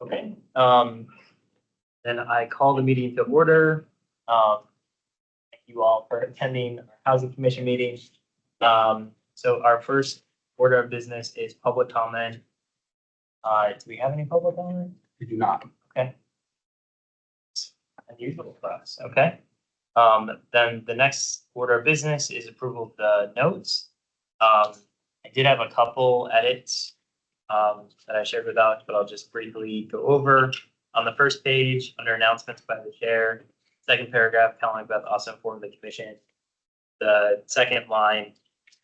Okay, then I call the meeting to order. Thank you all for attending our housing commission meeting. So our first order of business is public comment. Do we have any public comment? We do not. Okay. It's unusual for us, okay. Then the next order of business is approval of the notes. I did have a couple edits that I shared with Alex, but I'll just briefly go over. On the first page, under announcements by the chair, second paragraph, Caroline Beth also informed the commission. The second line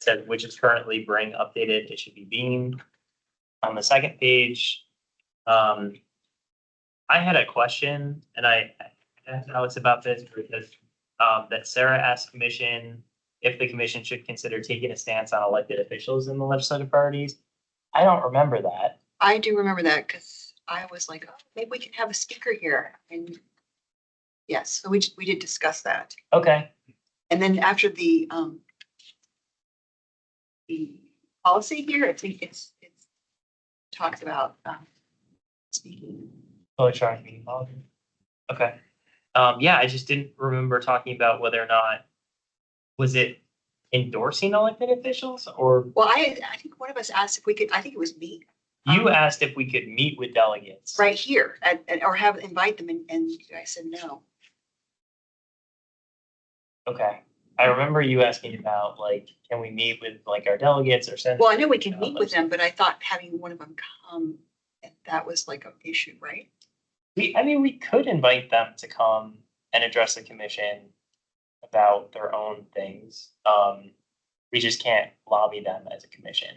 says, which is currently bring updated, it should be beamed. On the second page, I had a question, and I asked Alex about this because that Sarah asked commission if the commission should consider taking a stance on elected officials in the legislative priorities. I don't remember that. I do remember that because I was like, oh, maybe we can have a speaker here. And yes, so we did discuss that. Okay, And then after the policy here, I think it's talks about speaking. electronic meeting policy. Okay. Yeah, I just didn't remember talking about whether or not, was it endorsing elected officials or Well, I think one of us asked if we could, I think it was me, you asked if we could meet with delegates? right here or invite them and you guys said no. Okay. I remember you asking about like, can we meet with like our delegates or send? Well, I know we can meet with them, but I thought having one of them come, that was like an issue, right? We could invite them to come and address the commission about their own things. We just can't lobby them as a commission.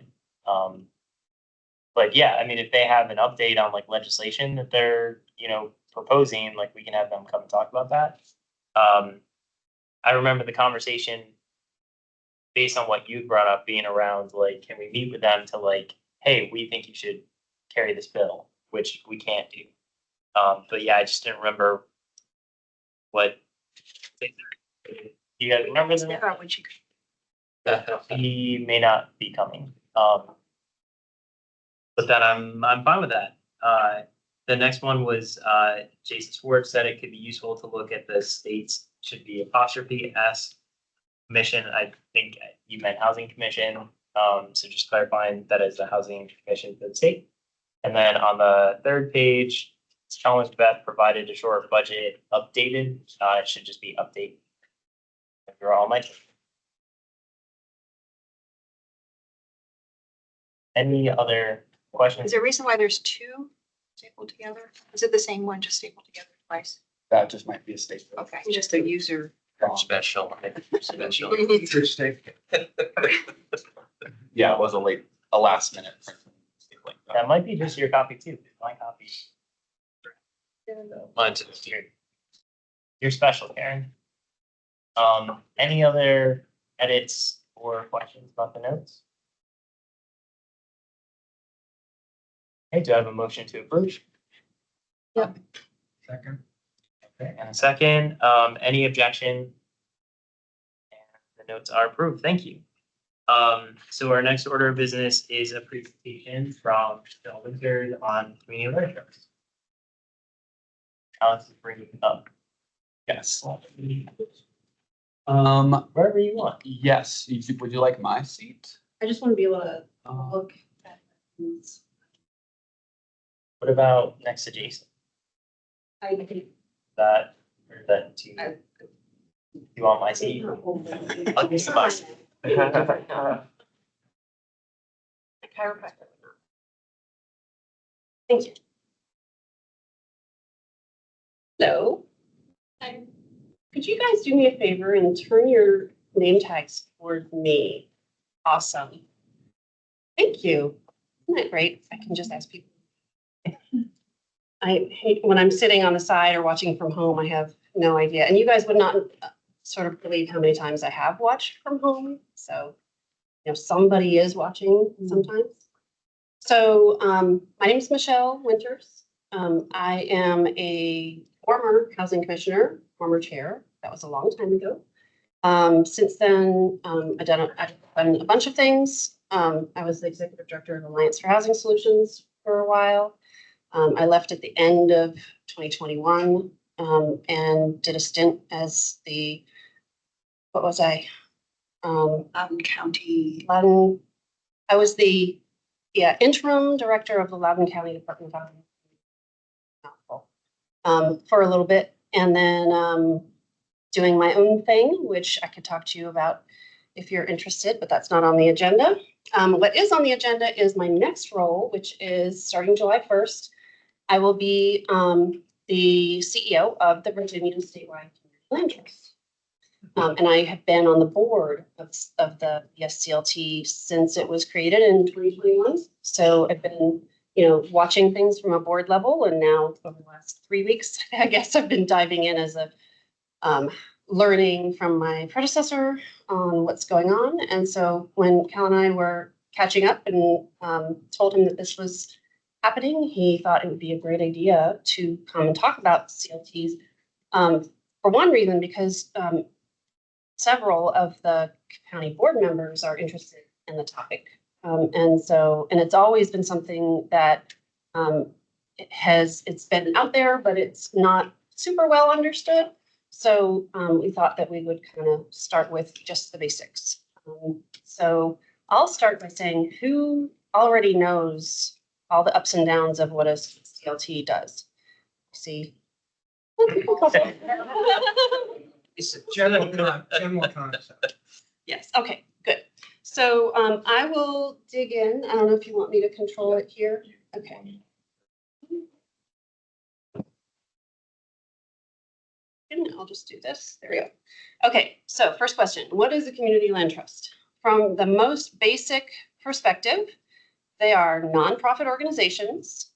But yeah, I mean, if they have an update on like legislation that they're, proposing, like we can have them come and talk about that. I remember the conversation based on what you brought up being around, like, can we meet with them to like, hey, we think you should carry this bill, which we can't do. But yeah, I just didn't remember what. You guys remember that? Sarah, when she He may not be coming. But then I'm fine with that. The next one was Jason Schwartz said it could be useful to look at the states should be apostrophe S commission. I think you meant housing commission. So just clarifying that is the housing commission for the state. And then on the third page, Challenge Beth provided a short budget updated. It should just be update. If you're all my. Any other questions? Is there a reason why there's two stapled together? Is it the same one just stapled together twice? That just might be a statement. Okay, just a user. Special. Yeah, it was a last minute. That might be just your copy too. My copy. Mine's You're special, Karen. Any other edits or questions about the notes? Okay, do I have a motion to approve? Yep. Second. Okay, and a second, any objection? And the notes are approved, thank you. So our next order of business is a presentation from Phil Winters on community literature. Alex is bringing it up. Yes. Wherever you want. Yes. Would you like my seat? I just want to be able to look at things. What about next to Jason? I think That, or that to, you want my seat? I'll give you my seat. The chiropractor. Thank you. Hello. Hi. Could you guys do me a favor and turn your name tags toward me? Awesome. Thank you. Isn't that great? I can just ask people. I hate when I'm sitting on the side or watching from home, I have no idea. And you guys would not sort of believe how many times I have watched from home. So, somebody is watching sometimes. So my name is Michelle Winters. I am a former housing commissioner, former chair. That was a long time ago. Since then, I've done a bunch of things. I was the executive director of Alliance for Housing Solutions for a while. I left at the end of 2021 and did a stint as what was I? County. Loudoun, I was the interim director of the Loudoun County Department of Housing for a little bit, and then doing my own thing, which I could talk to you about if you're interested, but that's not on the agenda. What is on the agenda is my next role, which is starting July 1st. I will be the CEO of the Virginia Statewide Community Land Trust. And I have been on the board of the SCLT since it was created in 2021. So I've been, watching things from a board level, and now over the last 3 weeks, I guess I've been diving in as a learning from my predecessor on what's going on. And so when Cal and I were catching up and told him that this was happening, he thought it would be a great idea to come and talk about CLTs. For one reason, because several of the county board members are interested in the topic. And it's always been something that it's been out there, but it's not super well understood. So we thought that we would kind of start with just the basics. So I'll start by saying, who already knows all the ups and downs of what a CLT does? See? It's a general concept. Yes, okay, good. So I will dig in. I don't know if you want me to control it here. Okay. And I'll just do this. There we go. Okay, so first question, what is a community land trust? From the most basic perspective, they are nonprofit organizations.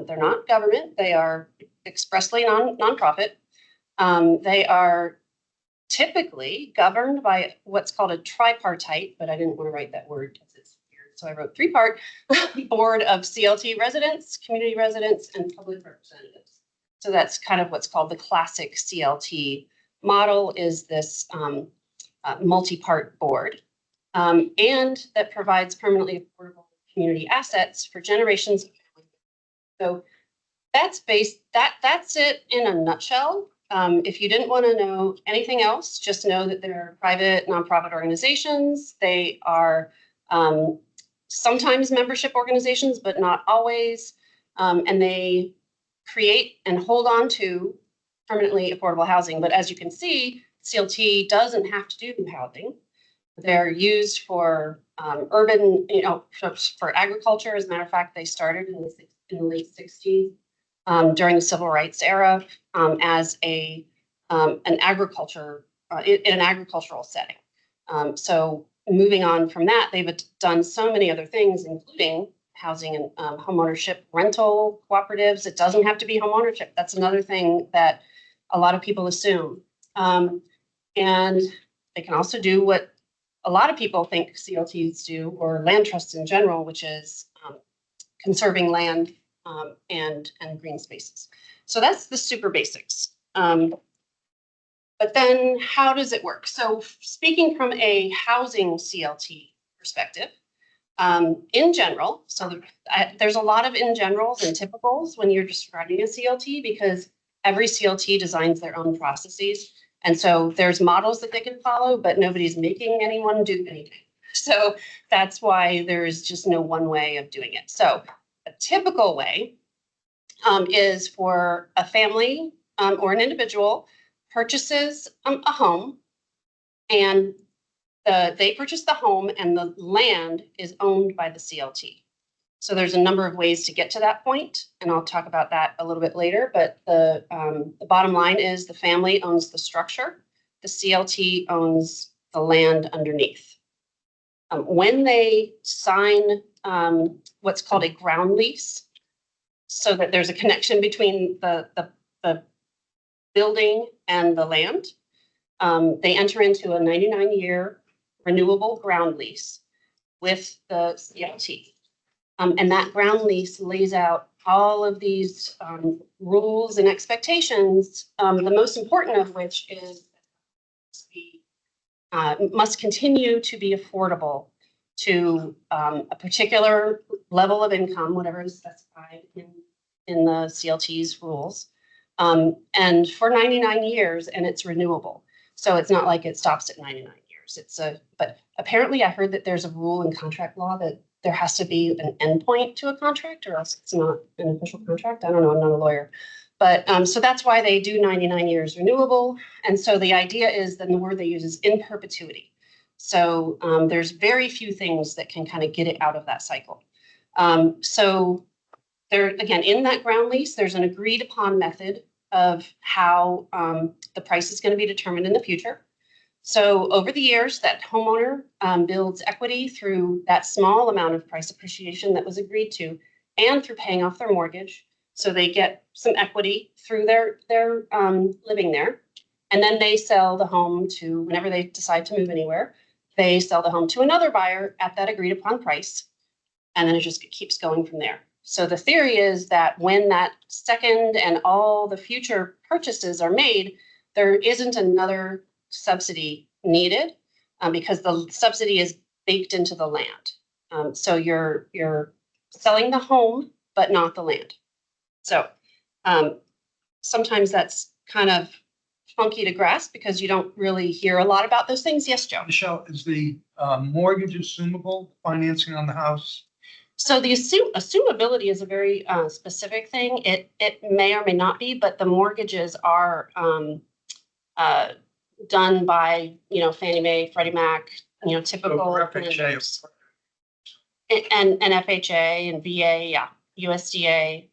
They're not government. They are expressly nonprofit. They are typically governed by what's called a tripartite, but I didn't want to write that word because it's weird. So I wrote three-part board of CLT residents, community residents, and public representatives. So that's kind of what's called the classic CLT model, is this multi-part board. And that provides permanently affordable community assets for generations of families. So that's it in a nutshell. If you didn't want to know anything else, just know that they're private nonprofit organizations. They are sometimes membership organizations, but not always. And they create and hold on to permanently affordable housing. But as you can see, CLT doesn't have to do housing. They're used for urban, for agriculture. As a matter of fact, they started in the late 60s. During the civil rights era, as an agricultural setting. So moving on from that, they've done so many other things, including housing and homeownership, rental cooperatives. It doesn't have to be homeownership. That's another thing that a lot of people assume. And they can also do what a lot of people think CLTs do, or land trusts in general, which is conserving land and green spaces. So that's the super basics. But then how does it work? So speaking from a housing CLT perspective, in general, so there's a lot of in generals and typicals when you're describing a CLT, because every CLT designs their own processes. And so there's models that they can follow, but nobody's making anyone do anything. So that's why there is just no one way of doing it. So a typical way is for a family or an individual purchases a home, and they purchase the home and the land is owned by the CLT. So there's a number of ways to get to that point, and I'll talk about that a little bit later. But the bottom line is the family owns the structure, the CLT owns the land underneath. When they sign what's called a ground lease, so that there's a connection between the building and the land, they enter into a 99-year renewable ground lease with the CLT. And that ground lease lays out all of these rules and expectations, the most important of which is must continue to be affordable to a particular level of income, whatever is specified in in the CLT's rules. And for 99 years, and it's renewable. So it's not like it stops at 99 years. But apparently I heard that there's a rule in contract law that there has to be an endpoint to a contract or else it's not an official contract. I don't know, I'm not a lawyer. But so that's why they do 99 years renewable. And so the idea is, then the word they use is in perpetuity. So there's very few things that can kind of get it out of that cycle. So there, again, in that ground lease, there's an agreed upon method of how the price is going to be determined in the future. So over the years, that homeowner builds equity through that small amount of price appreciation that was agreed to, and through paying off their mortgage. So they get some equity through their living there. And then they sell the home to, whenever they decide to move anywhere, they sell the home to another buyer at that agreed upon price. And then it just keeps going from there. So the theory is that when that second and all the future purchases are made, there isn't another subsidy needed because the subsidy is baked into the land. So you're selling the home, but not the land. So sometimes that's kind of funky to grasp because you don't really hear a lot about those things. Yes, Joe? Michelle, is the mortgage assumable financing on the house? So the assumability is a very specific thing. It may or may not be, but the mortgages are done by, Fannie Mae, Freddie Mac, typical. FHA. And FHA and VA, yeah, USDA,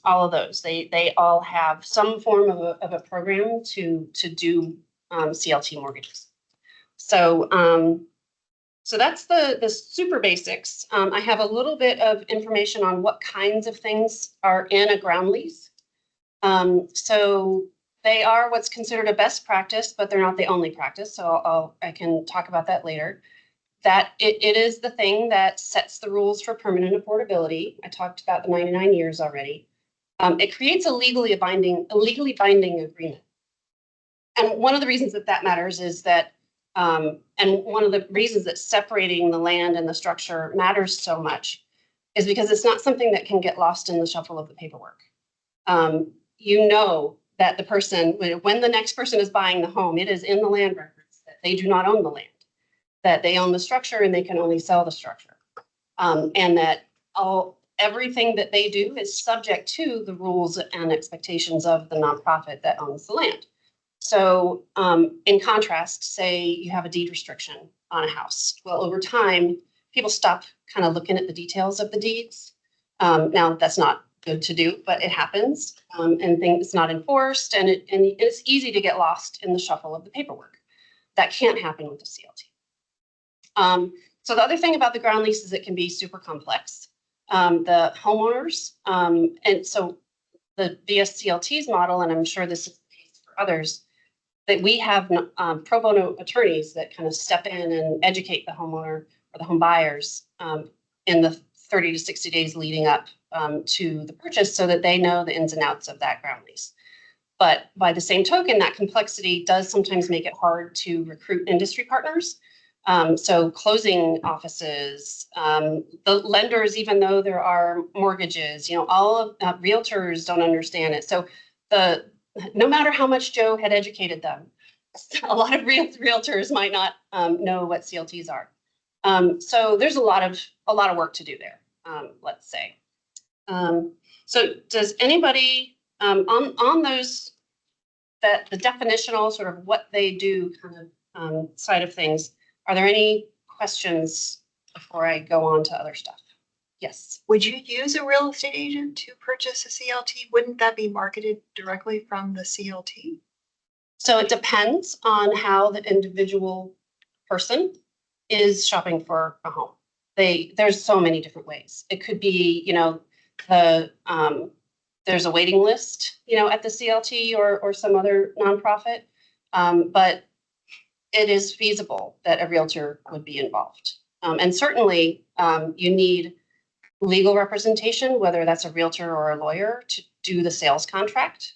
all of those. They all have some form of a program to do CLT mortgages. So that's the super basics. I have a little bit of information on what kinds of things are in a ground lease. So they are what's considered a best practice, but they're not the only practice. So I can talk about that later. That it is the thing that sets the rules for permanent affordability. I talked about the 99 years already. It creates a legally binding agreement. And one of the reasons that matters is that, and one of the reasons that separating the land and the structure matters so much is because it's not something that can get lost in the shuffle of the paperwork. That the person, when the next person is buying the home, it is in the land records that they do not own the land, that they own the structure and they can only sell the structure. And that everything that they do is subject to the rules and expectations of the nonprofit that owns the land. So in contrast, say you have a deed restriction on a house. Well, over time, people stop kind of looking at the details of the deeds. Now, that's not good to do, but it happens, and it's not enforced, and it's easy to get lost in the shuffle of the paperwork. That can't happen with the CLT. So the other thing about the ground lease is it can be super complex. The homeowners, and so the VSCLT's model, and I'm sure this is the case for others, that we have pro bono attorneys that kind of step in and educate the homeowner or the home buyers in the 30 to 60 days leading up to the purchase so that they know the ins and outs of that ground lease. But by the same token, that complexity does sometimes make it hard to recruit industry partners. So closing offices, the lenders, even though there are mortgages, all of realtors don't understand it. So no matter how much Joe had educated them, a lot of realtors might not know what CLTs are. So there's a lot of work to do there, let's say. So does anybody on those, that the definitional sort of what they do kind of side of things, are there any questions before I go on to other stuff? Yes. Would you use a real estate agent to purchase a CLT? Wouldn't that be marketed directly from the CLT? So it depends on how the individual person is shopping for a home. There's so many different ways. It could be, there's a waiting list, at the CLT or some other nonprofit, but it is feasible that a realtor would be involved. And certainly you need legal representation, whether that's a realtor or a lawyer, to do the sales contract.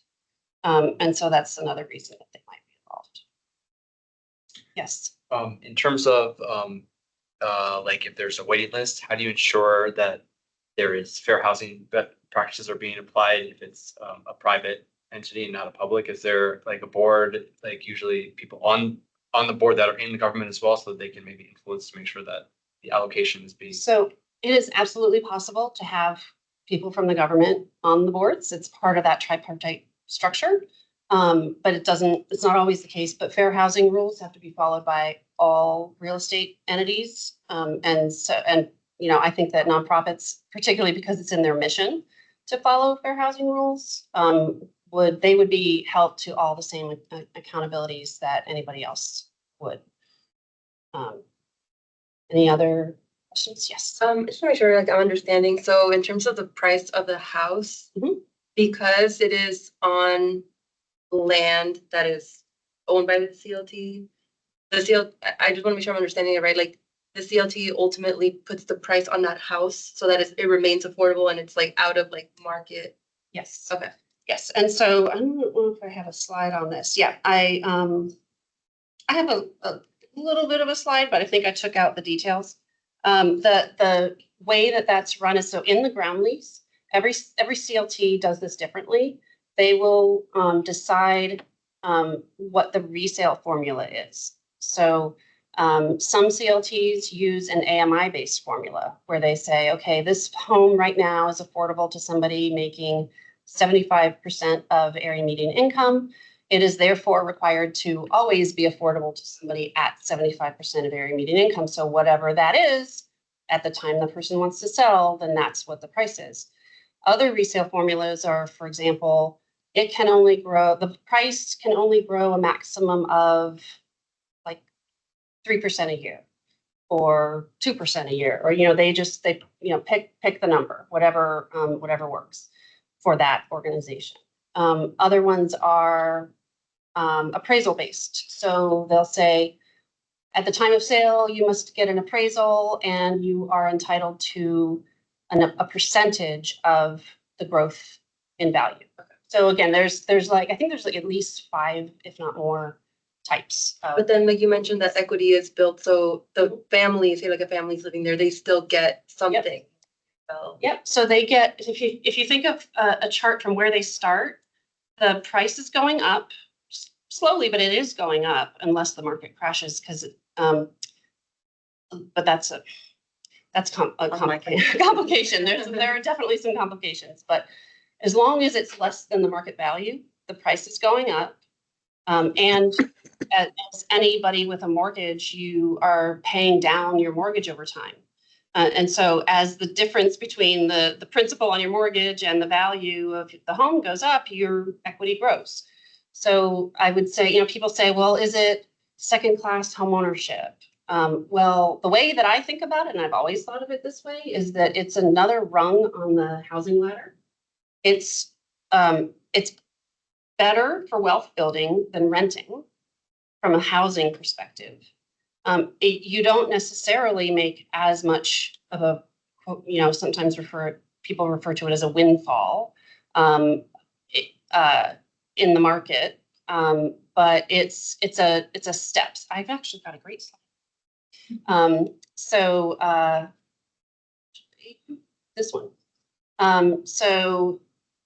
And so that's another reason that they might be involved. Yes. In terms of like if there's a waiting list, how do you ensure that there is fair housing practices are being applied if it's a private entity and not a public? Is there like a board, like usually people on the board that are in the government as well, so that they can maybe influence to make sure that the allocation is being? So it is absolutely possible to have people from the government on the boards. It's part of that tripartite structure. But it's not always the case, but fair housing rules have to be followed by all real estate entities. I think that nonprofits, particularly because it's in their mission to follow fair housing rules, would be held to all the same accountabilities that anybody else would. Any other questions? Yes. Just want to make sure like I'm understanding. So in terms of the price of the house, Mhm. because it is on land that is owned by the CLT, I just want to make sure I'm understanding it right. Like the CLT ultimately puts the price on that house so that it remains affordable and it's like out of like market. Yes. Okay. Yes, and so I don't know if I have a slide on this. Yeah, I have a little bit of a slide, but I think I took out the details. The way that that's run is so in the ground lease, every CLT does this differently. They will decide what the resale formula is. So some CLTs use an AMI based formula where they say, okay, this home right now is affordable to somebody making 75% of area median income. It is therefore required to always be affordable to somebody at 75% of area median income. So whatever that is, at the time the person wants to sell, then that's what the price is. Other resale formulas are, for example, the price can only grow a maximum of like 3% a year or 2% a year, or, they pick the number, whatever works for that organization. Other ones are appraisal based. So they'll say, at the time of sale, you must get an appraisal and you are entitled to a percentage of the growth in value. So again, there's like, I think there's like at least 5, if not more, types. But then like you mentioned that equity is built, so the family, say like a family's living there, they still get something. So Yep, so they get, if you think of a chart from where they start, the price is going up slowly, but it is going up unless the market crashes, because but that's a complication. There are definitely some complications, but as long as it's less than the market value, the price is going up. And as anybody with a mortgage, you are paying down your mortgage over time. And so as the difference between the principal on your mortgage and the value of the home goes up, your equity grows. So I would say, people say, well, is it second-class home ownership? Well, the way that I think about it, and I've always thought of it this way, is that it's another rung on the housing ladder. It's better for wealth building than renting from a housing perspective. You don't necessarily make as much of a, sometimes people refer to it as a windfall in the market, but it's a steps. I've actually got a great slide. This one. So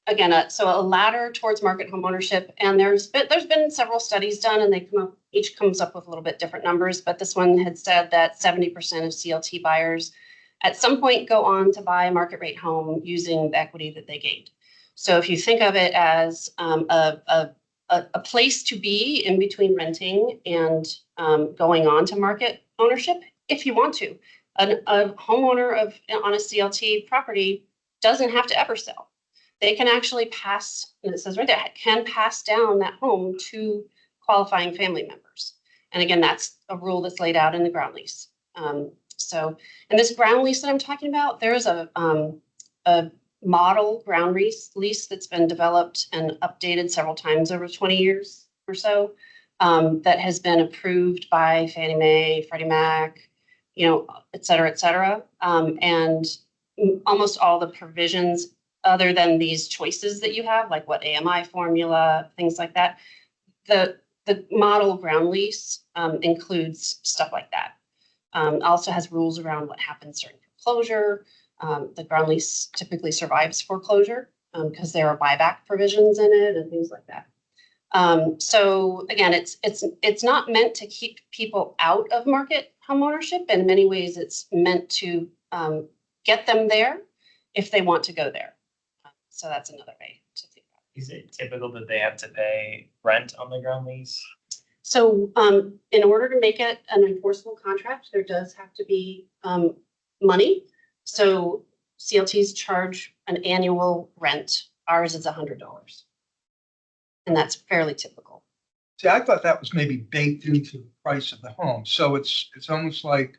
again, so a ladder towards market home ownership, and there's been several studies done, and each comes up with a little bit different numbers. But this one had said that 70% of CLT buyers at some point go on to buy a market rate home using the equity that they gained. So if you think of it as a place to be in between renting and going on to market ownership, if you want to, a homeowner on a CLT property doesn't have to ever sell. They can actually pass, and it says right there, can pass down that home to qualifying family members. And again, that's a rule that's laid out in the ground lease. So in this ground lease that I'm talking about, there is a model ground lease that's been developed and updated several times over 20 years or so, that has been approved by Fannie Mae, Freddie Mac, et cetera, and almost all the provisions, other than these choices that you have, like what AMI formula, things like that, the model ground lease includes stuff like that. Also has rules around what happens during foreclosure. The ground lease typically survives foreclosure because there are buyback provisions in it and things like that. So again, it's not meant to keep people out of market homeownership. In many ways, it's meant to get them there if they want to go there. So that's another way to think about it. Is it typical that they have to pay rent on the ground lease? So in order to make it an enforceable contract, there does have to be money. So CLTs charge an annual rent. Ours is $100. And that's fairly typical. See, I thought that was maybe baked into the price of the home. So it's almost like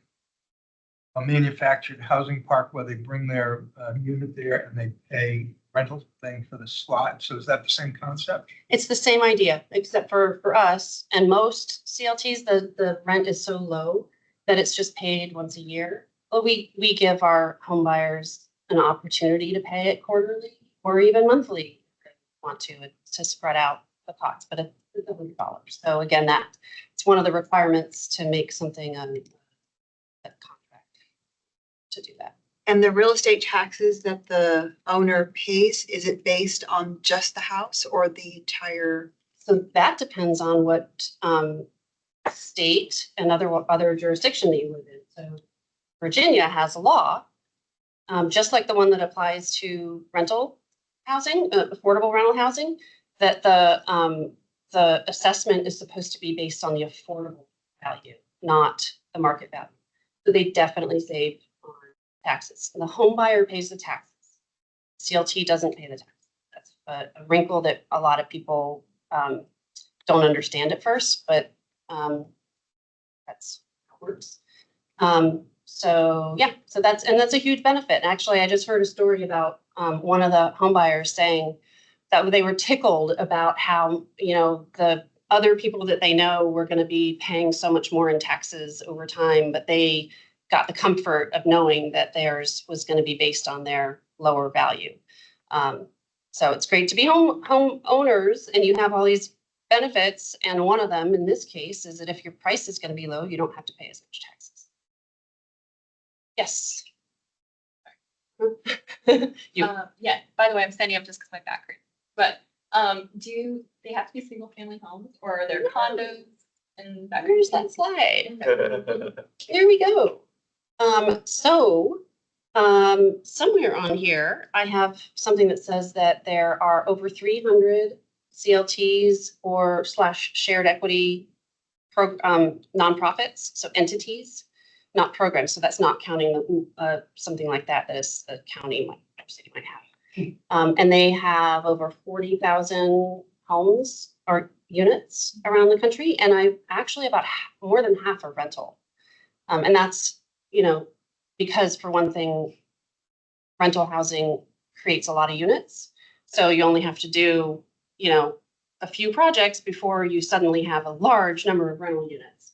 a manufactured housing park where they bring their unit there and they pay rental thing for the slot. So is that the same concept? It's the same idea, except for us and most CLTs, the rent is so low that it's just paid once a year. But we give our home buyers an opportunity to pay it quarterly or even monthly if they want to spread out the cost, but it's $100. So again, it's one of the requirements to make something a contract to do that. And the real estate taxes that the owner pays, is it based on just the house or the entire? So that depends on what state and other jurisdiction that you live in. So Virginia has a law, just like the one that applies to rental housing, affordable rental housing, that the assessment is supposed to be based on the affordable value, not the market value. So they definitely save on taxes. The home buyer pays the taxes. CLT doesn't pay the taxes. That's a wrinkle that a lot of people don't understand at first, but that's how it works. So yeah, so that's a huge benefit. Actually, I just heard a story about one of the home buyers saying that they were tickled about how, the other people that they know were going to be paying so much more in taxes over time, but they got the comfort of knowing that theirs was going to be based on their lower value. So it's great to be home owners and you have all these benefits. And one of them in this case is that if your price is going to be low, you don't have to pay as much taxes. Yes. You. Yeah, by the way, I'm standing up just because my back hurts. But do they have to be single family homes or are there condos and that? Where's that slide? There we go. Somewhere on here, I have something that says that there are over 300 CLTs or / shared equity nonprofits, so entities, not programs. So that's not counting something like that is a county or city might have. And they have over 40,000 homes or units around the country. And I actually about more than half are rental. And that's, because for one thing, rental housing creates a lot of units. So you only have to do, a few projects before you suddenly have a large number of rental units.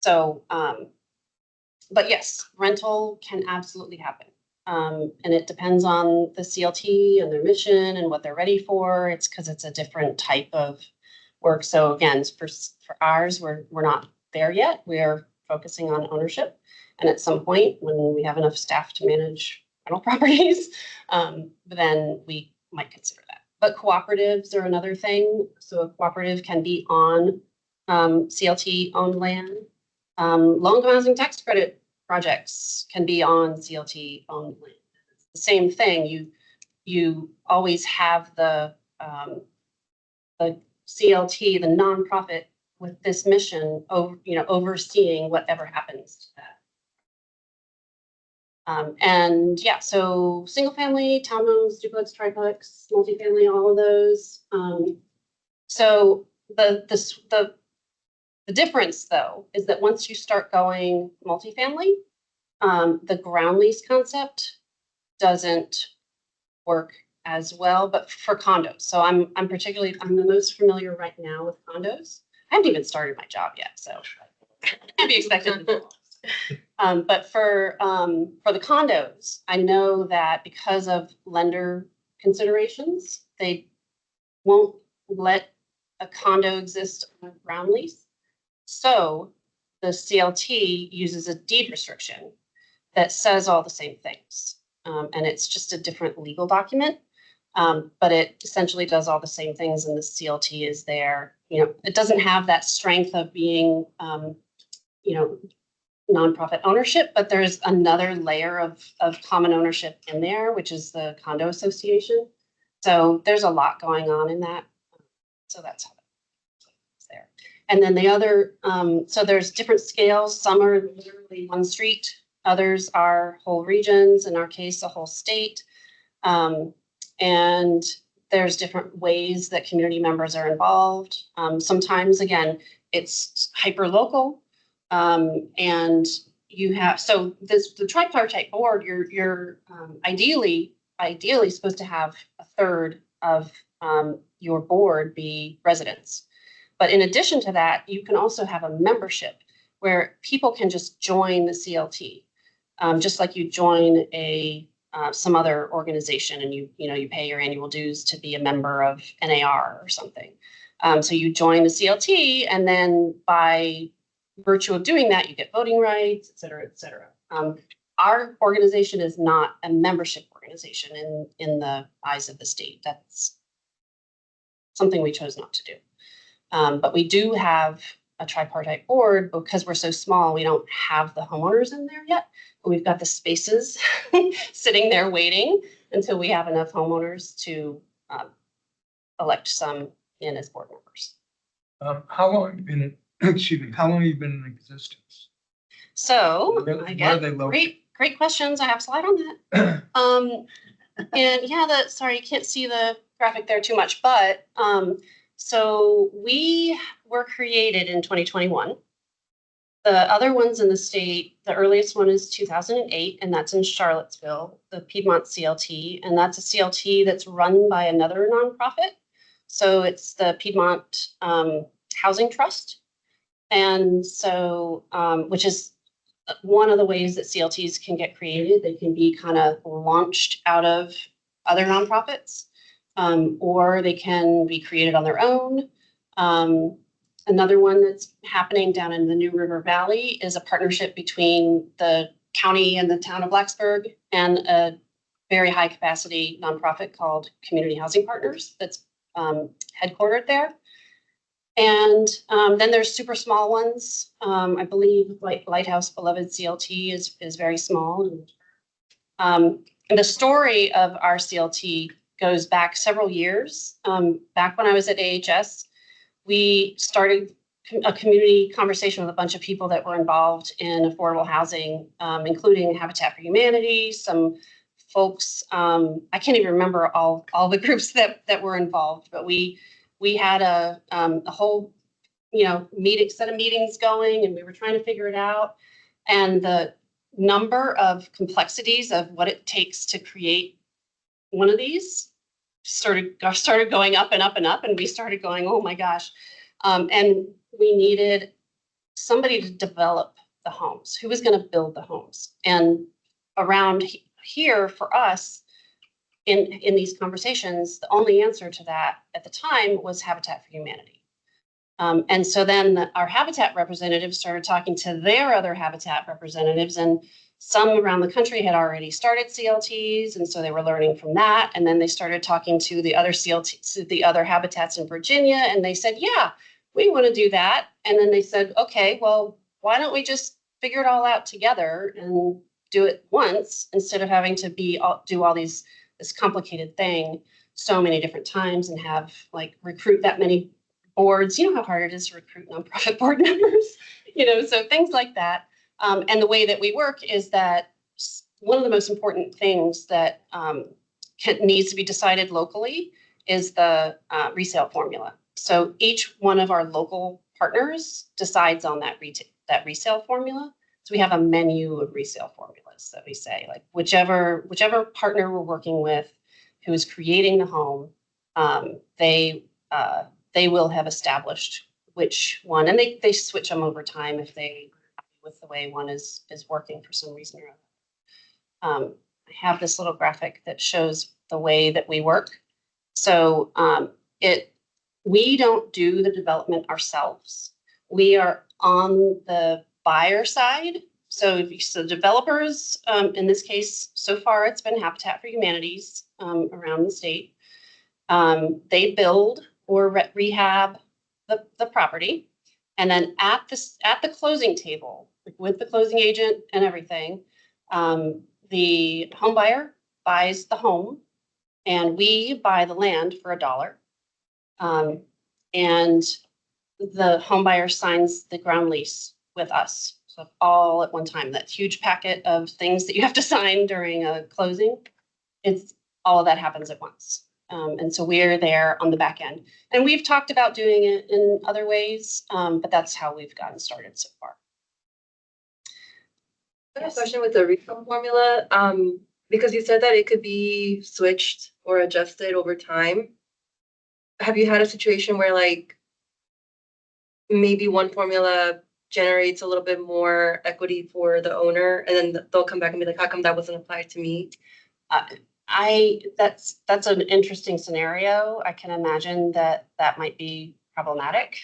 So, but yes, rental can absolutely happen. And it depends on the CLT and their mission and what they're ready for. It's because it's a different type of work. So again, for ours, we're not there yet. We're focusing on ownership. And at some point when we have enough staff to manage rental properties, then we might consider that. But cooperatives are another thing. So a cooperative can be on CLT owned land. Low-income housing tax credit projects can be on CLT owned land. It's the same thing. You always have the CLT, the nonprofit with this mission, overseeing whatever happens to that. And yeah, so single family, townhomes, duplex, triplex, multifamily, all of those. So the difference though is that once you start going multifamily, the ground lease concept doesn't work as well, but for condos. So I'm the most familiar right now with condos. I haven't even started my job yet, so I can't be expected to. But for the condos, I know that because of lender considerations, they won't let a condo exist on a ground lease. So the CLT uses a deed restriction that says all the same things. and it's just a different legal document. But it essentially does all the same things, and the CLT is there. It doesn't have that strength of being, nonprofit ownership, but there's another layer of common ownership in there, which is the condo association. So there's a lot going on in that. So that's how it's there. And then the other, so there's different scales. Some are literally one street, others are whole regions, in our case, a whole state. And there's different ways that community members are involved. Sometimes, again, it's hyper local. And you have, so the tripartite board, you're ideally supposed to have a third of your board be residents. But in addition to that, you can also have a membership where people can just join the CLT, just like you join some other organization, and you pay your annual dues to be a member of NAR or something. So you join the CLT, and then by virtue of doing that, you get voting rights, et cetera, et cetera. Our organization is not a membership organization in the eyes of the state. That's something we chose not to do. But we do have a tripartite board. Because we're so small, we don't have the homeowners in there yet, but we've got the spaces sitting there waiting until we have enough homeowners to elect some in as board members. How long have you been how long have you been in existence? So Where I are get they located? great questions. I have a slide on that. And yeah, sorry, you can't see the graphic there too much, but so we were created in 2021. The other ones in the state, the earliest one is 2008, and that's in Charlottesville, the Piedmont CLT, and that's a CLT that's run by another nonprofit. So it's the Piedmont Housing Trust. And so, which is one of the ways that CLTs can get created. They can be kind of launched out of other nonprofits, or they can be created on their own. Another one that's happening down in the New River Valley is a partnership between the county and the town of Blacksburg and a very high capacity nonprofit called Community Housing Partners that's headquartered there. And then there's super small ones. I believe like Lighthouse Beloved CLT is very small. And the story of our CLT goes back several years. Back when I was at AHS, we started a community conversation with a bunch of people that were involved in affordable housing, including Habitat for Humanity, some folks. I can't even remember all the groups that were involved, but we had a whole, set of meetings going, and we were trying to figure it out. And the number of complexities of what it takes to create one of these started going up and up and up, and we started going, oh my gosh. And we needed somebody to develop the homes. Who was going to build the homes? And around here for us, in these conversations, the only answer to that at the time was Habitat for Humanity. And so then our Habitat representatives started talking to their other Habitat representatives, and some around the country had already started CLTs, and so they were learning from that. And then they started talking to the other CLTs, the other Habitats in Virginia, and they said, yeah, we want to do that. And then they said, okay, well, why don't we just figure it all out together and do it once instead of having to do all this complicated thing so many different times and have recruit that many boards. You know how hard it is to recruit nonprofit board members, so things like that. And the way that we work is that one of the most important things that needs to be decided locally is the resale formula. So each one of our local partners decides on that resale formula. So we have a menu of resale formulas that we say, like whichever partner we're working with who is creating the home, they will have established which one, and they switch them over time if they with the way one is working for some reason or other. I have this little graphic that shows the way that we work. So we don't do the development ourselves. We are on the buyer side. So developers, in this case, so far, it's been Habitat for Humanities, around the state. They build or rehab the property. And then at the closing table, with the closing agent and everything, the home buyer buys the home and we buy the land for $1. And the home buyer signs the ground lease with us. So all at one time, that huge packet of things that you have to sign during a closing, it's all of that happens at once. And so we're there on the back end. And we've talked about doing it in other ways, but that's how we've gotten started so far. I have a question with the resale formula, because you said that it could be switched or adjusted over time. Have you had a situation where like maybe one formula generates a little bit more equity for the owner and then they'll come back and be like, how come that wasn't applied to me? That's an interesting scenario. I can imagine that might be problematic,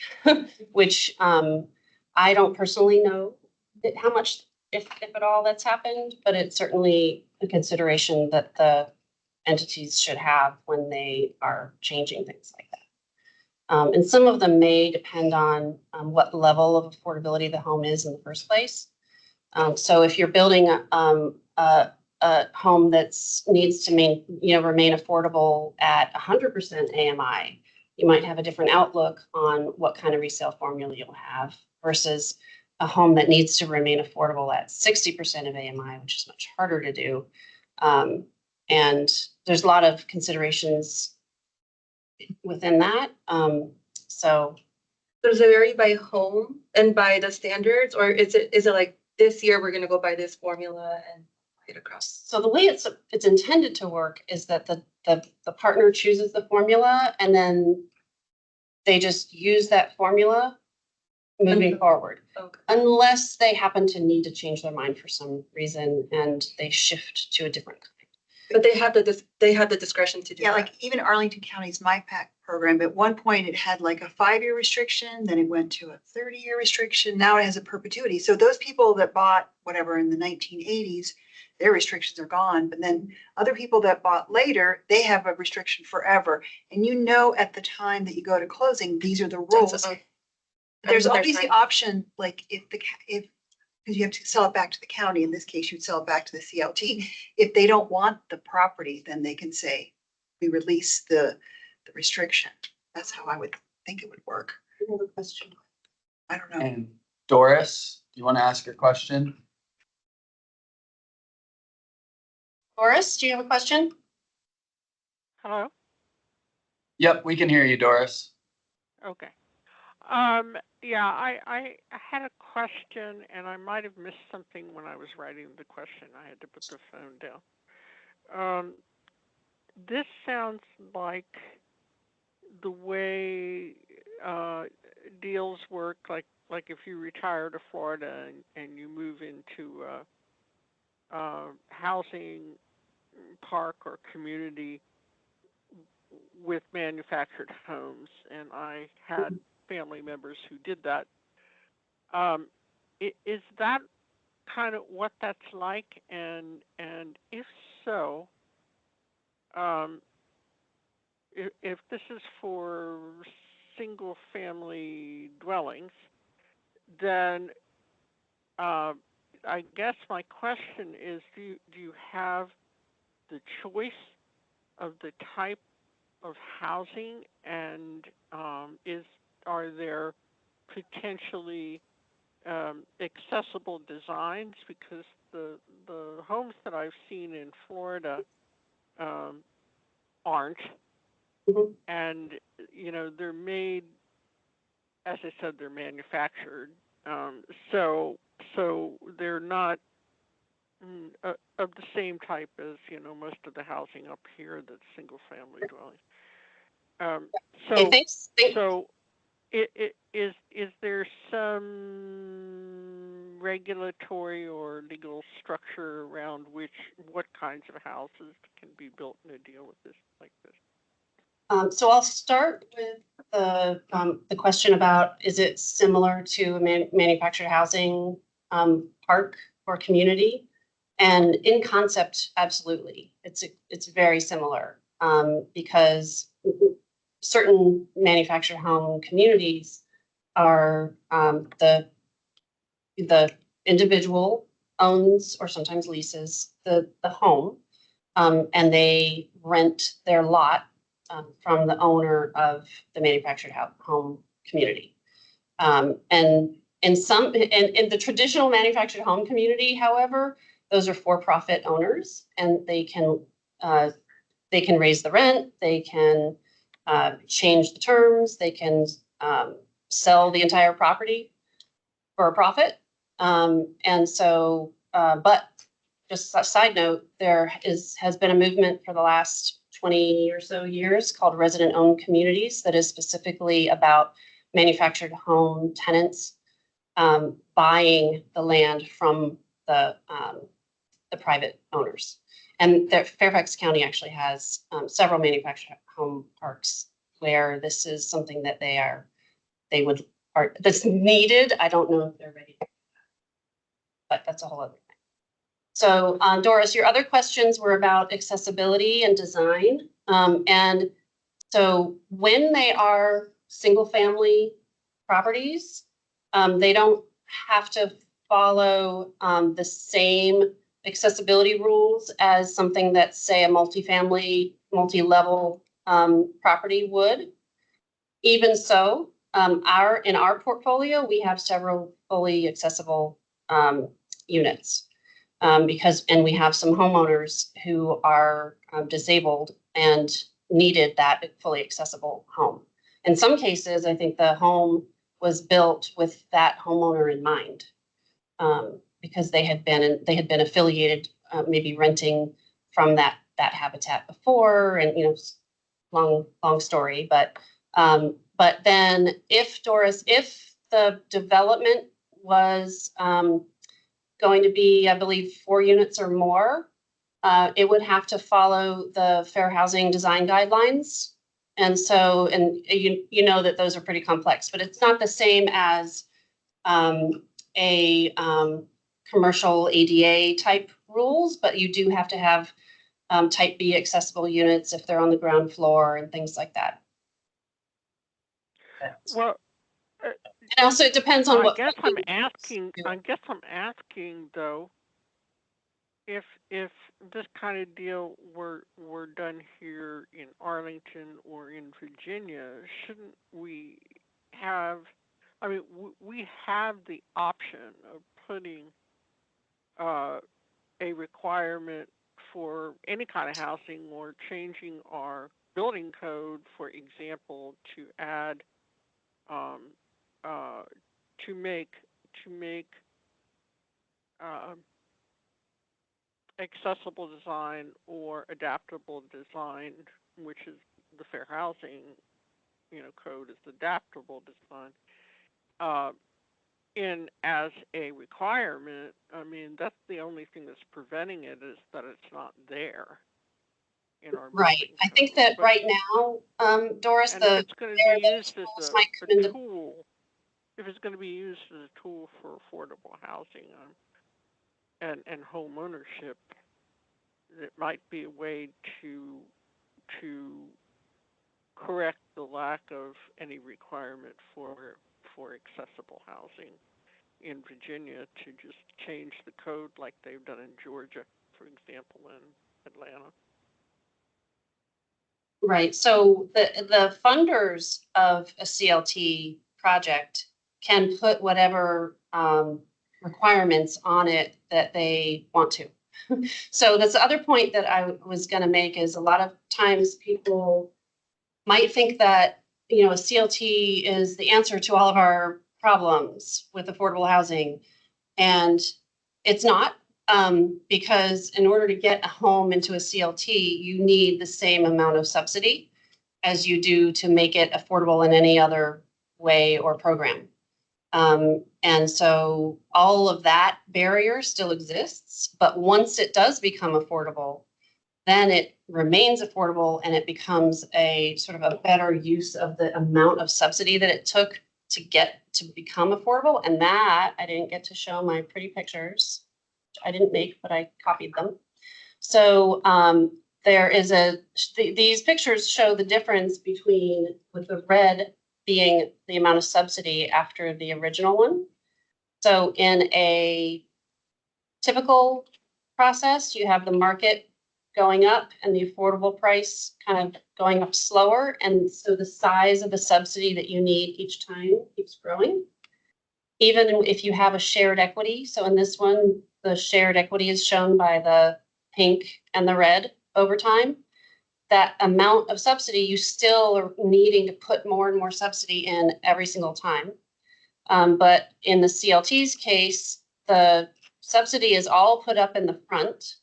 which I don't personally know how much, if at all, that's happened, but it's certainly a consideration that the entities should have when they are changing things like that. And some of them may depend on what level of affordability the home is in the first place. So if you're building a home that's needs to remain affordable at 100% AMI, you might have a different outlook on what kind of resale formula you'll have versus a home that needs to remain affordable at 60% of AMI, which is much harder to do. And there's a lot of considerations within that. So Does it vary by home and by the standards, or is it like this year we're gonna go by this formula and get across? So the way it's intended to work is that the partner chooses the formula and then they just use that formula moving forward, Okay. unless they happen to need to change their mind for some reason and they shift to a different kind. But they have the discretion to do Yeah, that. like even Arlington County's MyPac program, at one point it had like a 5-year restriction, then it went to a 30-year restriction. Now it has a perpetuity. So those people that bought whatever in the 1980s, their restrictions are gone. But then other people that bought later, they have a restriction forever. And you know, at the time that you go to closing, these are the rules. There's what they're always the signing. option, like if because you have to sell it back to the county. In this case, you'd sell it back to the CLT. If they don't want the property, then they can say, we release the restriction. That's how I would think it would work. Another question. I don't know. And Doris, do you want to ask your question? Doris, do you have a question? Hello? Yep, we can hear you, Doris. Okay. Yeah, I had a question and I might have missed something when I was writing the question. I had to put the phone down. This sounds like the way deals work, like if you retire to Florida and you move into a housing park or community with manufactured homes, and I had family members who did that. Is that kind of what that's like? And if so, if this is for single family dwellings, then I guess my question is, do you have the choice of the type of housing, and are there potentially accessible designs? Because the homes that I've seen in Florida aren't, Mhm. and they're made, as I said, they're manufactured, so they're not of the same type as most of the housing up here that's single family dwellings. Okay, thanks. So is there some regulatory or legal structure around what kinds of houses can be built in a deal with this like this? So I'll start with the question about, is it similar to a manufactured housing park? or community. And in concept, absolutely, it's very similar, because certain manufactured home communities are, the individual owns or sometimes leases the home, and they rent their lot, from the owner of the manufactured home community. And in the traditional manufactured home community, however, those are for-profit owners, and they can raise the rent, they can change the terms, they can sell the entire property for a profit. And so, but just a side note, has been a movement for the last 20 or so years called resident-owned communities that is specifically about manufactured home tenants buying the land from the private owners. And Fairfax County actually has several manufactured home parks where this is something that that's needed. I don't know if they're ready, but that's a whole other thing. So Doris, your other questions were about accessibility and design. And so when they are single family properties, they don't have to follow the same accessibility rules as something that, say, a multifamily, multi-level property would. Even so, in our portfolio, we have several fully accessible units, and we have some homeowners who are disabled and needed that fully accessible home. In some cases, I think the home was built with that homeowner in mind, because they had been affiliated, maybe renting from that habitat before, and long story. But then if the development was going to be, I believe, 4 units or more, it would have to follow the fair housing design guidelines. And so, you know that those are pretty complex, but it's not the same as a commercial ADA type rules, but you do have to have type B accessible units if they're on the ground floor and things like that. Well, And also it depends on I what. guess I'm asking though, if this kind of deal were done here in Arlington or in Virginia, shouldn't we have, I mean, we have the option of putting a requirement for any kind of housing or changing our building code, for example, to add to make accessible design or adaptable design, which is the fair housing, code is adaptable design, in as a requirement. I mean, that's the only thing that's preventing it, is that it's not there in our Right. building I think code. that But- right now, Doris, and if it's going to be used as might come into a tool, if it's going to be used as a tool for affordable housing and home ownership, it might be a way to correct the lack of any requirement for accessible housing in Virginia, to just change the code like they've done in Georgia, for example, in Atlanta. Right. So the funders of a CLT project can put whatever requirements on it that they want to. So that's the other point that I was going to make, is a lot of times people might think that, a CLT is the answer to all of our problems with affordable housing. And it's not, because in order to get a home into a CLT, you need the same amount of subsidy as you do to make it affordable in any other way or program. And so all of that barrier still exists, but once it does become affordable, then it remains affordable, and it becomes a sort of a better use of the amount of subsidy that it took to get to become affordable. And that, I didn't get to show my pretty pictures. I didn't make, but I copied them. So there is these pictures show the difference between, with the red being the amount of subsidy after the original one. So in a typical process, you have the market going up and the affordable price kind of going up slower. And so the size of the subsidy that you need each time keeps growing. Even if you have a shared equity. So in this one, the shared equity is shown by the pink and the red over time. That amount of subsidy, you still are needing to put more and more subsidy in every single time. But in the CLT's case, the subsidy is all put up in the front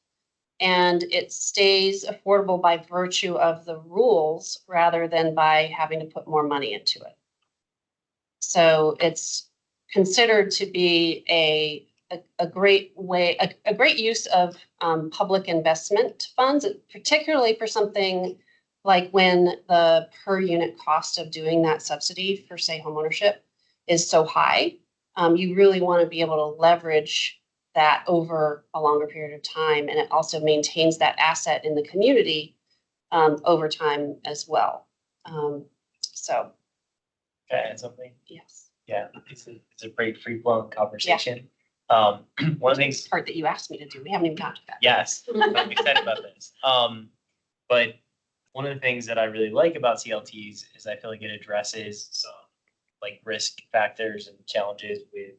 and it stays affordable by virtue of the rules rather than by having to put more money into it. So it's considered to be a great way, a great use of public investment funds, particularly for something like when the per unit cost of doing that subsidy for, say, homeownership is so high. You really want to be able to leverage that over a longer period of time. And it also maintains that asset in the community over time as well. So. Can I add something? Yes. Yeah, it's a pretty free-flowing conversation. One of the things. Part that you asked me to do, we haven't even got to that. Yes, I'm excited about this. But one of the things that I really like about CLTs is I feel like it addresses some like risk factors and challenges with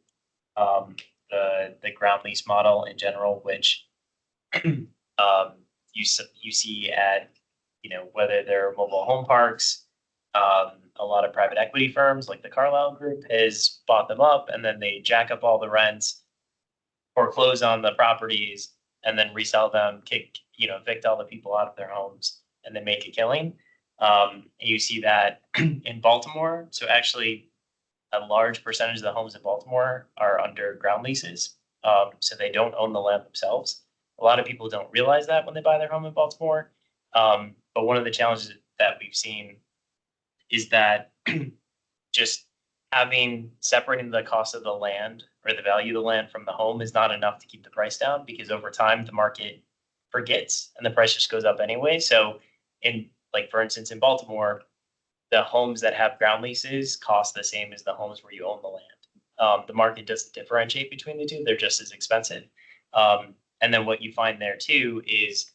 the ground lease model in general, which you see at, you know, whether they're mobile home parks, a lot of private equity firms like the Carlyle Group has bought them up and then they jack up all the rents, foreclose on the properties, and then resell them, evict all the people out of their homes, and then make a killing. You see that in Baltimore. So actually, a large percentage of the homes in Baltimore are under ground leases. So they don't own the land themselves. A lot of people don't realize that when they buy their home in Baltimore. But one of the challenges that we've seen is that just separating the cost of the land or the value of the land from the home is not enough to keep the price down, because over time the market forgets and the price just goes up anyway. So for instance, in Baltimore, the homes that have ground leases cost the same as the homes where you own the land. The market doesn't differentiate between the two. They're just as expensive. And then what you find there too is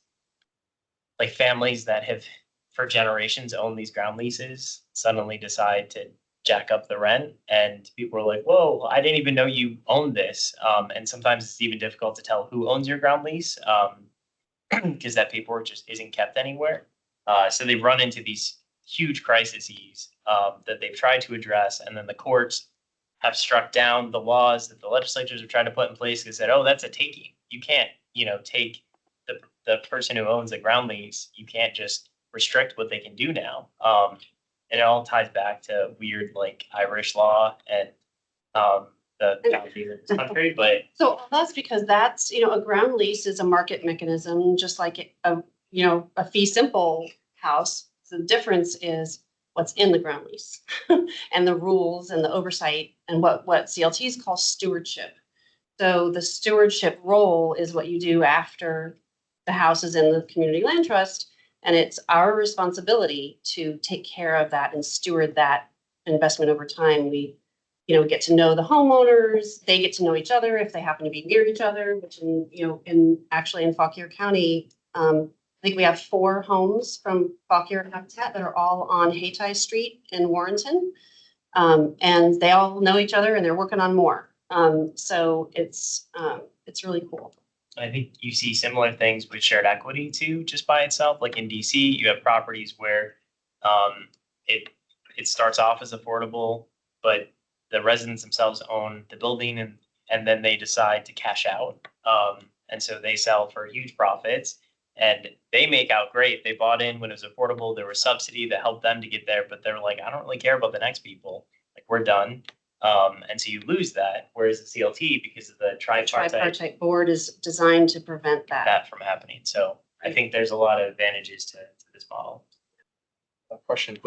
like families that have for generations owned these ground leases suddenly decide to jack up the rent, and people are like, whoa, I didn't even know you owned this. And sometimes it's even difficult to tell who owns your ground lease because that paperwork just isn't kept anywhere. So they've run into these huge crises that they've tried to address, and then the courts have struck down the laws that the legislatures have tried to put in place and said, oh, that's a taking. You can't, take the person who owns the ground lease. You can't just restrict what they can do now. And it all ties back to weird like Irish law and the boundaries of this country. But so that's because that's, a ground lease is a market mechanism, just like a fee simple house. So the difference is what's in the ground lease and the rules and the oversight and what CLTs call stewardship. So the stewardship role is what you do after the house is in the community land trust. And it's our responsibility to take care of that and steward that investment over time. We, get to know the homeowners. They get to know each other if they happen to be near each other, which in Fauquier County, I think we have 4 homes from Fauquier Habitat that are all on Hayti Street in Warrenton. And they all know each other and they're working on more. So it's really cool. I think you see similar things with shared equity too, just by itself. Like in DC, you have properties where it starts off as affordable, but the residents themselves own the building and then they decide to cash out. And so they sell for huge profits and they make out great. They bought in when it was affordable. There was subsidy that helped them to get there, but they're like, I don't really care about the next people. Like we're done. And so you lose that. Whereas the CLT, because of the tripartite board is designed to prevent that from happening. So I think there's a lot of advantages to this model. A question,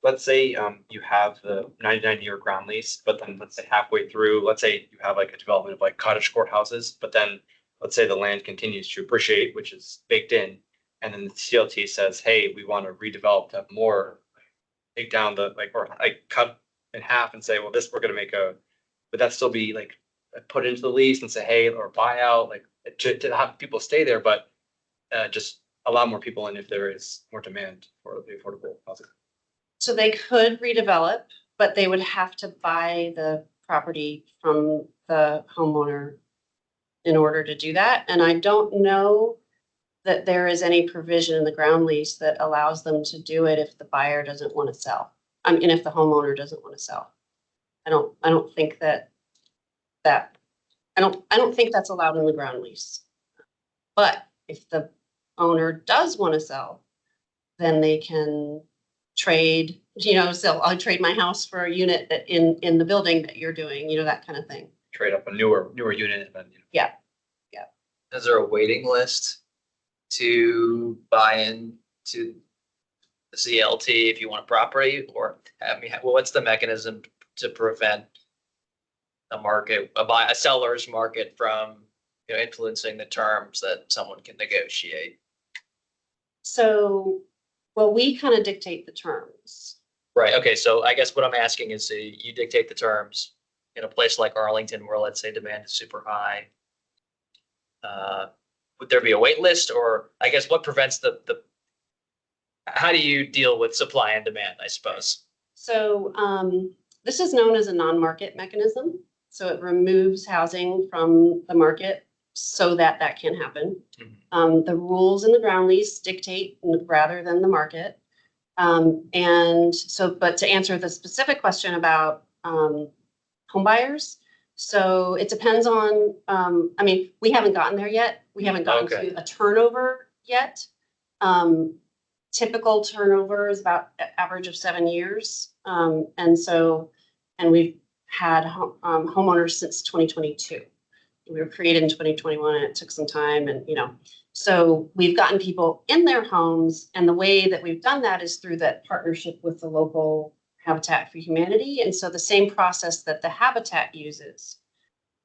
let's say you have the 99-year ground lease, but then let's say halfway through, let's say you have like a development of like cottage courthouses, but then let's say the land continues to appreciate, which is baked in, and then the CLT says, hey, we want to redevelop to have more, take down the, like, or like cut in half and say, well, this, we're gonna make would that still be like, put into the lease and say, hey, or buy out, like, to have people stay there, but just allow more people in if there is more demand for the affordable housing. So they could redevelop, but they would have to buy the property from the homeowner in order to do that. And I don't know that there is any provision in the ground lease that allows them to do it if the buyer doesn't want to sell. I mean, if the homeowner doesn't want to sell. I don't think I don't think that's allowed in the ground lease. But if the owner does want to sell, then they can trade, so I'll trade my house for a unit that in the building that you're doing, that kind of thing. Trade up a newer unit and then, Yeah. Is there a waiting list to buy into the CLT if you want a property, or what's the mechanism to prevent a seller's market from, influencing the terms that someone can negotiate? So, well, we kind of dictate the terms. Right, okay, so I guess what I'm asking is, you dictate the terms in a place like Arlington where, let's say, demand is super high. Would there be a wait list, or I guess what prevents how do you deal with supply and demand, I suppose? So this is known as a non-market mechanism. So it removes housing from the market so that can happen. The rules in the ground lease dictate rather than the market. And so, but to answer the specific question about home buyers, so it depends on, we haven't gotten there yet. We haven't gotten to a turnover yet. Typical turnover is about an average of 7 years. And we've had homeowners since 2022. We were created in 2021 and it took some time and, so we've gotten people in their homes, and the way that we've done that is through that partnership with the local Habitat for Humanity. And so the same process that the Habitat uses,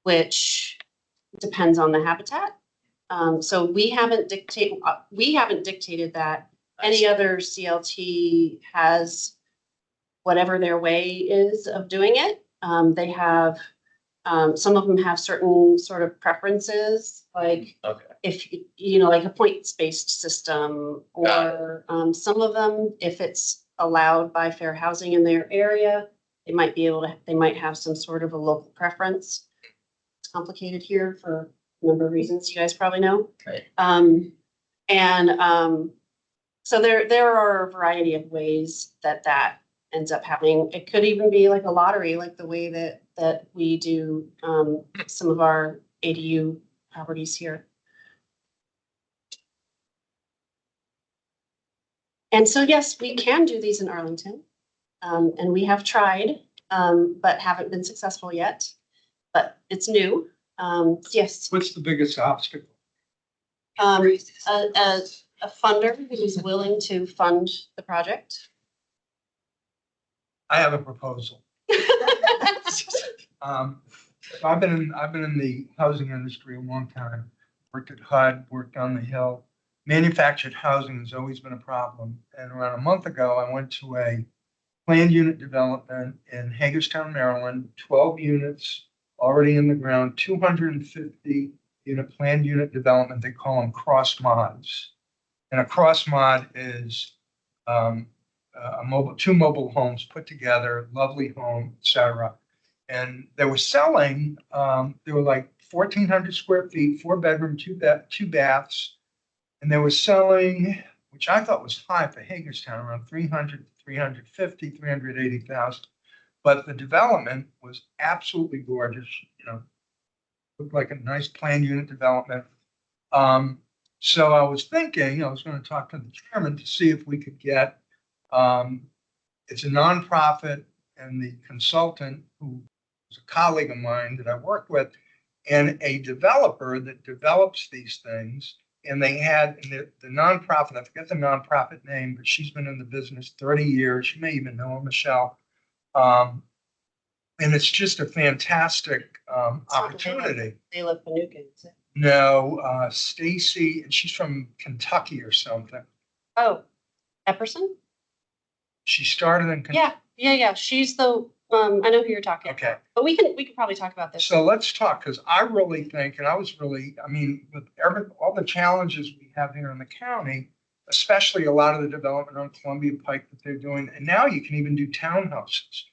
which depends on the habitat. So we haven't dictated that. Any other CLT has whatever their way is of doing it. They have, some of them have certain sort of preferences, like if, like a points-based system, or some of them, if it's allowed by fair housing in their area, they might have some sort of a local preference. It's complicated here for a number of reasons you guys probably know. Right. So there are a variety of ways that ends up happening. It could even be like a lottery, like the way that we do some of our ADU properties here. And so, yes, we can do these in Arlington, and we have tried, but haven't been successful yet. But it's new. Yes. What's the biggest obstacle? A funder who's willing to fund the project. I have a proposal. I've been in the housing industry a long time. Worked at HUD, worked on the Hill. Manufactured housing has always been a problem. And around a month ago, I went to a planned unit development in Hagerstown, Maryland, 12 units already in the ground, 250 unit planned unit development. They call them cross mods. And a cross mod is two mobile homes put together, lovely home, etc. And they were selling, they were like 1,400 square feet, 4-bedroom, two baths. And they were selling, which I thought was high for Hagerstown, around 300, 350, 380,000. But the development was absolutely gorgeous, looked like a nice planned unit development. So I was thinking, I was going to talk to the chairman to see if we could get, it's a nonprofit, and the consultant, who was a colleague of mine that I worked with, and a developer that develops these things. And they had the nonprofit, I forget the nonprofit name, but she's been in the business 30 years. You may even know her, Michelle. And it's just a fantastic opportunity. They look Panuka. No, Stacy, and she's from Kentucky or something. Oh, Epperson? She started in Kentucky. Yeah. She's the, I know who you're talking Okay. about. But we can probably talk about this. So let's talk, because I really think, and I mean, with all the challenges we have here in the county, especially a lot of the development on Columbia Pike that they're doing, and now you can even do townhouses.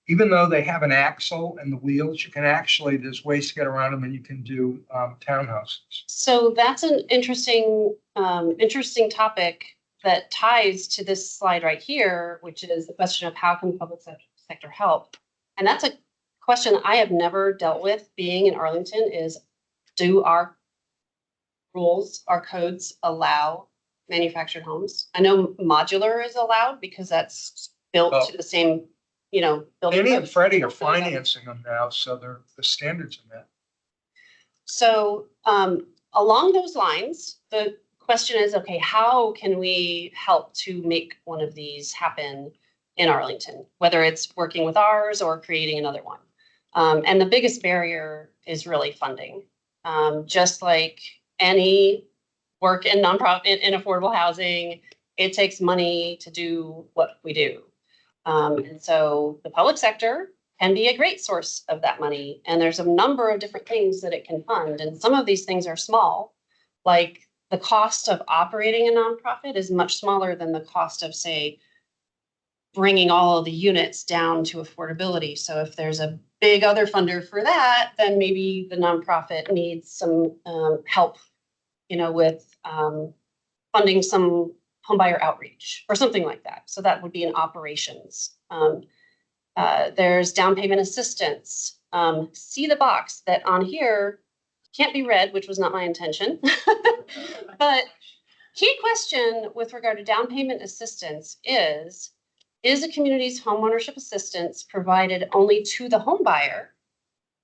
Even though they have an axle and the wheels, you can actually, there's ways to get around them and you can do townhouses. So that's an interesting topic that ties to this slide right here, which is the question of how can the public sector help? And that's a question I have never dealt with being in Arlington is, do our rules, our codes allow manufactured homes? I know modular is allowed because that's built to the same, building Fannie and code. Freddie are financing them now, so the standards are met. So along those lines, the question is, okay, how can we help to make one of these happen in Arlington, whether it's working with ours or creating another one? And the biggest barrier is really funding. Just like any work in nonprofit, in affordable housing, it takes money to do what we do. And so the public sector can be a great source of that money. And there's a number of different things that it can fund. And some of these things are small, like the cost of operating a nonprofit is much smaller than the cost of, say, bringing all of the units down to affordability. So if there's a big other funder for that, then maybe the nonprofit needs some help, with funding some homebuyer outreach or something like that. So that would be in operations. There's down payment assistance. See the box that on here can't be read, which was not my intention. But key question with regard to down payment assistance is a community's homeownership assistance provided only to the home buyer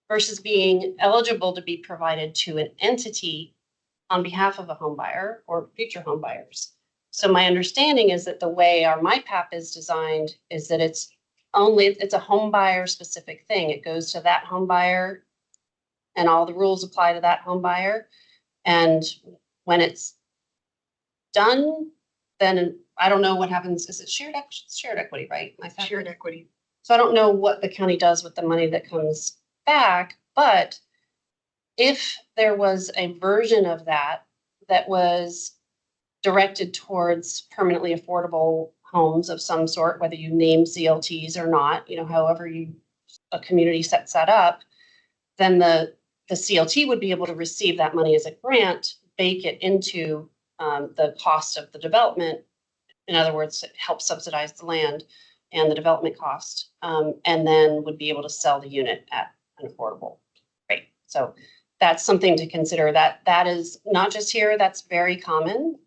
versus being eligible to be provided to an entity on behalf of a home buyer or future home buyers? So my understanding is that the way our MyPAP is designed is that it's a home buyer specific thing. It goes to that home buyer and all the rules apply to that home buyer. And when it's done, then I don't know what happens. Is it shared equity, right? Shared equity. So I don't know what the county does with the money that comes back, but if there was a version of that was directed towards permanently affordable homes of some sort, whether you name CLTs or not, however a community sets that up, then the CLT would be able to receive that money as a grant, bake it into the cost of the development. In other words, help subsidize the land and the development cost, and then would be able to sell the unit at an affordable rate. So that's something to consider. That is not just here, that's very common,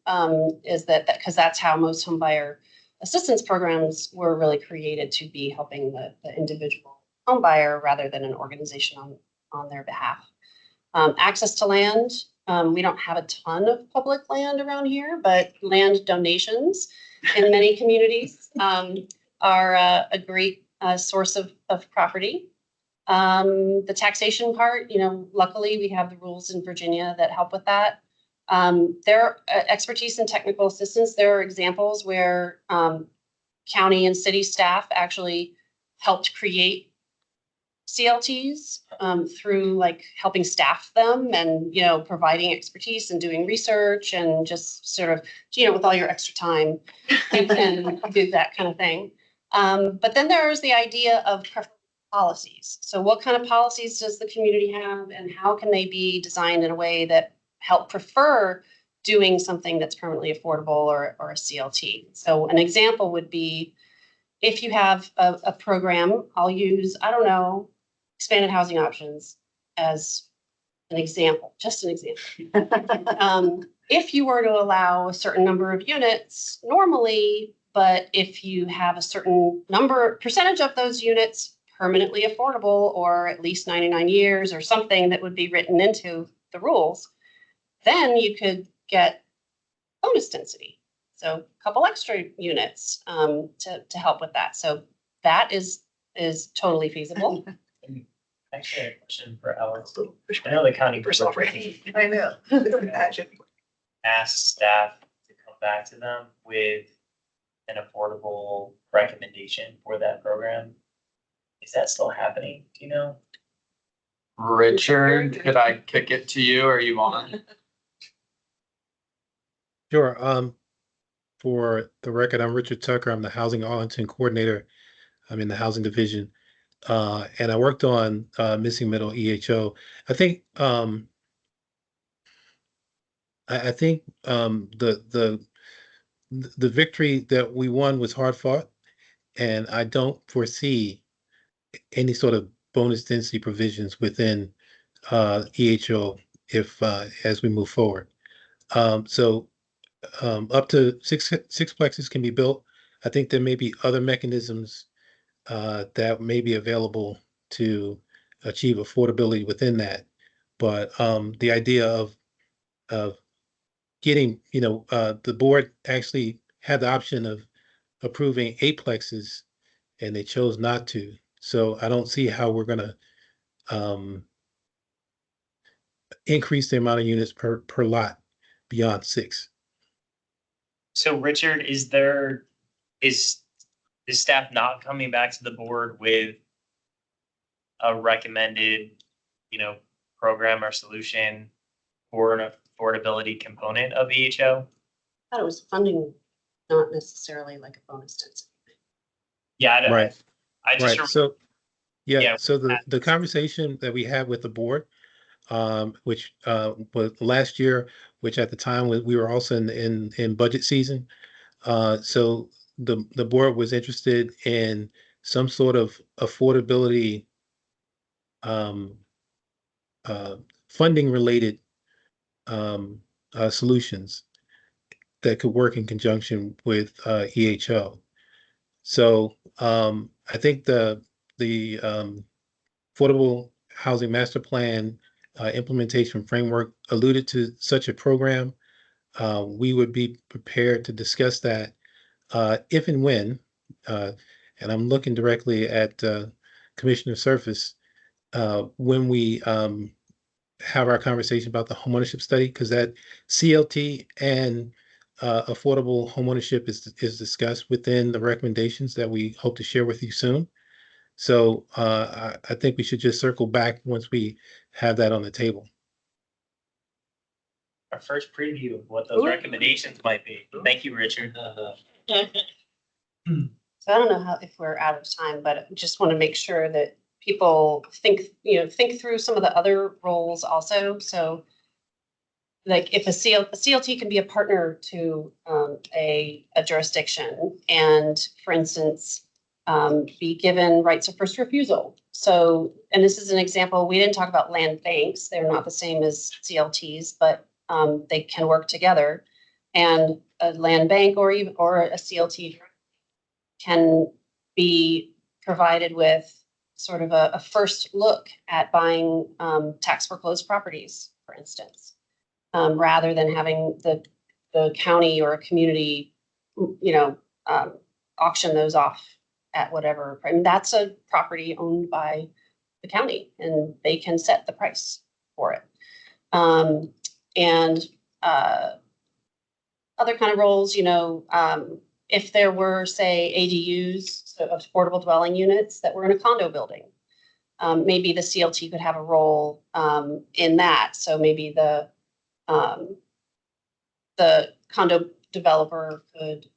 is that because that's how most homebuyer assistance programs were really created, to be helping the individual homebuyer rather than an organization on their behalf. Access to land. We don't have a ton of public land around here, but land donations in many communities are a great source of property. The taxation part, luckily we have the rules in Virginia that help with that. Their expertise and technical assistance, there are examples where county and city staff actually helped create CLTs through like helping staff them and, providing expertise and doing research and just sort of, with all your extra time, you can do that kind of thing. But then there's the idea of policies. So what kind of policies does the community have, and how can they be designed in a way that help prefer doing something that's permanently affordable or a CLT? So an example would be, if you have a program, I'll use, expanded housing options as an example, just an example. If you were to allow a certain number of units normally, but if you have a certain percentage of those units permanently affordable, or at least 99 years or something that would be written into the rules, then you could get bonus density. So a couple extra units to help with that. So that is totally feasible. Actually, I had a question for Alex. I know the county board I know. Imagine. asked staff to come back to them with an affordable recommendation for that program. Is that still happening? Do you know? Richard, could I kick it to you or you want? Sure. For the record, I'm Richard Tucker. I'm the Housing Arlington Coordinator. I'm in the Housing Division. And I worked on Missing Middle EHO. I think I think the victory that we won was hard fought, and I don't foresee any sort of bonus density provisions within EHO if as we move forward. So up to six plexes can be built. I think there may be other mechanisms that may be available to achieve affordability within that. But the idea of getting, the board actually had the option of approving 8 plexes, and they chose not to. So I don't see how we're going to increase the amount of units per lot beyond 6. So Richard, is staff not coming back to the board with a recommended, program or solution for an affordability component of EHO? I thought it was funding, not necessarily like a bonus density. Yeah, I don't. Right. I just Right. So, Yeah, so the conversation that we had with the board, which was last year, which at the time we were also in budget season. So the board was interested in some sort of affordability funding related solutions that could work in conjunction with EHO. So I think the Affordable Housing Master Plan implementation framework alluded to such a program. We would be prepared to discuss that if and when, and I'm looking directly at Commissioner Surface, when we have our conversation about the homeownership study, because that CLT and affordable homeownership is discussed within the recommendations that we hope to share with you soon. So I think we should just circle back once we have that on the table. our first preview of what those recommendations might be. Thank you, Richard. So I don't know if we're out of time, but I just want to make sure that people think through some of the other roles also. So like if a CLT can be a partner to a jurisdiction and, for instance, be given rights of first refusal. So, and this is an example, we didn't talk about land banks. They're not the same as CLTs, but they can work together. And a land bank or a CLT can be provided with sort of a first look at buying tax foreclosed properties, for instance, rather than having the county or a community, auction those off at whatever. I mean, that's a property owned by the county, and they can set the price for it. And other kind of roles, if there were, say, ADUs, so affordable dwelling units that were in a condo building, maybe the CLT could have a role in that. So maybe the condo developer could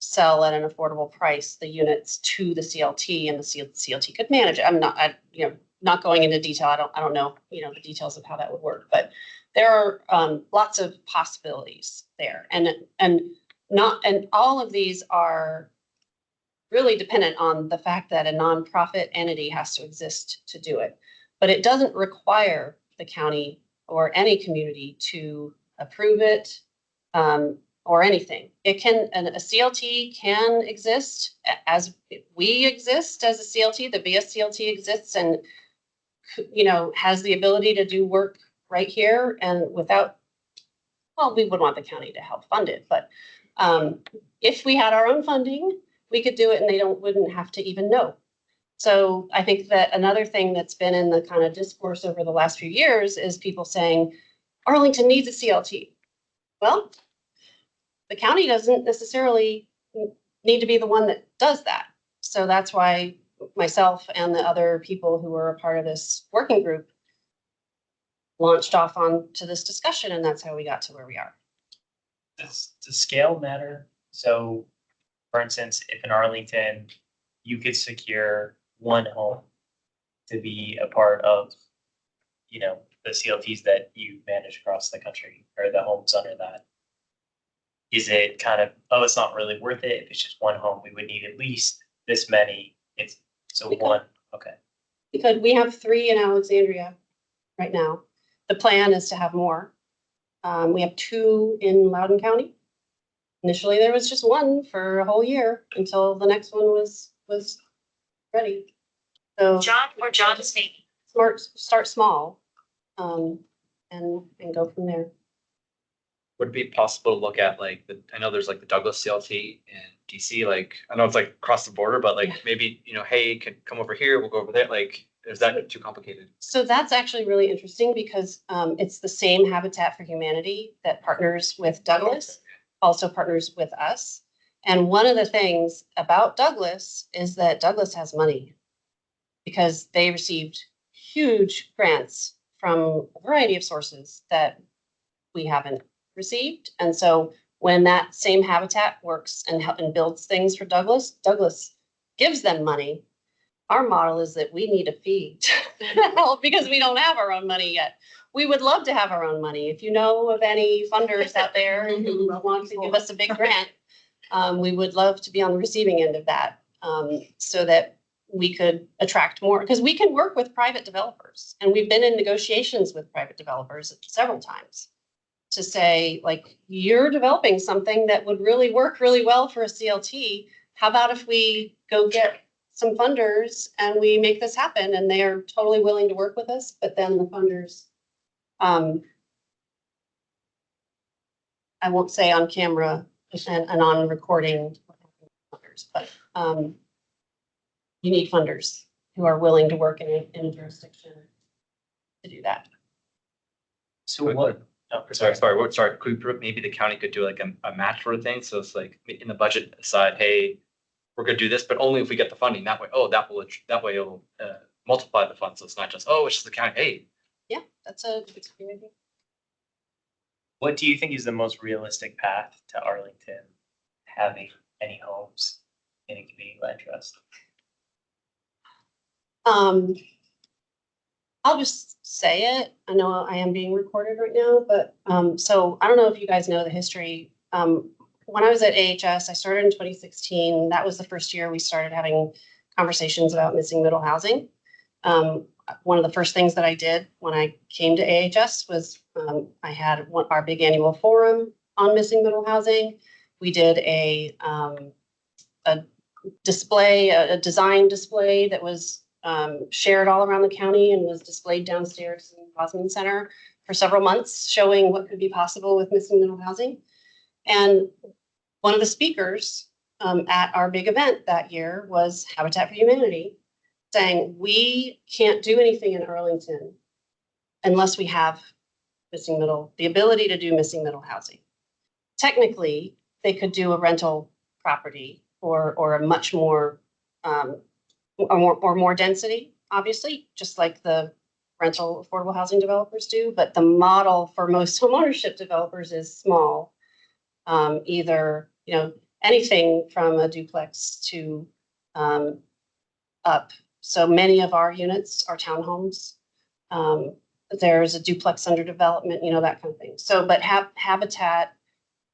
sell at an affordable price the units to the CLT, and the CLT could manage it. I'm not going into detail. I don't know, the details of how that would work, but there are lots of possibilities there, and all of these are really dependent on the fact that a nonprofit entity has to exist to do it. But it doesn't require the county or any community to approve it or anything. A CLT can exist as we exist as a CLT. The BSCLT exists and has the ability to do work right here and without. Well, we would want the county to help fund it, but if we had our own funding, we could do it and they wouldn't have to even know. So I think that another thing that's been in the kind of discourse over the last few years is people saying Arlington needs a CLT. Well, the county doesn't necessarily need to be the one that does that. So that's why myself and the other people who were a part of this working group launched off onto this discussion, and that's how we got to where we are. Does scale matter? So, for instance, if in Arlington, you could secure one home to be a part of, you know, the CLTs that you manage across the country, or the homes under that. Is it kind of, oh, it's not really worth it if it's just one home? We would need at least this many. It's so We could. one. Okay. Because we have 3 in Alexandria right now. The plan is to have more. We have 2 in Loudoun County. Initially, there was just 1 for a whole year until the next one was ready. So John speaking. start small, and go from there. Would it be possible to look at like I know there's like the Douglas CLT in DC, like, I know it's like across the border, but like Yeah. maybe, hey, can come over here, we'll go over there. Like, is that too complicated? So that's actually really interesting because it's the same Habitat for Humanity that partners with Douglas, also partners with us. And one of the things about Douglas is that Douglas has money because they received huge grants from a variety of sources that we haven't received. And so when that same Habitat works and builds things for Douglas, Douglas gives them money. Our model is that we need a fee to help because we don't have our own money yet. We would love to have our own money. If you know of any funders out there who want to give us a big grant, we would love to be on the receiving end of that, so that we could attract more, because we can work with private developers. And we've been in negotiations with private developers several times to say, like, you're developing something that would really work really well for a CLT. How about if we go get some funders and we make this happen? And they are totally willing to work with us, but then the funders, I won't say on camera and on recording, but you need funders who are willing to work in a jurisdiction to do that. So But- what? Oh, Sorry. Maybe the county could do like a match sort of thing. So it's like in the budget aside, hey, we're gonna do this, but only if we get the funding. That way, that way it'll multiply the funds. So it's not just, it's just the county. Hey, Yeah, that's a good idea. What do you think is the most realistic path to Arlington having any homes in a community land trust? I'll just say it. I know I am being recorded right now, but so I don't know if you guys know the history. When I was at AHS, I started in 2016. That was the first year we started having conversations about missing middle housing. One of the first things that I did when I came to AHS was I had our big annual forum on missing middle housing. We did a display, a design display that was shared all around the county and was displayed downstairs in the Bosman Center for several months, showing what could be possible with missing middle housing. And one of the speakers at our big event that year was Habitat for Humanity, saying, we can't do anything in Arlington unless we have the ability to do missing middle housing. Technically, they could do a rental property or a much more, or more density, obviously, just like the rental affordable housing developers do. But the model for most homeownership developers is small, either, anything from a duplex to up. So many of our units are townhomes. There's a duplex under development, that kind of thing. So, but Habitat,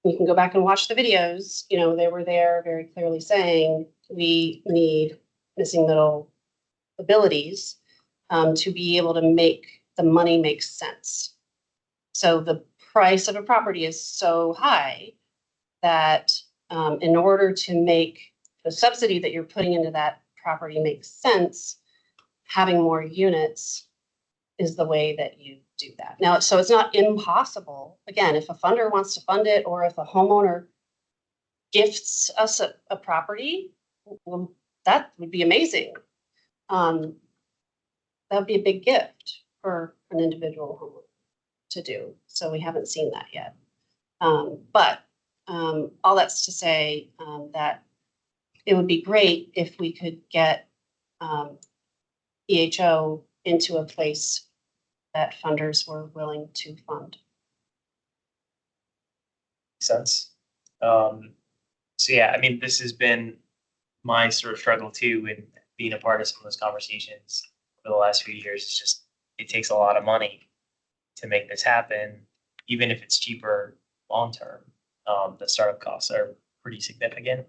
you can go back and watch the videos, they were there very clearly saying, we need missing middle abilities to be able to make the money make sense. So the price of a property is so high that in order to make the subsidy that you're putting into that property make sense, having more units is the way that you do that. Now, so it's not impossible. Again, if a funder wants to fund it, or if a homeowner gifts us a property, well, that would be amazing. that would be a big gift for an individual homeowner to do. So we haven't seen that yet. But all that's to say that it would be great if we could get EHO into a place that funders were willing to fund. Sense. So yeah, I mean, this has been my sort of struggle too in being a part of some of those conversations for the last few years. It's just, it takes a lot of money to make this happen, even if it's cheaper long term. The startup costs are pretty significant.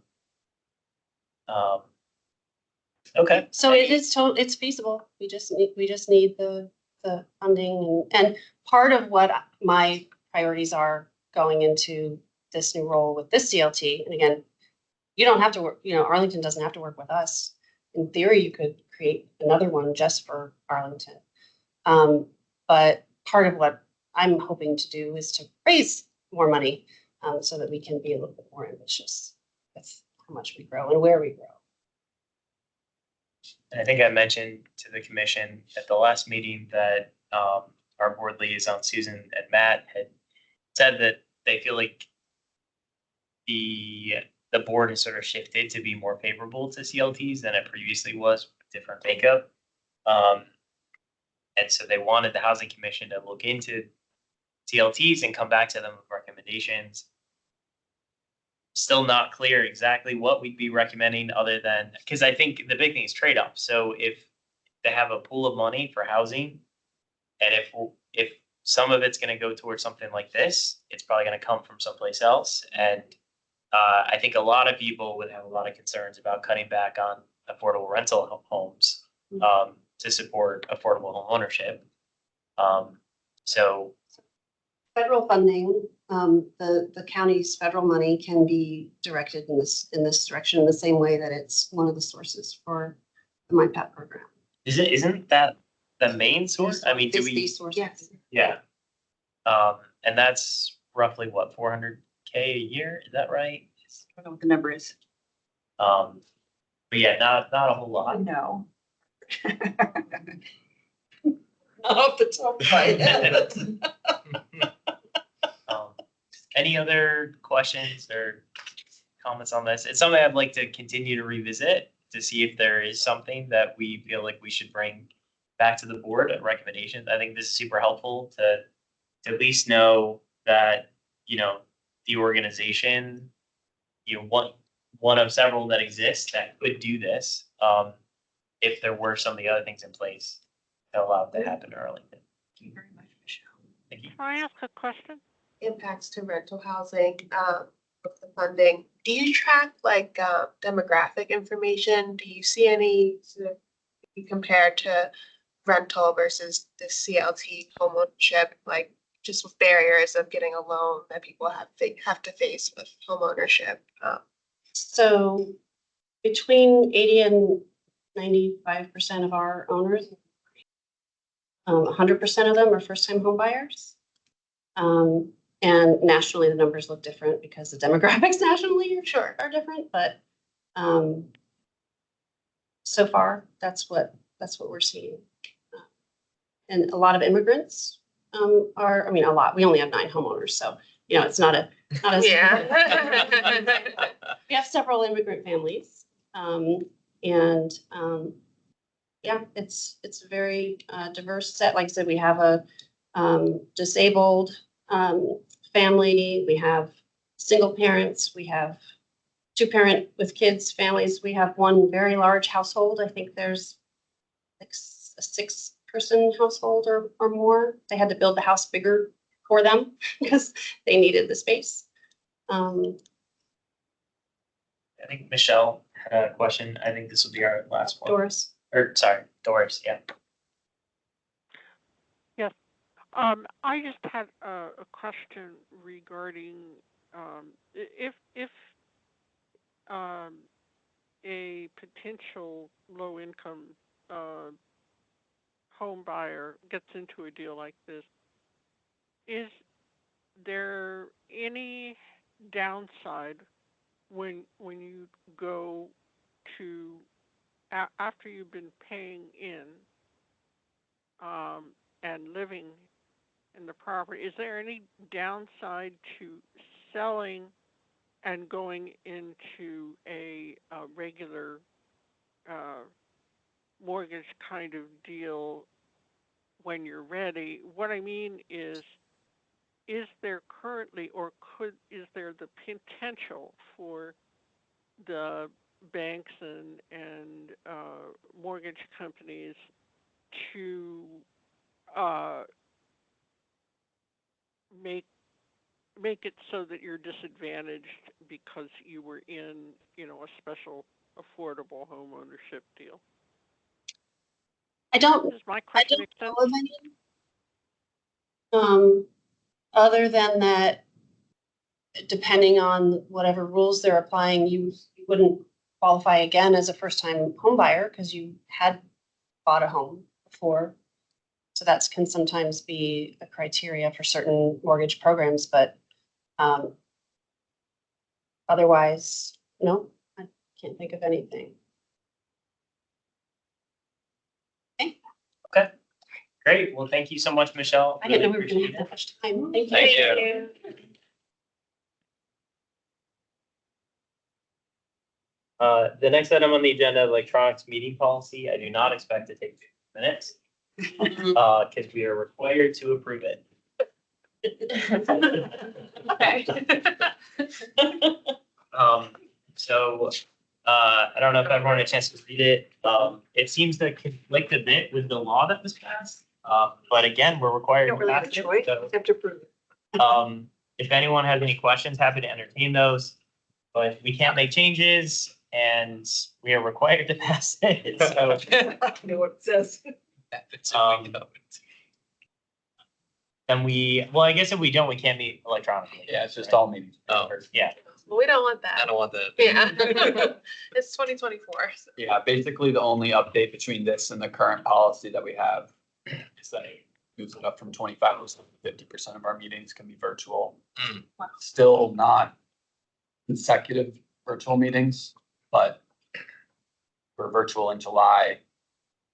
Okay. So it is it's feasible. We just need the funding and part of what my priorities are going into this new role with this CLT. And again, you don't have to work, Arlington doesn't have to work with us. In theory, you could create another one just for Arlington. But part of what I'm hoping to do is to raise more money so that we can be a little bit more ambitious with how much we grow and where we grow. And I think I mentioned to the commission at the last meeting that our board liaison, Susan and Matt, had said that they feel like the board has sort of shifted to be more favorable to CLTs than it previously was with different makeup. And so they wanted the housing commission to look into CLTs and come back to them with recommendations. Still not clear exactly what we'd be recommending other than, because I think the big thing is trade-off. So if they have a pool of money for housing, and if some of it's going to go towards something like this, it's probably going to come from someplace else. And I think a lot of people would have a lot of concerns about cutting back on affordable rental homes to support affordable home ownership. So Federal funding, the county's federal money can be directed in this direction in the same way that it's one of the sources for the MyPat program. isn't that the main source? I mean, do It's the we? source. Yes. Yeah. And that's roughly what, 400K a year? Is that right? I don't know what the number is. But yeah, not a whole lot. No. Off the top of my head. Any other questions or comments on this? It's something I'd like to continue to revisit to see if there is something that we feel like we should bring back to the board and recommendations. I think this is super helpful to at least know that, the organization, one of several that exist that could do this, if there were some of the other things in place that allow it to happen early. Thank you very much, Michelle. Thank you. Can I ask a question? Impacts to rental housing, with the funding. Do you track like demographic information? Do you see any sort of compared to rental versus the CLT homeownership, like just with barriers of getting a loan that people have to face with homeownership? So between 80 and 95% of our owners, 100% of them are first-time home buyers. And nationally, the numbers look different because the demographics nationally are different, but so far, that's what we're seeing. And a lot of immigrants a lot. We only have 9 homeowners, so it's not a Yeah. We have several immigrant families, it's a very diverse set. Like I said, we have a disabled family, we have single parents, we have 2-parent with kids families. We have one very large household. I think there's like a 6-person household or more. They had to build the house bigger for them because they needed the space. I think Michelle had a question. I think this will be our last one. Doris. Doris, yeah. Yes. I just had a question regarding if a potential low-income home buyer gets into a deal like this, is there any downside when you go to after you've been paying in, and living in the property, is there any downside to selling and going into a regular, mortgage kind of deal when you're ready? What I mean is there currently, or is there the potential for the banks and mortgage companies to make it so that you're disadvantaged because you were in, a special affordable home ownership deal? I don't, Does my I question don't make sense? know of any. Other than that, depending on whatever rules they're applying, you wouldn't qualify again as a first-time home buyer because you had bought a home before. So that can sometimes be a criteria for certain mortgage programs, but otherwise, no, I can't think of anything. Okay, great. Well, thank you so much, Michelle. I didn't know we Really were gonna appreciate have that much time. Thank Thank you. The next item on the agenda, electronics meeting policy. I do not expect to take 2 minutes, because we are required to approve it. Okay. So, I don't know if everyone had a chance to read it. It seems to conflict a bit with the law that was passed. But again, we're required Don't to really have a pass it. choice, So, you have to approve it. if anyone has any questions, happy to entertain those. But we can't make changes and we are required to pass it. So, I know what it says. then well, I guess if we don't, we can't meet electronically. Yeah, it's just all meetings. Oh, yeah. Well, we don't want I that. don't want that. Yeah. It's 2024. Yeah, basically the only update between this and the current policy that we have is that it moves it up from 25% to 50% of our meetings can be virtual. Mm. Still not consecutive virtual meetings, but we're virtual in July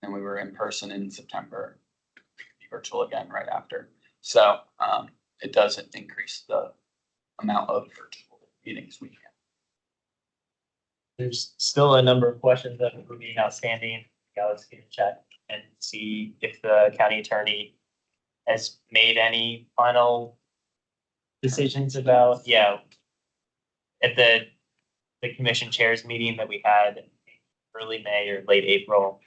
and we were in person in September. Be virtual again right after. So it doesn't increase the amount of virtual meetings we can. There's still a number of questions that remain outstanding. Yeah, let's get a check and see if the county attorney has made any final decisions about, at the commission chairs meeting that we had early May or late April.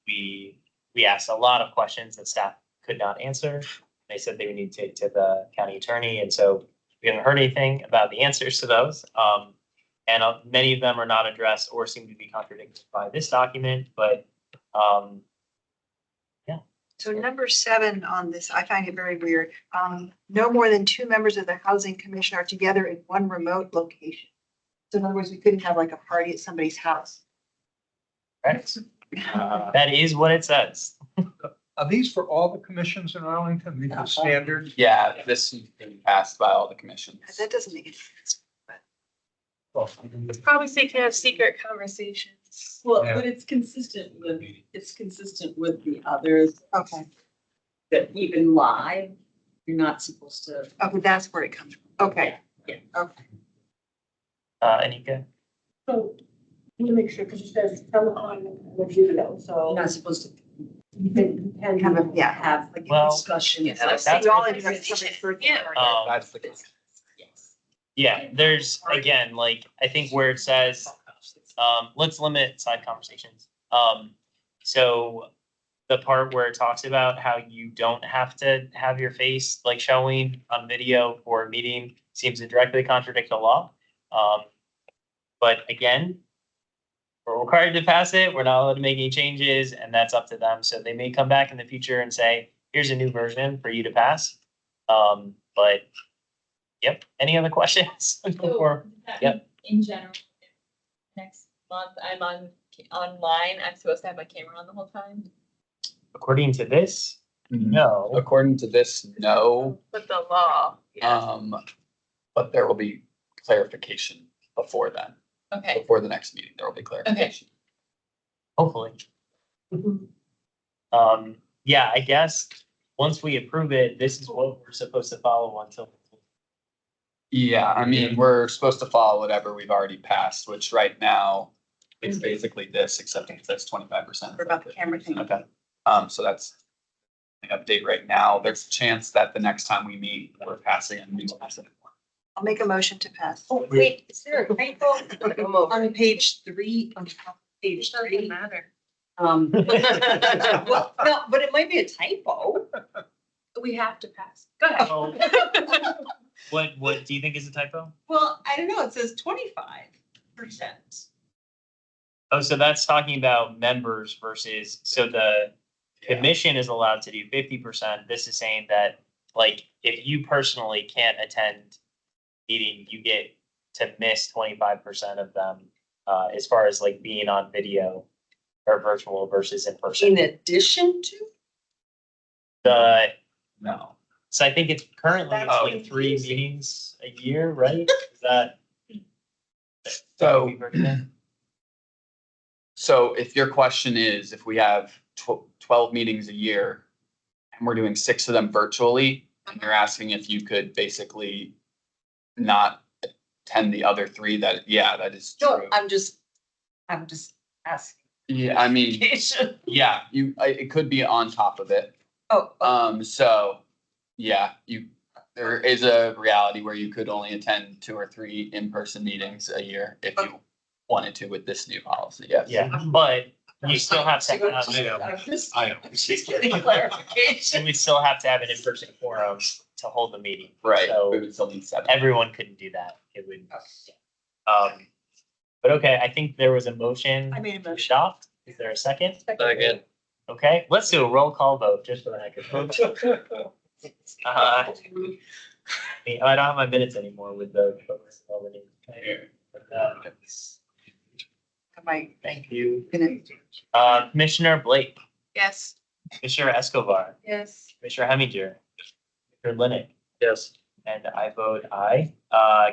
We asked a lot of questions that staff could not answer. They said they would need to take to the county attorney, and so we haven't heard anything about the answers to those. And many of them are not addressed or seem to be contradicted by this document, but So number 7 on this, I find it very weird. No more than 2 members of the housing commission are together in one remote location. So in other words, we couldn't have like a party at somebody's house. right. That is what it says. Are these for all the commissions in Arlington? These are standard? Yeah, this has been passed by all the commissions. That doesn't make any sense. Probably so you can have secret conversations. Well, Yeah. but it's consistent with the others Okay, that even live, you're not supposed to. okay, that's where it comes from. Okay, Yeah. okay. Anika? So, let me make sure, because it says telephone with video, so. You're not supposed to You can Kind of, yeah. have like Well, a discussion. Yes, Like, that's we all what ended up at somebody's birthday Yeah. party. That's the case. Yes. Yeah, there's, again, I think where it says, let's limit side conversations. So the part where it talks about how you don't have to have your face showing on video for a meeting seems to directly contradict the law. But again, we're required to pass it. We're not allowed to make any changes, and that's up to them. So they may come back in the future and say, here's a new version for you to pass. But yep, any other questions? Or, yep. In general, next month I'm online, I'm supposed to have my camera on the whole time. According to this, no. According to this, no, With the law. but there will be clarification before then. Okay, Before the next meeting, there will be clarification. hopefully. Yeah, I guess, once we approve it, this is what we're supposed to follow until. Yeah, I mean, we're supposed to follow whatever we've already passed, which right now it's basically this, except it says 25%. Or about the camera thing. Okay, so that's the update right now. There's a chance that the next time we meet, we're passing a new asset. I'll make a motion to pass. Oh, wait, is there a typo Come over. on page 3, on top of page Doesn't 3? matter. Well, no, but it might be a typo. We have to pass. Go ahead. Oh, what do you think is a typo? Well, I don't know, it says 25%. Oh, so that's talking about members versus, so the commission is allowed to do 50%. This is saying that, like, if you personally can't attend meeting, you get to miss 25% of them, as far as like being on video or virtual versus in person. In addition to? The, No. so I think it's currently it's That's like 3 confusing. meetings a year, right? Is that? So- we've heard that? So if your question is, if we have 12 meetings a year and we're doing 6 of them virtually, and you're asking if you could basically not attend the other 3, that, yeah, that is No, true. I'm just asking. Yeah, I mean, yeah, it could be on top of it. Oh, So, yeah, there is a reality where you could only attend 2 or 3 in-person meetings a year if you wanted to with this new policy, yes. Yeah, but you still have to have. I'm just I am. getting clarification. And we still have to have an in-person forum to hold the meeting. Right, So we would still need 7. everyone couldn't do that. It would. But okay, I think there was a motion. I made a to motion. adopt. Is there a second? Second. Okay, let's do a roll call vote just for the heck of it. I don't have my minutes anymore with the. Thank you. Commissioner Blake, Yes. Commissioner Escobar, Yes. Commissioner Heminger, Commissioner Linnick, Yes. and I vote aye.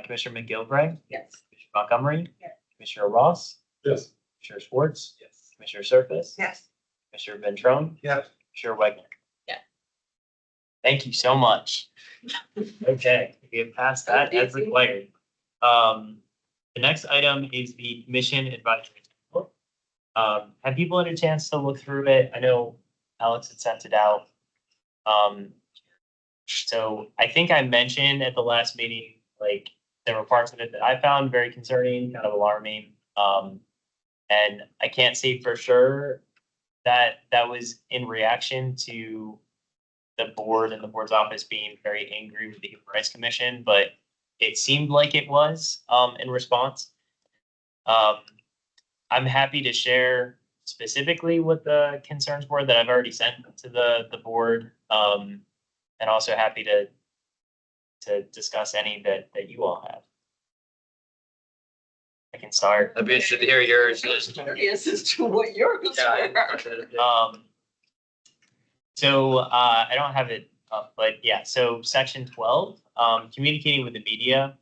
Commissioner McGilvray, Yes. Commissioner Montgomery, Yes. Commissioner Ross, Yes. Commissioner Schwartz, Yes. Commissioner Surface, Yes. Commissioner Ventrone, Yes. Commissioner Wagner. Yeah. Thank you so much. Okay, we have passed that as Easy. required. The next item is the commission advisory. Book. Have people had a chance to look through it? I know Alex had sent it out. So I think I mentioned at the last meeting, like, there were parts of it that I found very concerning, kind of alarming. And I can't say for sure that that was in reaction to the board and the board's office being very angry with the Human Rights Commission, but it seemed like it was, in response. I'm happy to share specifically what the concerns were that I've already sent to the board. And also happy to discuss any that you all have. I can start. I'd be interested to hear yours. Curious as to what yours were. So I don't have it up, but yeah, so section 12, communicating with the media.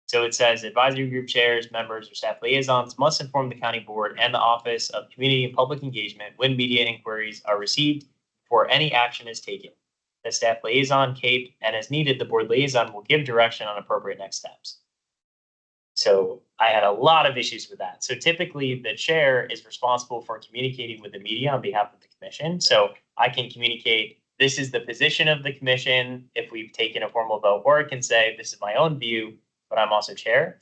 So it says advisory group chairs, members, or staff liaisons must inform the county board and the Office of Community and Public Engagement when media inquiries are received before any action is taken. The staff liaison, CAPE, and as needed, the board liaison will give direction on appropriate next steps. So I had a lot of issues with that. So typically the chair is responsible for communicating with the media on behalf of the commission. So I can communicate, this is the position of the commission. If we've taken a formal vote, or I can say, this is my own view, but I'm also chair.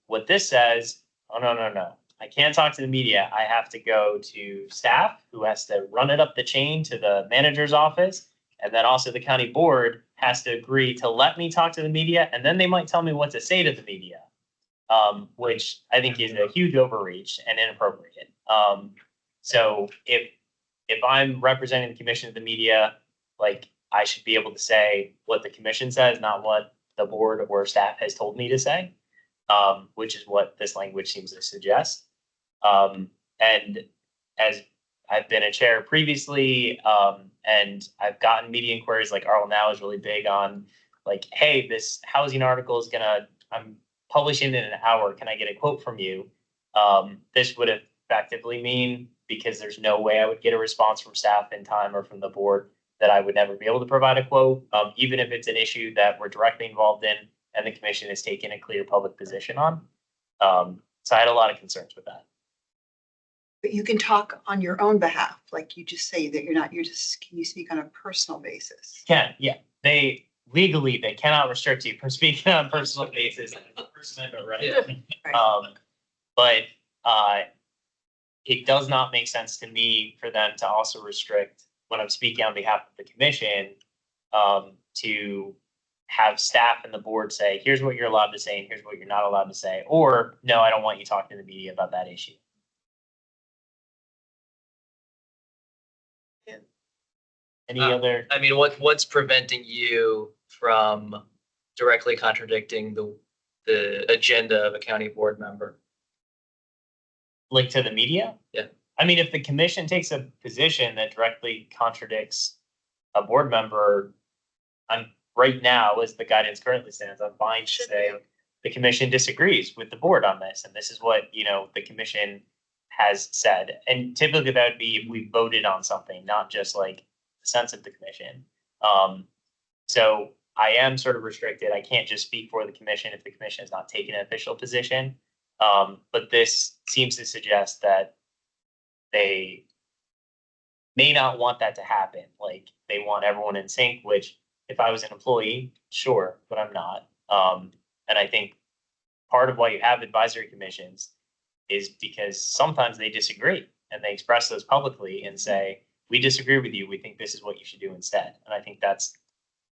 What this says, oh, no. I can't talk to the media. I have to go to staff, who has to run it up the chain to the manager's office. And then also the county board has to agree to let me talk to the media. And then they might tell me what to say to the media. Which I think is a huge overreach and inappropriate. So if I'm representing the commission of the media, like, I should be able to say what the commission says, not what the board or staff has told me to say, which is what this language seems to suggest. And as I've been a chair previously, and I've gotten media inquiries, like Arl Now is really big on, like, hey, this housing article is I'm publishing in an hour. Can I get a quote from you? This would have effectively mean, because there's no way I would get a response from staff in time or from the board, that I would never be able to provide a quote, even if it's an issue that we're directly involved in and the commission has taken a clear public position on. So I had a lot of concerns with that. But you can talk on your own behalf, like you just say that you're just, can you speak on a personal basis? Can, yeah, they legally, they cannot restrict you from speaking on a personal basis. First Amendment, right? Right. But it does not make sense to me for them to also restrict, when I'm speaking on behalf of the commission, to have staff and the board say, here's what you're allowed to say and here's what you're not allowed to say, or no, I don't want you talking to the media about that issue. Any other? I mean, what's preventing you from directly contradicting the agenda of a county board member? Like to the media? Yeah. I mean, if the commission takes a position that directly contradicts a board member, I'm right now, as the guidance currently stands, I'm fine to say the commission disagrees with the board on this, and this is what, the commission has said. And typically that would be if we voted on something, not just like the sense of the commission. So I am sort of restricted. I can't just speak for the commission if the commission has not taken an official position. But this seems to suggest that they may not want that to happen. Like they want everyone in sync, which if I was an employee, sure, but I'm not. And I think part of why you have advisory commissions is because sometimes they disagree and they express those publicly and say, we disagree with you. We think this is what you should do instead. And I think that's,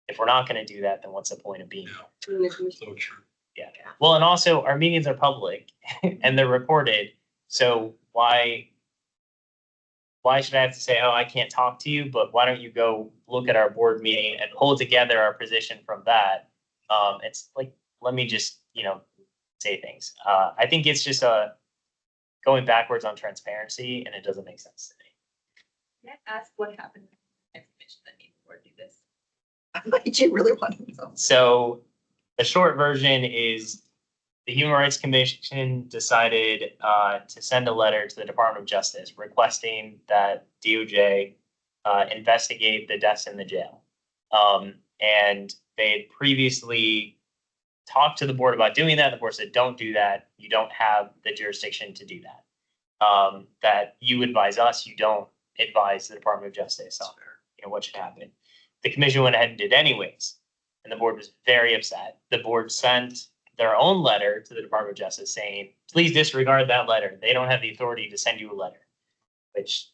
if we're not going to do that, then what's the point of being? So true. Yeah. Well, and also our meetings are public and they're recorded. So why should I have to say, oh, I can't talk to you, but why don't you go look at our board meeting and pull together our position from that? It's like, let me just, say things. I think it's just going backwards on transparency, and it doesn't make sense to me. Can I ask what happened in the next commission that made the board do this? Like you really want to know. So the short version is the Human Rights Commission decided to send a letter to the Department of Justice requesting that DOJ investigate the deaths in the jail. And they had previously talked to the board about doing that. The board said, don't do that. You don't have the jurisdiction to do that. That you advise us, you don't advise the Department of Justice on what should happen. The commission went ahead and did anyways. And the board was very upset. The board sent their own letter to the Department of Justice saying, please disregard that letter. They don't have the authority to send you a letter, which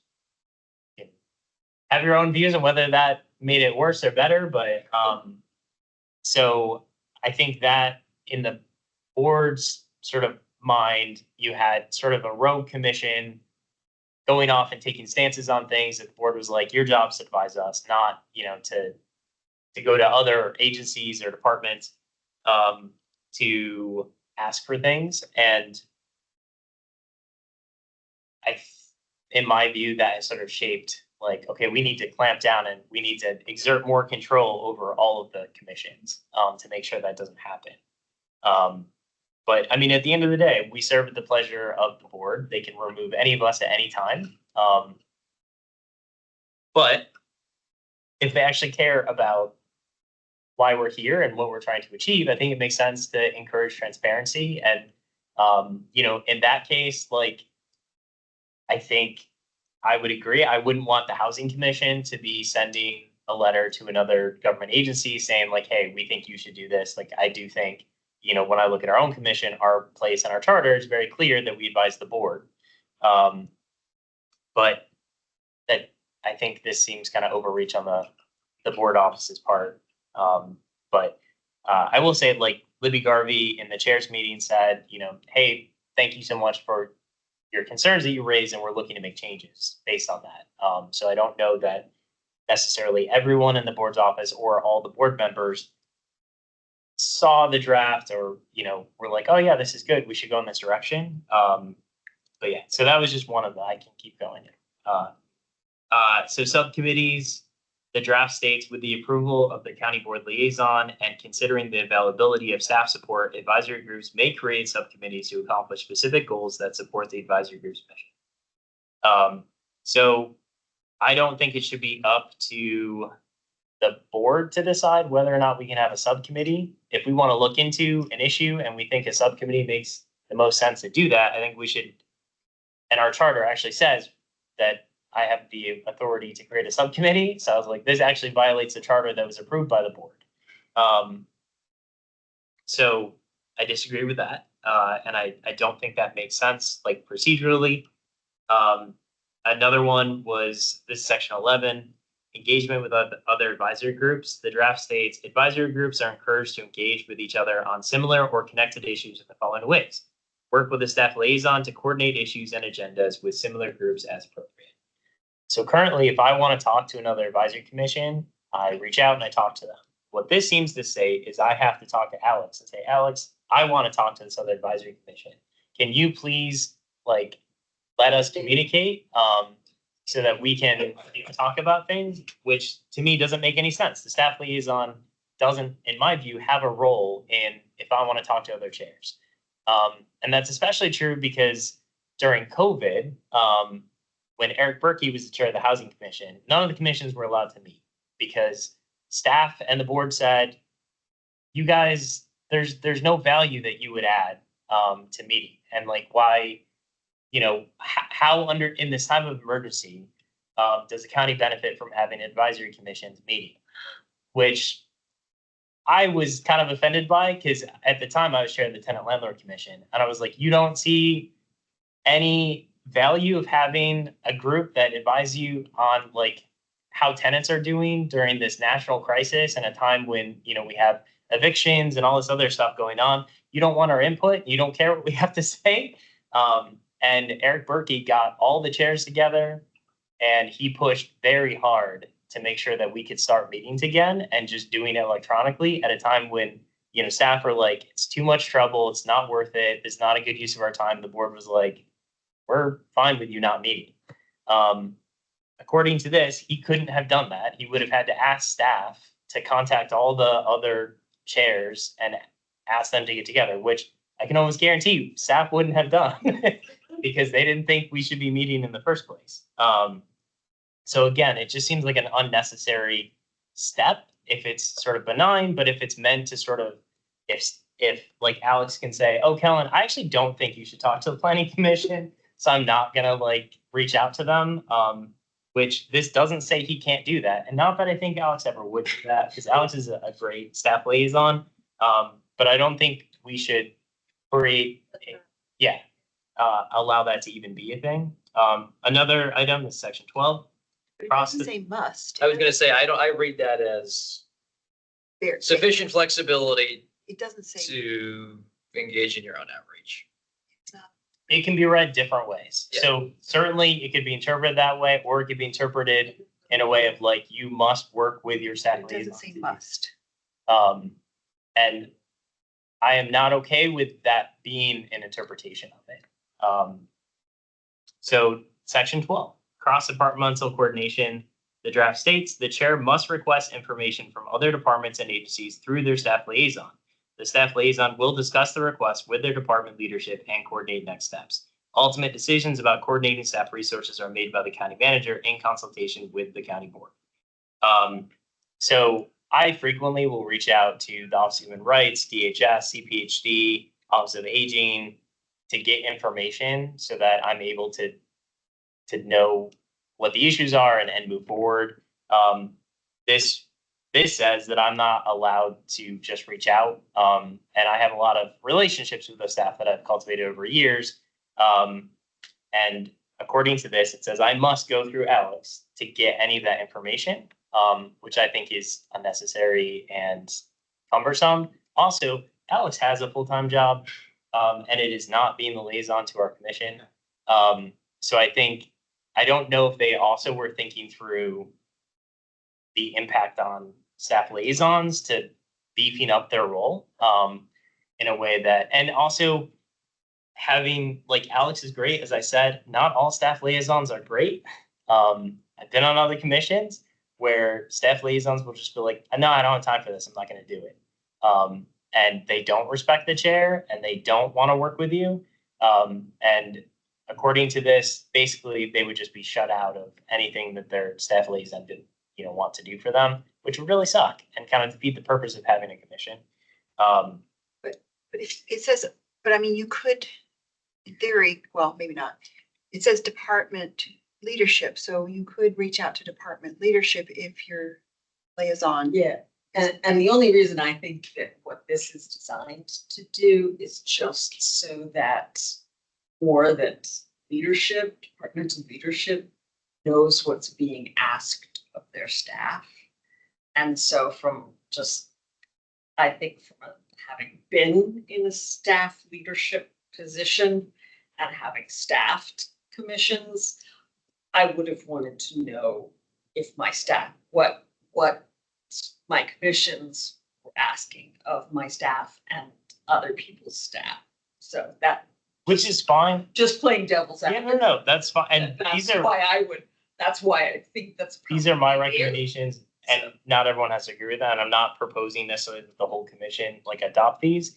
you have your own views on whether that made it worse or better. But so I think that in the board's sort of mind, you had sort of a rogue commission going off and taking stances on things that the board was like, your job's to advise us, not, to go to other agencies or departments to ask for things. And in my view, that has sort of shaped like, okay, we need to clamp down and we need to exert more control over all of the commissions to make sure that doesn't happen. But I mean, at the end of the day, we serve at the pleasure of the board. They can remove any of us at any time. But if they actually care about why we're here and what we're trying to achieve, I think it makes sense to encourage transparency. And, in that case, like, I think I would agree. I wouldn't want the Housing Commission to be sending a letter to another government agency saying like, hey, we think you should do this. Like, I do think, when I look at our own commission, our place in our charter is very clear that we advise the board. But that I think this seems kind of overreach on the board office's part. But I will say, like, Libby Garvey in the chair's meeting said, hey, thank you so much for your concerns that you raised, and we're looking to make changes based on that. So I don't know that necessarily everyone in the board's office or all the board members saw the draft or, were like, oh yeah, this is good, we should go in this direction. But yeah, so that was just one of them. I can keep going. So subcommittees, the draft states, with the approval of the county board liaison and considering the availability of staff support, advisory groups may create subcommittees to accomplish specific goals that support the advisory group's mission. So I don't think it should be up to the board to decide whether or not we can have a subcommittee. If we want to look into an issue and we think a subcommittee makes the most sense to do that, I think we should. And our charter actually says that I have the authority to create a subcommittee. So I was like, this actually violates the charter that was approved by the board. So I disagree with that. And I don't think that makes sense, like procedurally. Another one was this section 11, engagement with other advisory groups. The draft states advisory groups are encouraged to engage with each other on similar or connected issues in the following ways. Work with a staff liaison to coordinate issues and agendas with similar groups as appropriate. So currently, if I want to talk to another advisory commission, I reach out and I talk to them. What this seems to say is I have to talk to Alex and say, Alex, I want to talk to this other advisory commission. Can you please like let us communicate so that we can talk about things, which to me doesn't make any sense. The staff liaison doesn't, in my view, have a role in if I want to talk to other chairs. And that's especially true because during COVID, when Eric Berkey was the chair of the Housing Commission, none of the commissions were allowed to meet because staff and the board said, you guys, there's no value that you would add to meeting. And like, why, you know, how under in this time of emergency does the county benefit from having advisory commissions meeting? Which I was kind of offended by because at the time I was chair of the Tenant Landlord Commission, and I was like, you don't see any value of having a group that advise you on like how tenants are doing during this national crisis and a time when, you know, we have evictions and all this other stuff going on. You don't want our input. You don't care what we have to say. And Eric Berkey got all the chairs together and he pushed very hard to make sure that we could start meetings again and just doing it electronically at a time when, you know, staff are like, it's too much trouble. It's not worth it. It's not a good use of our time. The board was like, we're fine with you not meeting. According to this, he couldn't have done that. He would have had to ask staff to contact all the other chairs and ask them to get together, which I can almost guarantee you staff wouldn't have done because they didn't think we should be meeting in the first place. So again, it just seems like an unnecessary step if it's sort of benign, but if it's meant to sort of, if like Alex can say, oh, Kellen, I actually don't think you should talk to the planning commission. So I'm not gonna like reach out to them, which this doesn't say he can't do that. And not that I think Alex ever would do that, because Alex is a great staff liaison. But I don't think we should create, allow that to even be a thing. Another item is section 12. It Across doesn't the- say must. I was gonna say, I read that as There. sufficient flexibility It doesn't say. to engage in your own outreach. It's not. It can be read different ways. Yeah. So certainly it could be interpreted that way, or it could be interpreted in a way of like, you must work with your staff. It doesn't say liaison. must. And I am not okay with that being an interpretation of it. So section 12, cross-departmental coordination. The draft states the chair must request information from other departments and agencies through their staff liaison. The staff liaison will discuss the request with their department leadership and coordinate next steps. Ultimate decisions about coordinating staff resources are made by the county manager in consultation with the county board. So I frequently will reach out to the Office of Human Rights, DHS, CPHD, Office of Aging to get information so that I'm able to know what the issues are and move forward. This says that I'm not allowed to just reach out. And I have a lot of relationships with the staff that I've cultivated over years. And according to this, it says I must go through Alex to get any of that information, which I think is unnecessary and cumbersome. Also, Alex has a full-time job, and it is not being the liaison to our commission. So I don't know if they also were thinking through the impact on staff liaisons to beefing up their role in a way that, and also having, like, Alex is great, as I said, not all staff liaisons are great. I've been on other commissions where staff liaisons will just be like, no, I don't have time for this. I'm not going to do it. And they don't respect the chair and they don't want to work with you. And according to this, basically they would just be shut out of anything that their staff liaison didn't, want to do for them, which would really suck and kind of defeat the purpose of having a commission. But it says, but I mean, you could, in theory, well, maybe not. It says department leadership, so you could reach out to department leadership if you're liaison. Yeah, and the only reason I think that what this is designed to do is just so that leadership, departmental leadership knows what's being asked of their staff. And so I think from having been in a staff leadership position and having staffed commissions, I would have wanted to know if my staff, what my commissions were asking of my staff and other people's staff. So that, Which is fine. just playing devil's Yeah, advocate. no, that's fine. And That's why I think that's. these are my probably fair. recommendations, and not everyone has to agree with that. And I'm not proposing necessarily that the whole commission adopt these.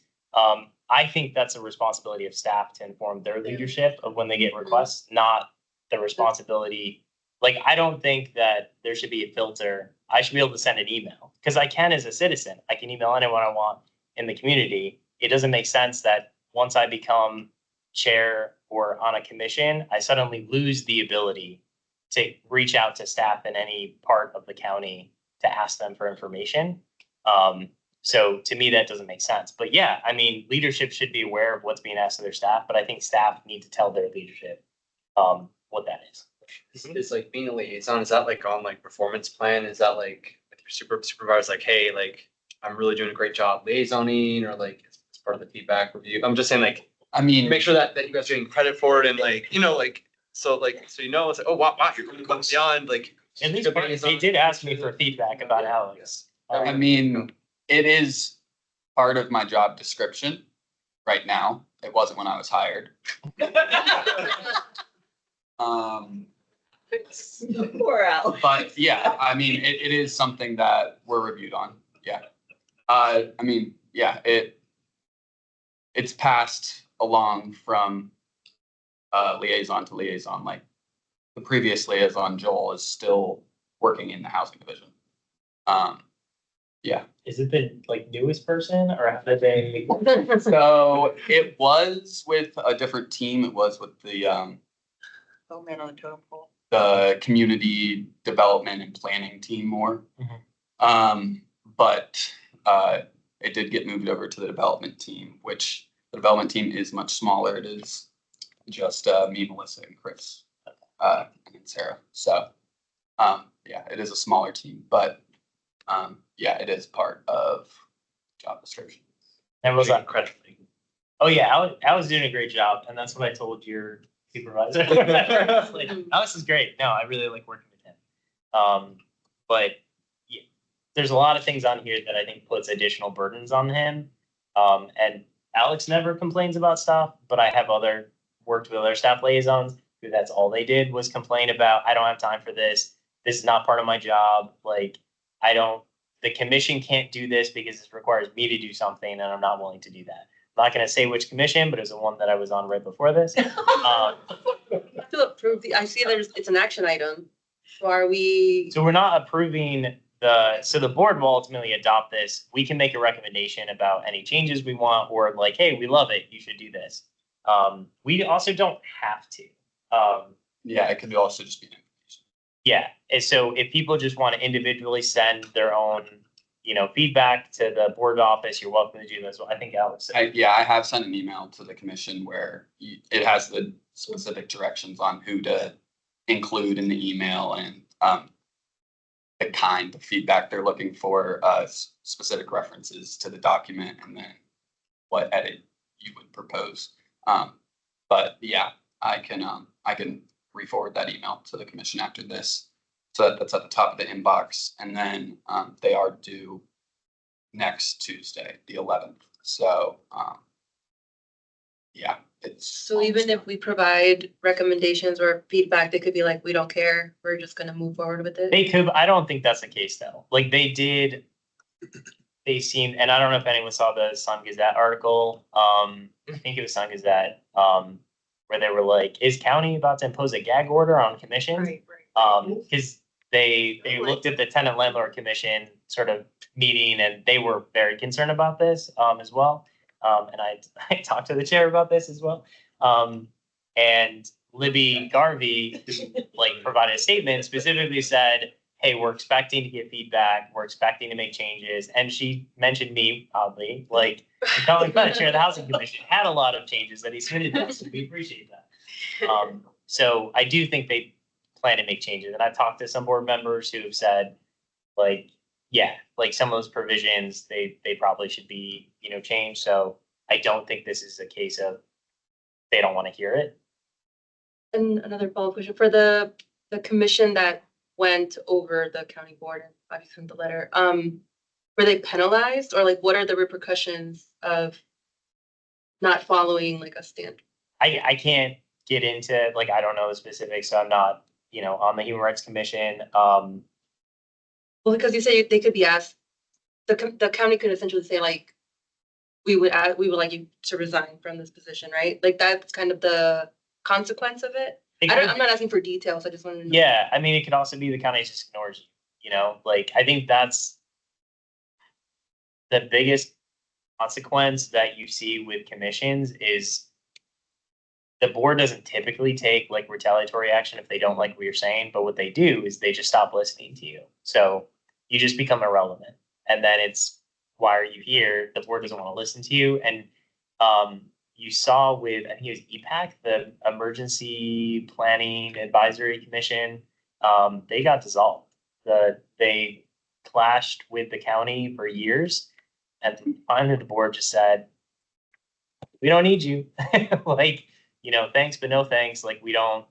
I think that's a responsibility of staff to inform their leadership of when they get requests, not the responsibility. I don't think that there should be a filter. I should be able to send an email because I can as a citizen. I can email anyone I want in the community. It doesn't make sense that once I become chair or on a commission, I suddenly lose the ability to reach out to staff in any part of the county to ask them for information. So to me, that doesn't make sense. But yeah, I mean, leadership should be aware of what's being asked of their staff, but I think staff need to tell their leadership what that is. Is being a liaison, is that on performance plan? Is that with your supervisor, hey, I'm really doing a great job liaisoning, or it's part of the feedback review? I'm just saying I mean, make sure that you guys are getting credit for it and so it's oh wow, you're going beyond At least they did ask me for feedback about Alex. I mean, it is part of my job description right now. It wasn't when I was hired. Poor Al. But yeah, I mean, it is something that we're reviewed on. Yeah. I mean, yeah, it's passed along from liaison to liaison. The previous liaison, Joel, is still working in the housing division. Yeah. Is it the newest person or have they? So it was with a different team. It was with the Oh, man, on the totem pole. the community development and planning team more. But it did get moved over to the development team, which the development team is much smaller. It is just me, Melissa, and Chris, and then Sarah. So yeah, it is a smaller team, but yeah, it is part of job description. And was that? credit? Oh yeah, Alex is doing a great job, and that's what I told your supervisor. Alex is great. No, I really like working with him. But yeah, there's a lot of things on here that I think puts additional burdens on him. And Alex never complains about stuff, but I have worked with other staff liaisons who that's all they did was complain about, I don't have time for this. This is not part of my job. The commission can't do this because it requires me to do something and I'm not willing to do that. I'm not going to say which commission, but it was the one that I was on right before this. To approve I see it's an action item. So are we? So we're not approving so the board will ultimately adopt this. We can make a recommendation about any changes we want, or hey, we love it, you should do this. We also don't have to. Yeah, it could also just be. Yeah, and so if people just want to individually send their own, feedback to the board office, you're welcome to do this. I think Alex said. I have sent an email to the commission where it has the specific directions on who to include in the email and the kind of feedback they're looking for, specific references to the document, and then what edit you would propose. But yeah, I can re-forward that email to the commission after this. So that's at the top of the inbox, and then they are due next Tuesday, the 11th. So yeah, it's. So even if we provide recommendations or feedback, they could be we don't care, we're just gonna move forward with it. They could, I don't think that's the case though. They seemed, and I don't know if anyone saw the Sun Gazette article. I think it was Sun Gazette. where they were like, is county about to impose a gag order on commission? Right, right. Because they looked at the tenant landlord commission sort of meeting and they were very concerned about this as well. And I talked to the chair about this as well. And Libby Garvey, who like provided a statement, specifically said, hey, we're expecting to get feedback, we're expecting to make changes. And she mentioned me, oddly, like Colin Fett, chair of the housing commission, had a lot of changes that he submitted to us, and we appreciate that. So I do think they plan to make changes. And I've talked to some board members who have said, like, yeah, like some of those provisions, they probably should be, changed. So I don't think this is a case of they don't want to hear it. And another follow-up question for the commission that went over the county board and obviously sent the letter, were they penalized or like what are the repercussions of not following like a standard? I can't get into, like, I don't know the specifics, so I'm not, on the Human Rights Commission. Well, because you say they could be asked, the county could essentially say like, we would like you to resign from this position, right? Like that's kind of the consequence of it. I'm not asking for details. I just wanted to know. Yeah, I mean, it could also be the county just ignores you, like, I think that's the biggest consequence that you see with commissions is the board doesn't typically take like retaliatory action if they don't like what you're saying, but what they do is they just stop listening to you. So you just become irrelevant. And then it's, why are you here? The board doesn't want to listen to you. And you saw with, I think it was EPAC, the Emergency Planning Advisory Commission, they got dissolved. They clashed with the county for years. And finally the board just said, we don't need you. Like, thanks, but no thanks. Like, we don't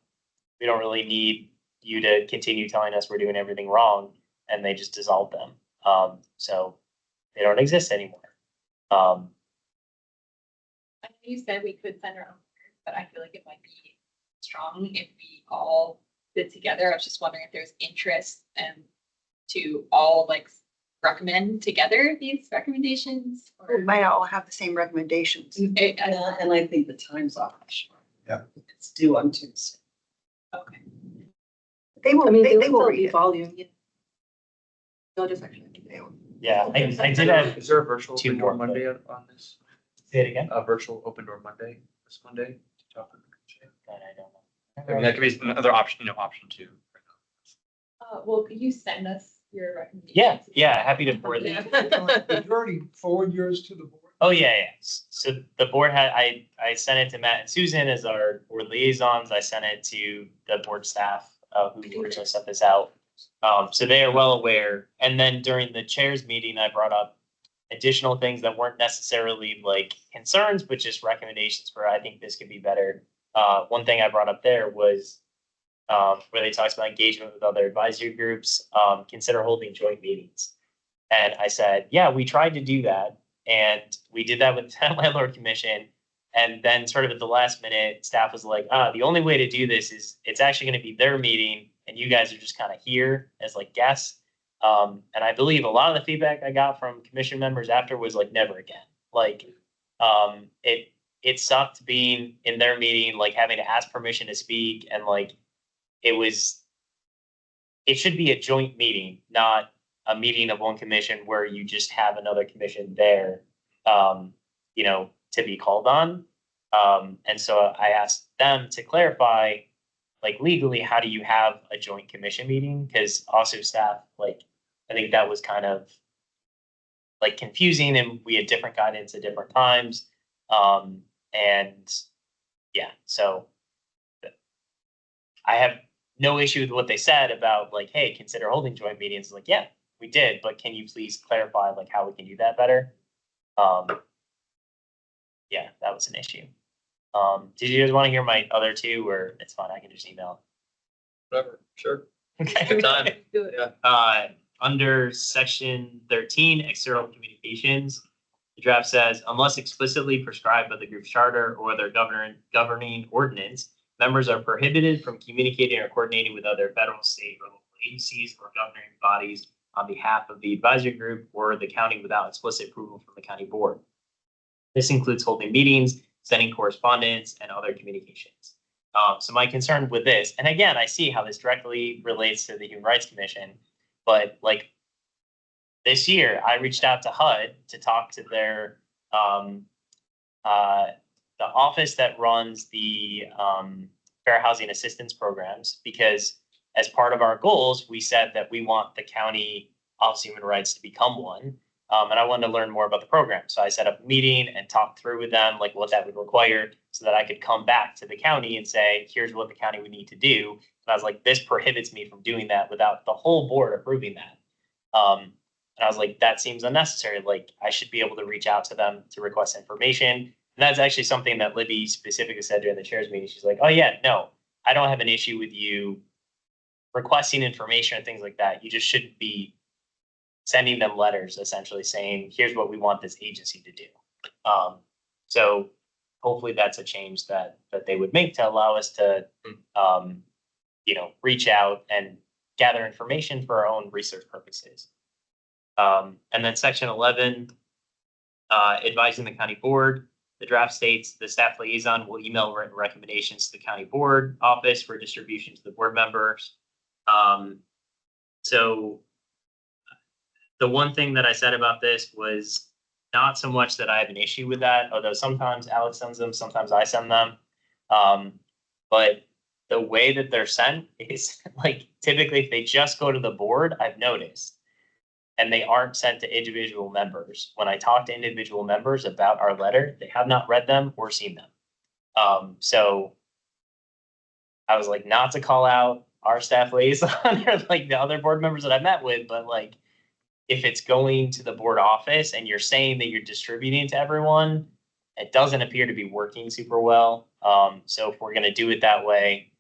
really need you to continue telling us we're doing everything wrong. And they just dissolved them. So they don't exist anymore. I know you said we could send our own, but I feel like it might be strong if we all did together. I was just wondering if there's interest and to all like recommend together these recommendations. We might not all have the same recommendations. And I think the time's off. Yeah. It's due on Tuesday. Okay. They will, I mean, they will still read be it. volume. Yeah. No, just actually. Yeah, I did have Is there a virtual two open door more, but- Monday on this? say it again. A virtual open door Monday, this Monday? to talk with the commission? That I don't I mean, that could be another option, option two. Well, could you send us your recommendations? Yeah, happy to forward them. Did you already forward yours to the board? Oh, yeah. So the board had, I sent it to Matt and Susan as our board liaisons. I sent it to the board staff who originally sent this out. So they are well aware. And then during the chair's meeting, I brought up additional things that weren't necessarily like concerns, but just recommendations for, I think this could be better. One thing I brought up there was where they talked about engagement with other advisory groups, consider holding joint meetings. And I said, yeah, we tried to do that. And we did that with the Tenant Landlord Commission. And then sort of at the last minute, staff was like, the only way to do this is it's actually going to be their meeting. And you guys are just kind of here as like guests. And I believe a lot of the feedback I got from commission members after was like, never again. Like, it sucked being in their meeting, like having to ask permission to speak. And like, it should be a joint meeting, not a meeting of one commission where you just have another commission there, to be called on. And so I asked them to clarify, like legally, how do you have a joint commission meeting? Because also staff, like, I think that was kind of like confusing and we had different guidance at different times. And yeah, so I have no issue with what they said about like, hey, consider holding joint meetings. Like, yeah, we did, but can you please clarify like how we can do that better? Yeah, that was an issue. Did you guys want to hear my other two, or it's fine, I can just email? Whatever, sure. Okay. Good time. Do it. Yeah. Under section 13, external communications, the draft says, unless explicitly prescribed by the group's charter or other governing ordinance, members are prohibited from communicating or coordinating with other federal, state, or local agencies or governing bodies on behalf of the advisory group or the county without explicit approval from the county board. This includes holding meetings, sending correspondence and other communications. So my concern with this, and again, I see how this directly relates to the Human Rights Commission, but like this year, I reached out to HUD to talk to their the office that runs the fair housing assistance programs, because as part of our goals, we said that we want the county Office of Human Rights to become one. And I wanted to learn more about the program. So I set up a meeting and talked through with them, like what that would require, so that I could come back to the county and say, here's what the county would need to do. And I was like, this prohibits me from doing that without the whole board approving that. And I was like, that seems unnecessary. Like, I should be able to reach out to them to request information. And that's actually something that Libby specifically said during the chairs meeting. She's like, oh yeah, no, I don't have an issue with you requesting information and things like that. You just shouldn't be sending them letters essentially saying, here's what we want this agency to do. So hopefully that's a change that they would make to allow us to, reach out and gather information for our own research purposes. And then section 11, advising the county board. The draft states the staff liaison will email written recommendations to the county board office for distribution to the board members. So the one thing that I said about this was not so much that I have an issue with that, although sometimes Alex sends them, sometimes I send them. But the way that they're sent is like, typically if they just go to the board, I've noticed, and they aren't sent to individual members. When I talk to individual members about our letter, they have not read them or seen them. So I was like, not to call out our staff liaison or like the other board members that I met with, but like, if it's going to the board office and you're saying that you're distributing it to everyone, it doesn't appear to be working super well. So if we're going to do it that way,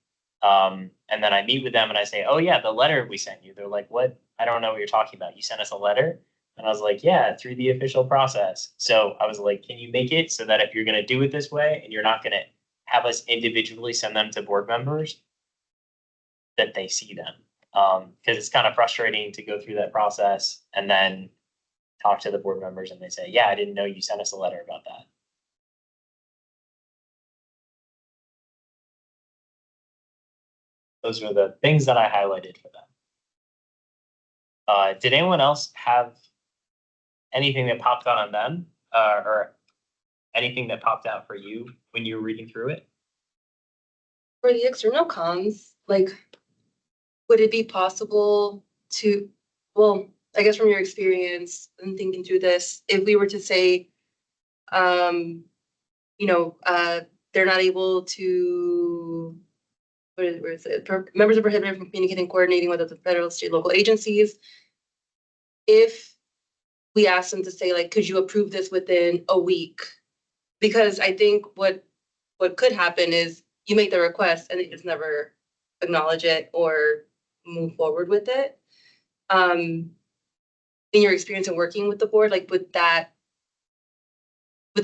and then I meet with them and I say, oh yeah, the letter we sent you, they're like, what? I don't know what you're talking about. You sent us a letter? And I was like, yeah, through the official process. So I was like, can you make it so that if you're going to do it this way and you're not going to have us individually send them to board members, that they see them? Because it's kind of frustrating to go through that process and then talk to the board members and they say, yeah, I didn't know you sent us a letter about that. Those were the things that I highlighted for them. Did anyone else have anything that popped out on them or anything that popped out for you when you were reading through it? For the external comms, like, would it be possible to, well, I guess from your experience and thinking through this, if we were to say, they're not able to, where is it? Members are prohibited from communicating and coordinating with other federal, state, local agencies. If we ask them to say, like, could you approve this within a week? Because I think what could happen is you make the request and they just never acknowledge it or move forward with it. In your experience in working with the board, like, would they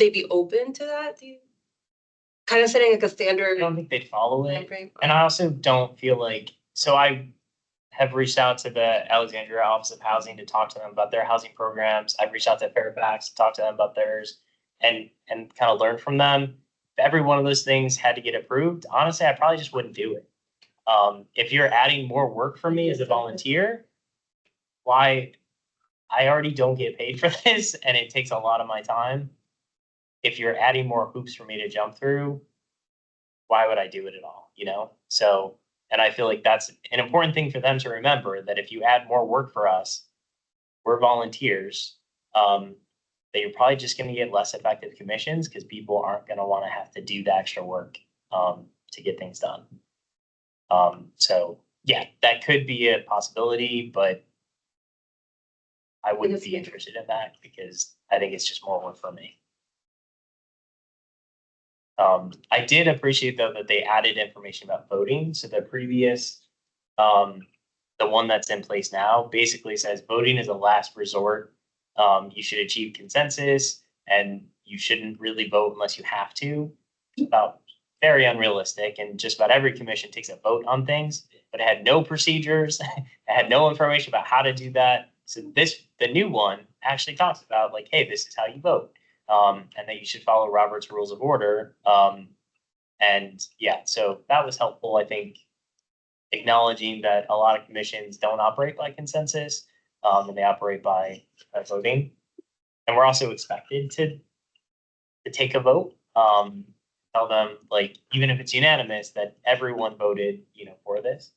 be open to that? Do you kind of setting like a standard I don't think they'd follow it. timeframe? And I also don't feel like, so I have reached out to the Alexandria Office of Housing to talk to them about their housing programs. I've reached out to Fairfax to talk to them about theirs and kind of learn from them. If every one of those things had to get approved, honestly, I probably just wouldn't do it. If you're adding more work for me as a volunteer, why? I already don't get paid for this and it takes a lot of my time. If you're adding more hoops for me to jump through, why would I do it at all? So, and I feel like that's an important thing for them to remember, that if you add more work for us, we're volunteers, that you're probably just going to get less effective commissions because people aren't going to want to have to do the extra work to get things done. So yeah, that could be a possibility, but I wouldn't be interested in that because I think it's just more work for me. I did appreciate though that they added information about voting. So the previous, the one that's in place now basically says voting is a last resort. You should achieve consensus and you shouldn't really vote unless you have to. It's about very unrealistic, and just about every commission takes a vote on things, but it had no procedures. It had no information about how to do that. So the new one actually talks about like, hey, this is how you vote. and that you should follow Robert's Rules of Order. And yeah, so that was helpful, I think, acknowledging that a lot of commissions don't operate by consensus, and they operate by voting. And we're also expected to take a vote, tell them, like, even if it's unanimous, that everyone voted, for this.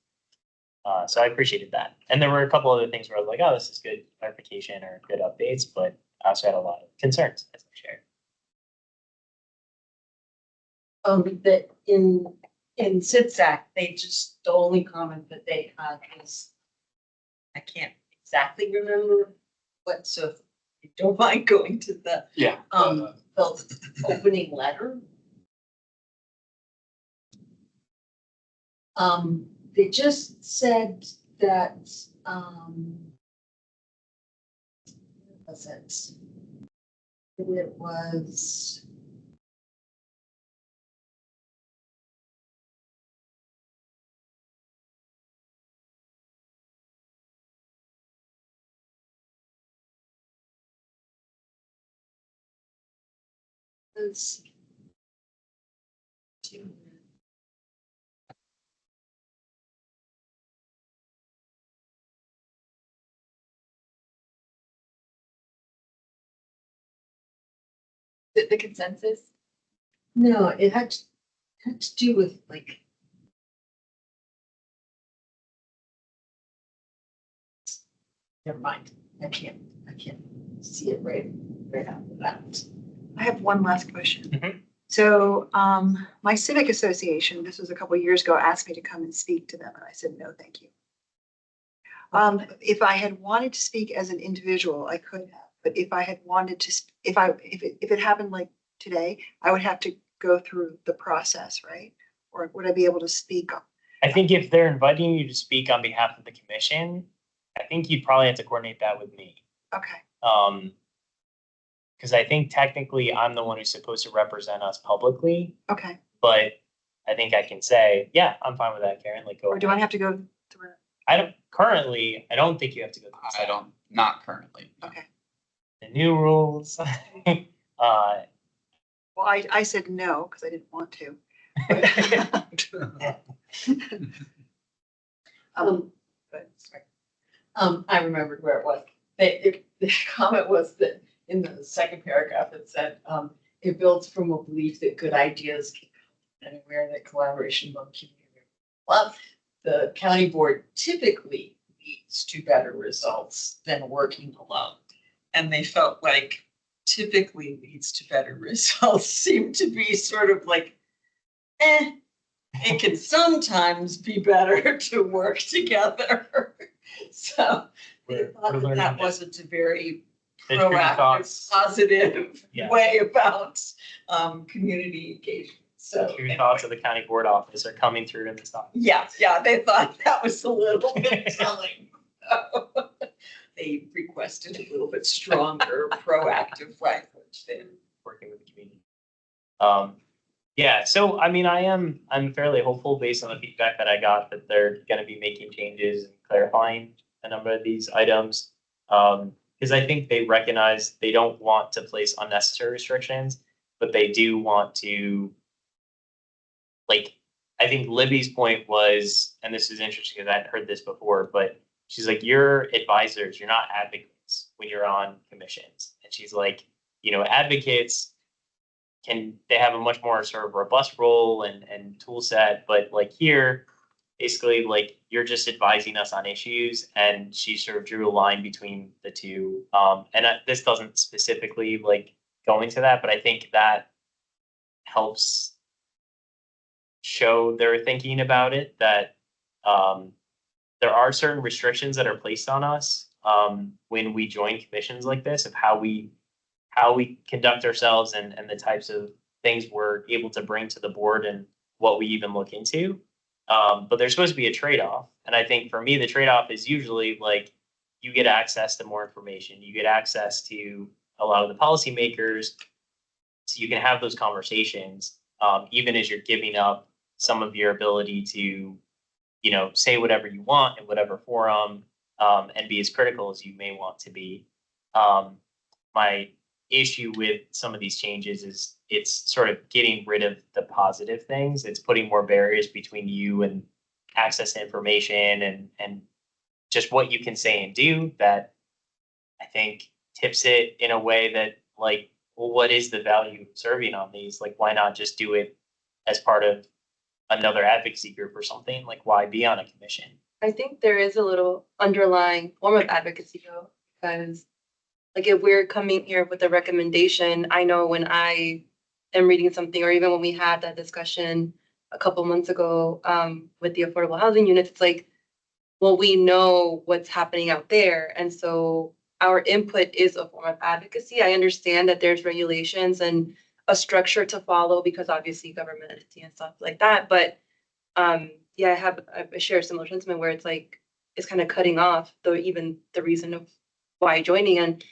So I appreciated that. And there were a couple other things where I was like, oh, this is good clarification or good updates, but I also had a lot of concerns, as I shared. That in SITSAC, the only comment that they had was, I can't exactly remember what, so if you don't mind going to the, Yeah. the opening letter. They just said that, what was it? It was. Let's see. The consensus? No, it had to do with like. Never mind. I can't see it right after that. I have one last question. Mhm. So, my civic association, this was a couple of years ago, asked me to come and speak to them, and I said, no, thank you. If I had wanted to speak as an individual, I could have, but if I had wanted to, if it happened like today, I would have to go through the process, right? Or would I be able to speak? I think if they're inviting you to speak on behalf of the commission, I think you'd probably have to coordinate that with me. Okay, Because I think technically I'm the one who's supposed to represent us publicly, okay. but I think I can say, yeah, I'm fine with that, Karen, like go. Or do I ahead. have to go through? I don't think you have to go. through I don't, not currently. Okay. The new rules. Well, I said no, because I didn't want to. But sorry. I remembered where it was. The comment was that in the second paragraph, it said, it builds from a belief that good ideas can come anywhere, that collaboration among community. Well, the county board typically leads to better results than working alone. And they felt like typically leads to better results seem to be sort of like, it can sometimes be better to work together. So they thought that wasn't a very There's food for proactive, thoughts. positive Yeah. way about community engagement. So True thoughts of the county board office are coming through in this document. yeah, they thought that was a little bit telling. They requested a little bit stronger proactive language there. Working with the community. Yeah, so I mean, I'm fairly hopeful based on the feedback that I got that they're gonna be making changes and clarifying a number of these items. Because I think they recognize they don't want to place unnecessary restrictions, but they do want to, like, I think Libby's point was, and this is interesting because I'd heard this before, but she's like, you're advisors, you're not advocates when you're on commissions. And she's like, advocates they have a much more sort of robust role and tool set, but like here, basically like you're just advising us on issues, and she sort of drew a line between the two. This doesn't specifically like go into that, but I think that helps show their thinking about it, that there are certain restrictions that are placed on us when we join commissions like this, of how we conduct ourselves and the types of things we're able to bring to the board and what we even look into. But there's supposed to be a trade-off. And I think for me, the trade-off is usually like you get access to more information. You get access to a lot of the policymakers. So you can have those conversations, even as you're giving up some of your ability to, say whatever you want in whatever forum, and be as critical as you may want to be. My issue with some of these changes is it's sort of getting rid of the positive things. It's putting more barriers between you and access to information and just what you can say and do that I think tips it in a way that like, well, what is the value of serving on these? Like, why not just do it as part of another advocacy group or something? Like, why be on a commission? I think there is a little underlying form of advocacy though, because like if we're coming here with a recommendation, I know when I am reading something, or even when we had that discussion a couple months ago with the affordable housing units, it's like, well, we know what's happening out there. And so our input is a form of advocacy. I understand that there's regulations and a structure to follow because obviously government entity and stuff like that. But yeah, I share a similar sentiment where it's like, it's kind of cutting off even the reason of why joining. And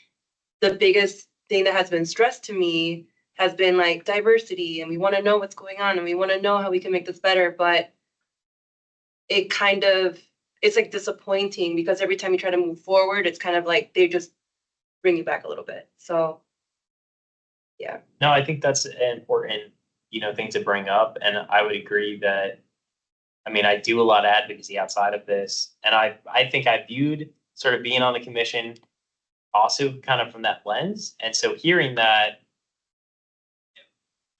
the biggest thing that has been stressed to me has been like diversity, and we want to know what's going on and we want to know how we can make this better. But it's like disappointing because every time you try to move forward, it's kind of like they just bring you back a little bit. So yeah. No, I think that's an important, thing to bring up. And I would agree that, I mean, I do a lot of advocacy outside of this. And I think I viewed sort of being on the commission also kind of from that lens. And so hearing that,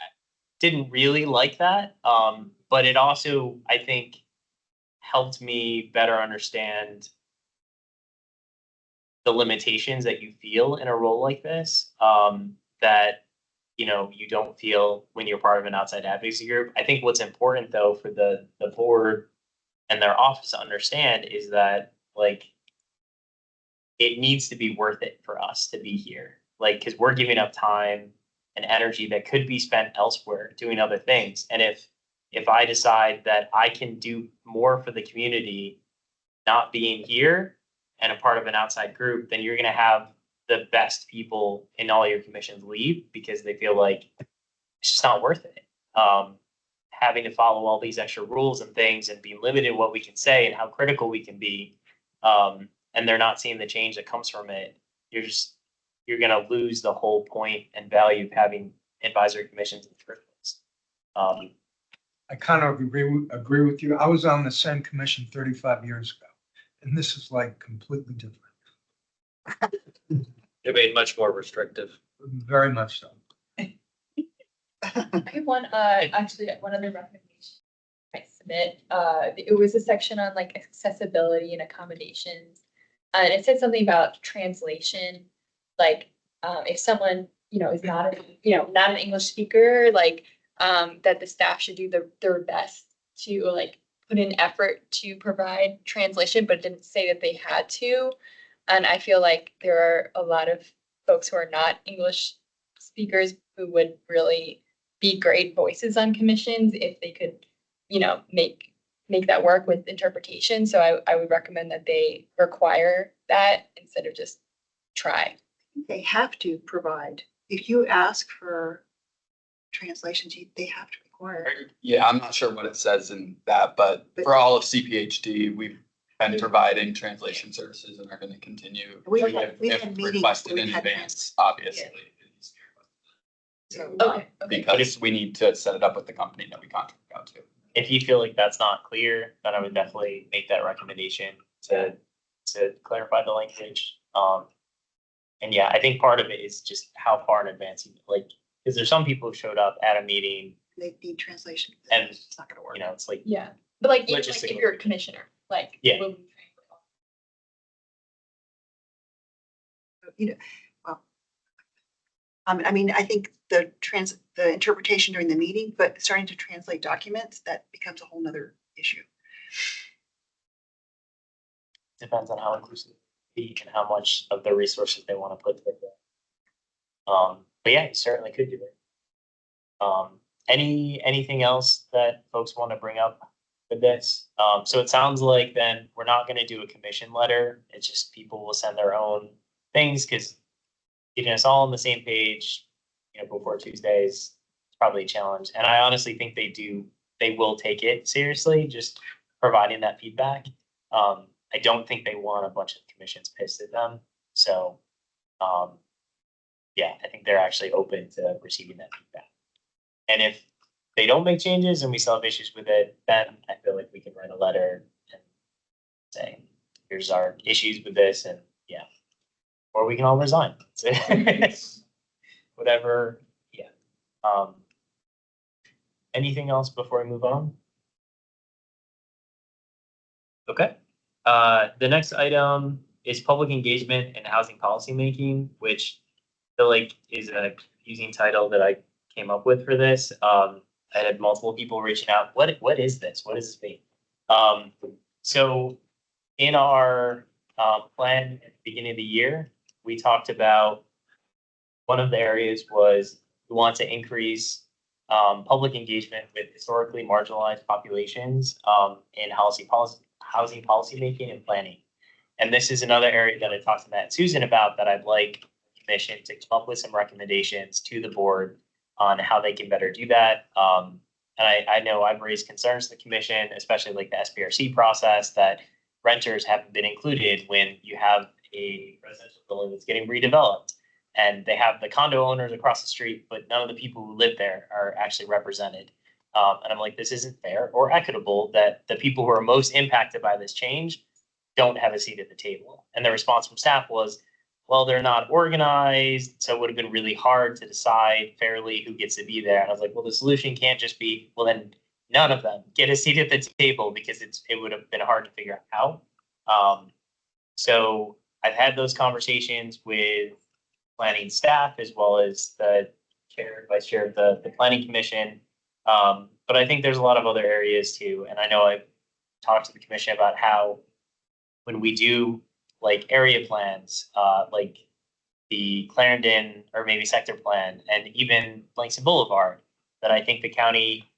I didn't really like that. But it also, I think, helped me better understand the limitations that you feel in a role like this, that you don't feel when you're part of an outside advocacy group. I think what's important though for the board and their office to understand is that like it needs to be worth it for us to be here. Like, because we're giving up time and energy that could be spent elsewhere doing other things. And if I decide that I can do more for the community not being here and a part of an outside group, then you're going to have the best people in all your commissions leave because they feel like it's just not worth it. Having to follow all these extra rules and things and being limited in what we can say and how critical we can be, and they're not seeing the change that comes from it, you're going to lose the whole point and value of having advisory commissions in the first place. I kind of agree with you. I was on the same commission 35 years ago, and this is like completely different. They're made much more restrictive. Very much so. I have one, actually, one other recommendation I submit. It was a section on like accessibility and accommodations. And it said something about translation, like if someone, is not not an English speaker, like that the staff should do their best to like put in effort to provide translation, but it didn't say that they had to. And I feel like there are a lot of folks who are not English speakers who would really be great voices on commissions if they could, make that work with interpretation. So I would recommend that they require that instead of just try. They have to provide. If you ask for translations, they have to require. Yeah, I'm not sure what it says in that, but for all of CPHD, we've been providing translation services and are going to continue. We've had if meetings requested where in we've had advance, obviously. So Okay. Because we need to set it up with the company that we contract out to. If you feel like that's not clear, then I would definitely make that recommendation to clarify the language. And yeah, I think part of it is just how far in advance because there's some people who showed up at a meeting they need translation. and It's not gonna work. it's like, Yeah. But like, even like if Logistically. you're a commissioner, like. Yeah. will you translate? Well, I mean, I think the interpretation during the meeting, but starting to translate documents, that becomes a whole nother issue. depends on how inclusive be and how much of the resources they want to put with it. But yeah, you certainly could do it. Anything else that folks want to bring up with this? So it sounds like then we're not going to do a commission letter. It's just people will send their own things because getting us all on the same page, before Tuesdays, it's probably a challenge. And I honestly think they will take it seriously, just providing that feedback. I don't think they want a bunch of commissions pissed at them. So yeah, I think they're actually open to receiving that feedback. And if they don't make changes and we still have issues with it, then I feel like we can write a letter and say, here's our issues with this, and yeah. Or we can all resign. Whatever, yeah. Anything else before I move on? Okay. The next item is public engagement and housing policy making, which I feel like is a confusing title that I came up with for this. I had multiple people reaching out. What is this? What does this mean? So in our plan at the beginning of the year, we talked about one of the areas was we want to increase public engagement with historically marginalized populations in housing policy making and planning. And this is another area that I talked to Matt and Susan about that I'd like the commission to come up with some recommendations to the board on how they can better do that. And I know I've raised concerns to the commission, especially like the SPRC process, that renters haven't been included when you have a residential building that's getting redeveloped. And they have the condo owners across the street, but none of the people who live there are actually represented. And I'm like, this isn't fair or equitable that the people who are most impacted by this change don't have a seat at the table. And the response from staff was, well, they're not organized, so it would have been really hard to decide fairly who gets to be there. And I was like, well, the solution can't just be, well, then none of them get a seat at the table, because it would have been hard to figure out how. So I've had those conversations with planning staff as well as the chair, vice chair of the planning commission. But I think there's a lot of other areas too. And I know I've talked to the commission about how when we do like area plans, like the Clarendon or maybe sector plan, and even Langston Boulevard, that I think the county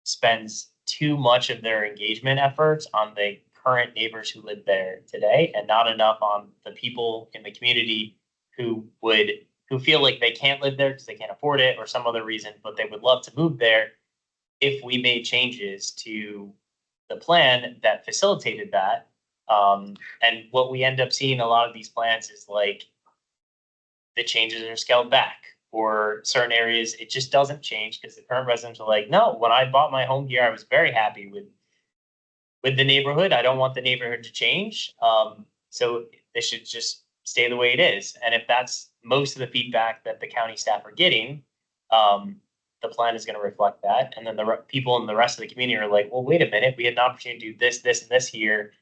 spends too much of their engagement efforts on the current neighbors who live there today, and not enough on the people in the community who feel like they can't live there because they can't afford it or some other reason, but they would love to move there if we made changes to the plan that facilitated that. And what we end up seeing a lot of these plans is like the changes are scaled back, or certain areas it just doesn't change because the current residents are like, no, when I bought my home here, I was very happy with the neighborhood. I don't want the neighborhood to change. So this should just stay the way it is. And if that's most of the feedback that the county staff are getting, the plan is going to reflect that. And then the people in the rest of the community are like, well, wait a minute, we had an opportunity to do this, this, and this here,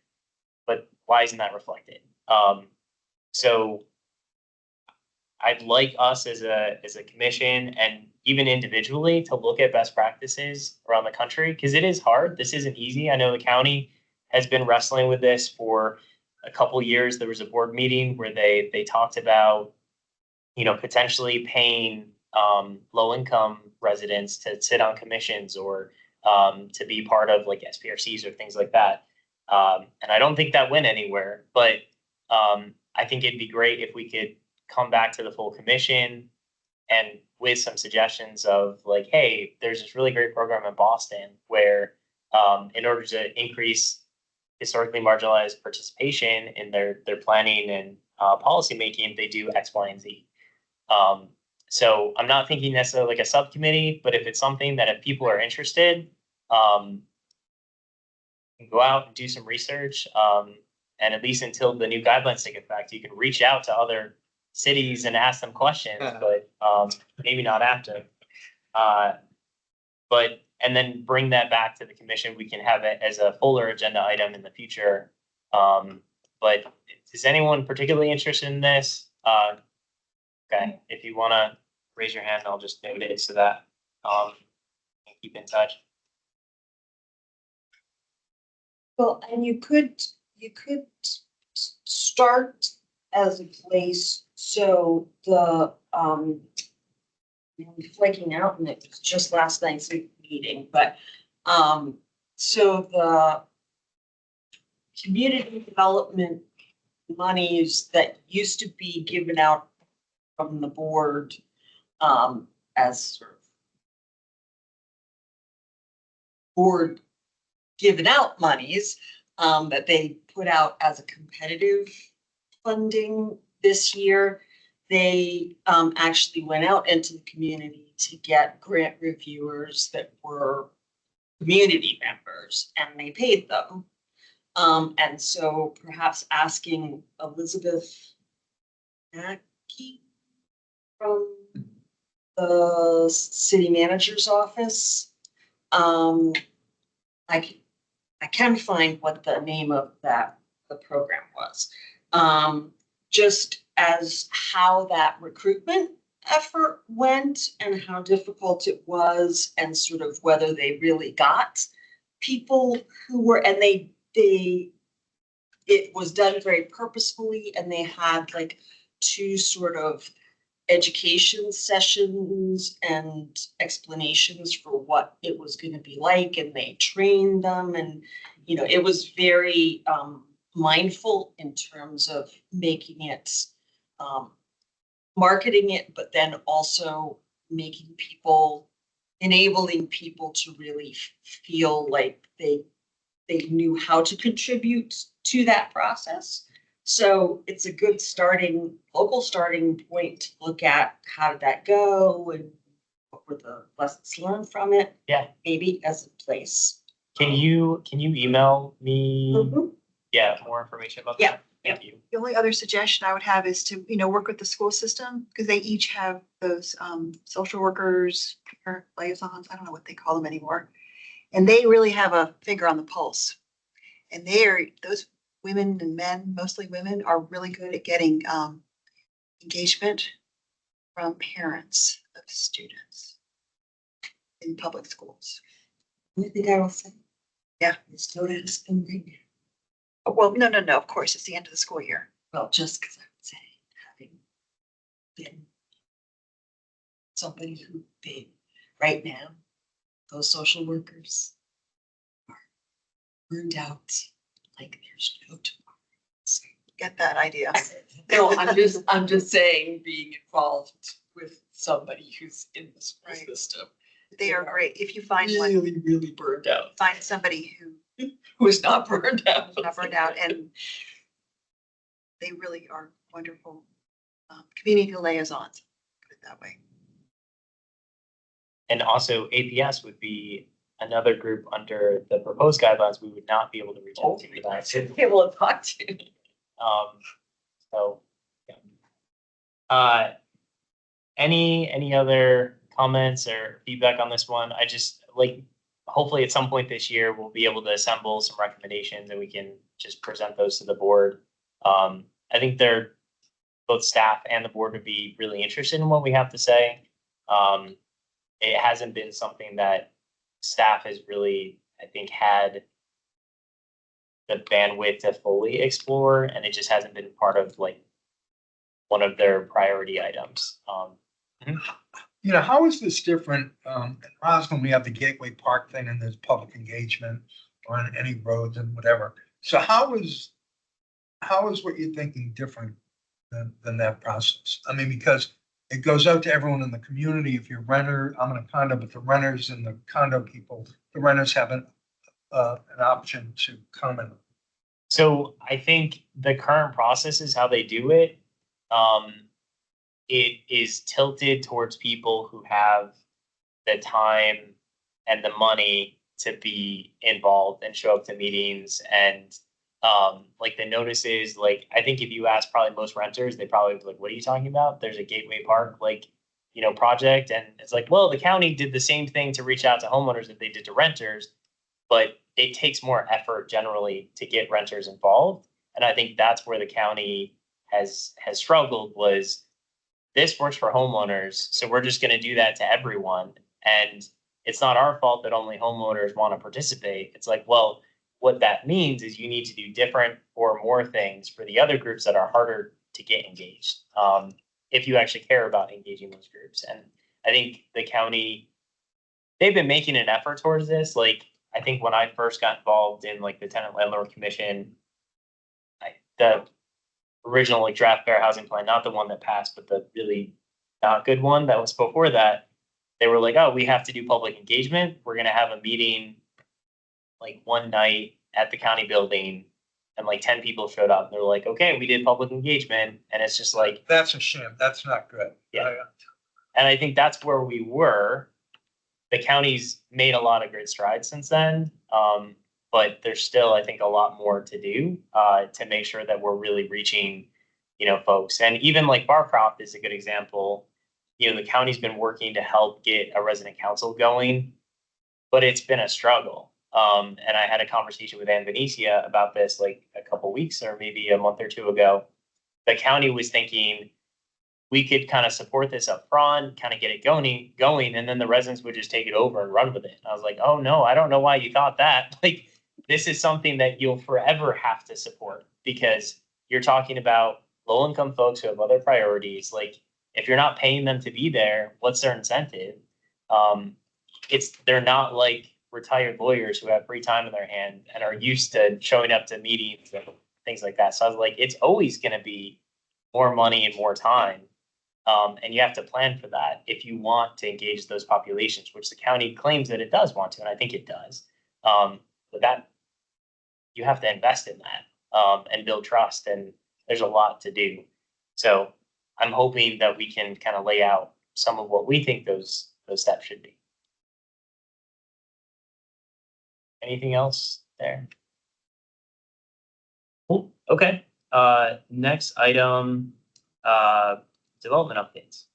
but why isn't that reflected? So I'd like us as a commission and even individually to look at best practices around the country, because it is hard. This isn't easy. I know the county has been wrestling with this for a couple of years. There was a board meeting where they talked about, potentially paying low income residents to sit on commissions or to be part of like SPRCs or things like that. And I don't think that went anywhere, but I think it'd be great if we could come back to the full commission and with some suggestions of like, hey, there's this really great program in Boston where in order to increase historically marginalized participation in their planning and policy making, they do X, Y, and Z. So I'm not thinking necessarily like a subcommittee, but if it's something that if people are interested, go out and do some research. And at least until the new guidelines take effect, you can reach out to other cities and ask them questions, but maybe not after. And then bring that back to the commission. We can have it as a fuller agenda item in the future. But is anyone particularly interested in this? Okay, if you want to raise your hand, I'll just note it so that keep in touch. Well, and you could start as a place, so the, I'm flaking out and it was just last night's meeting, but, so the community development monies that used to be given out from the board, as sort of board given out monies, that they put out as a competitive funding this year. they actually went out into the community to get grant reviewers that were community members, and they paid them. And so perhaps asking Elizabeth Mackey from the city manager's office. I can find what the name of the program was. Just as how that recruitment effort went and how difficult it was, and sort of whether they really got people who were, and it was done very purposefully, and they had like 2 sort of education sessions and explanations for what it was going to be like, and they trained them, and it was very mindful in terms of making it marketing it, but then also enabling people to really feel like they knew how to contribute to that process. So it's a good local starting point to look at how did that go and what were the lessons learned from it. Yeah. Maybe as a place. Can you email me? Mhm. Yeah, more information about Yeah, that. Thank you. The only other suggestion I would have is to, work with the school system, because they each have those social workers or liaisons, I don't know what they call them anymore. And they really have a finger on the pulse. And those women and men, mostly women, are really good at getting engagement from parents of students in public schools. Only thing I will say. Yeah. It's noted as spending. Well, no, of course, it's the end of the school year. Well, just because I would say, having been somebody who right now, those social workers are burned out like there's no tomorrow. So, Get that idea. no, I'm just saying, being involved with somebody who's in the school Right. system. They are great. If you find one, Really, really burned out. find somebody Who is not burned out. who's not burned out, and they really are wonderful community liaisons, put it that way. And also APS would be another group under the proposed guidelines we would not be able to reach out to for that. Be able to talk to. So, yeah. Any other comments or feedback on this one? I just hopefully at some point this year, we'll be able to assemble some recommendations and we can just present those to the board. I think both staff and the board would be really interested in what we have to say. It hasn't been something that staff has really, I think, had the bandwidth to fully explore, and it just hasn't been part of one of their priority items. How is this different? In Roslyn, we have the Gateway Park thing and there's public engagement on any roads and whatever. So how is what you're thinking different than that process? I mean, because it goes out to everyone in the community. If you're a renter, I'm in a condo, but the renters and the condo people, the renters have an option to comment. So I think the current process is how they do it. It is tilted towards people who have the time and the money to be involved and show up to meetings. And the notices, I think if you ask probably most renters, they probably be like, what are you talking about? There's a Gateway Park, project. And it's well, the county did the same thing to reach out to homeowners that they did to renters, but it takes more effort generally to get renters involved. And I think that's where the county has struggled was this works for homeowners. So we're just going to do that to everyone. And it's not our fault that only homeowners want to participate. It's well, what that means is you need to do different or more things for the other groups that are harder to get engaged. If you actually care about engaging those groups. And I think the county, they've been making an effort towards this. I think when I first got involved in the tenant landlord commission, the original draft fair housing plan, not the one that passed, but the really not good one that was before that, they were oh, we have to do public engagement. We're going to have a meeting one night at the county building and like 10 people showed up. They're like, okay, we did public engagement. And it's just like, That's a sham. That's not good. Yeah. and I think that's where we were. The county's made a lot of great strides since then. But there's still, I think, a lot more to do to make sure that we're really reaching, folks. And even like Barcroft is a good example. The county's been working to help get a resident council going, but it's been a struggle. And I had a conversation with Ann Venetia about this like a couple weeks or maybe a month or two ago. The county was thinking we could kind of support this up front, kind of get it going, and then the residents would just take it over and run with it. And I was like, oh no, I don't know why you thought that. Like, this is something that you'll forever have to support because you're talking about low income folks who have other priorities. Like, if you're not paying them to be there, what's their incentive? They're not like retired lawyers who have free time in their hand and are used to showing up to meetings and things like that. So I was like, it's always going to be more money and more time. And you have to plan for that if you want to engage those populations, which the county claims that it does want to, and I think it does. But that you have to invest in that and build trust, and there's a lot to do. So I'm hoping that we can kind of lay out some of what we think those steps should be. Anything else there? Cool. Okay. Next item, development updates.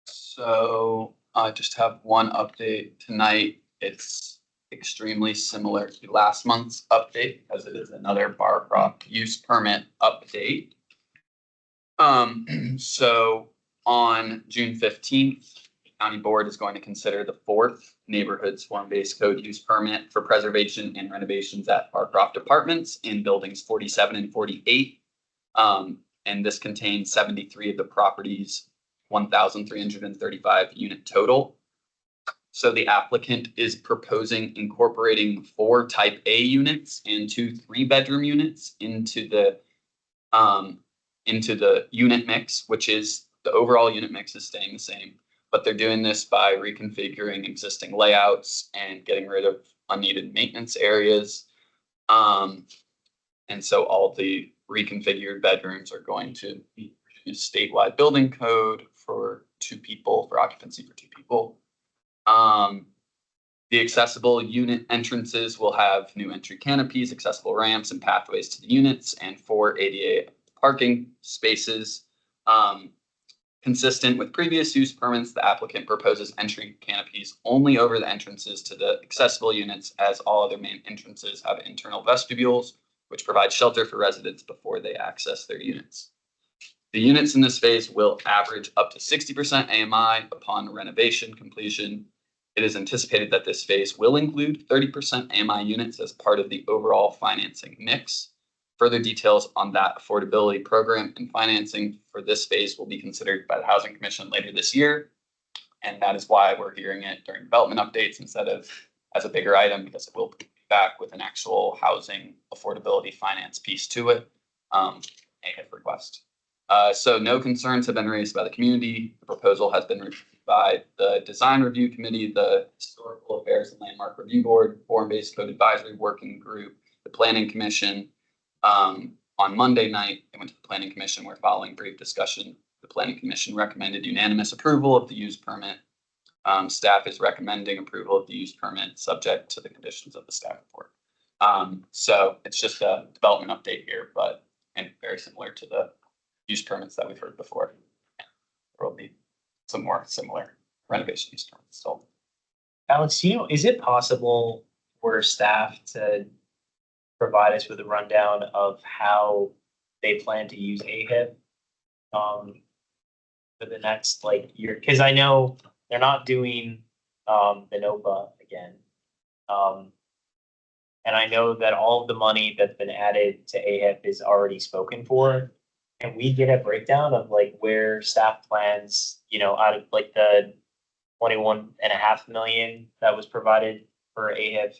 So I just have one update tonight. It's extremely similar to last month's update because it is another Barcroft use permit update. So on June 15th, the county board is going to consider the fourth neighborhood form-based code use permit for preservation and renovations at Barcroft Apartments in buildings 47 and 48. And this contains 73 of the property's 1,335 unit total. So the applicant is proposing incorporating 4 type A units and 2 3-bedroom units into the unit mix, which is the overall unit mix is staying the same, but they're doing this by reconfiguring existing layouts and getting rid of unneeded maintenance areas. And so all the reconfigured bedrooms are going to be statewide building code for 2 people, for occupancy for 2 people. The accessible unit entrances will have new entry canopies, accessible ramps and pathways to the units, and 4 ADA parking spaces. Consistent with previous use permits, the applicant proposes entry canopies only over the entrances to the accessible units, as all other main entrances have internal vestibules, which provide shelter for residents before they access their units. The units in this phase will average up to 60% AMI upon renovation completion. It is anticipated that this phase will include 30% AMI units as part of the overall financing mix. Further details on that affordability program and financing for this phase will be considered by the Housing Commission later this year. And that is why we're hearing it during development updates instead of as a bigger item, because it will be back with an actual housing affordability finance piece to it. AHIF request. So no concerns have been raised by the community. The proposal has been reviewed by the Design Review Committee, the Historical Affairs and Landmark Review Board, Form-Based Code Advisory Working Group, the Planning Commission. On Monday night, they went to the Planning Commission, where following brief discussion, the Planning Commission recommended unanimous approval of the use permit. Staff is recommending approval of the use permit subject to the conditions of the staff report. So it's just a development update here, but and very similar to the use permits that we've heard before. There will be some more similar renovation use permits still. Alex, is it possible for staff to provide us with a rundown of how they plan to use AHIP for the next year? Because I know they're not doing the NOVA again. And I know that all of the money that's been added to AHIP is already spoken for. And we get a breakdown of where staff plans, out of the 21.5 million that was provided for AHIP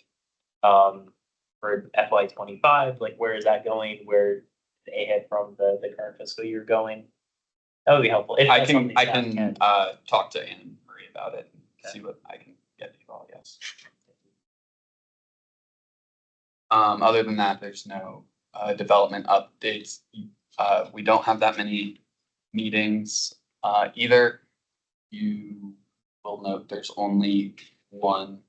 for FY25, where is that going? Where the AHIP from the current fiscal year going? That would be helpful. If I that's can something staff can. talk to Anne Marie about it and see what I can get you all. Yes. Other than that, there's no development updates. We don't have that many meetings either. You will note there's only one,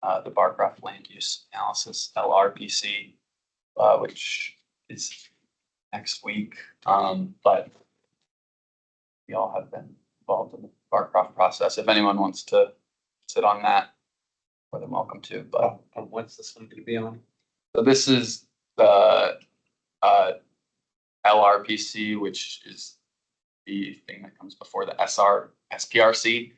the Barcroft Land Use Analysis, LRPC, which is next week. But we all have been involved in the Barcroft process. If anyone wants to sit on that, more than welcome to, but. What's this one gonna be on? So this is the LRPC, which is the thing that comes before the SPRC.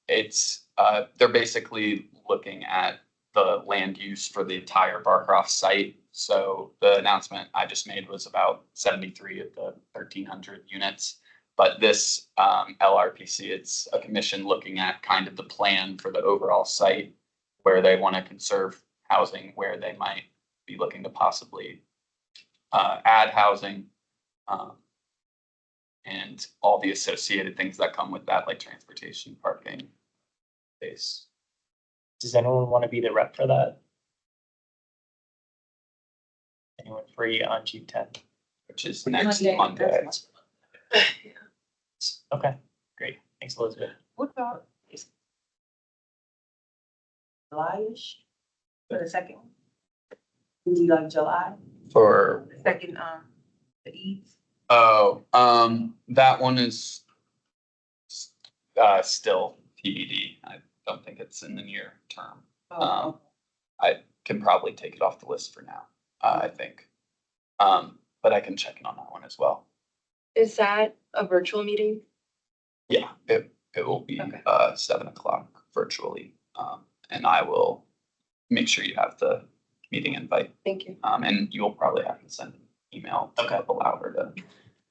They're basically looking at the land use for the entire Barcroft site. So the announcement I just made was about 73 of the 1,300 units. But this LRPC, it's a commission looking at kind of the plan for the overall site, where they want to conserve housing, where they might be looking to possibly add housing, and all the associated things that come with that, like transportation, parking, space. Does anyone want to be the rep for that? Anyone free on June 10th? Which is next Monday. Monday. Okay, great. Thanks, Elizabeth. What about July-ish for the second one? Would you like July, For, the second, the Eves? that one is still TBD. I don't think it's in the near term. I can probably take it off the list for now, I think. But I can check in on that one as well. Is that a virtual meeting? Yeah, it will be Okay. 7 o'clock virtually. And I will make sure you have the meeting invite. Thank you. And you'll probably have to send an email to allow her to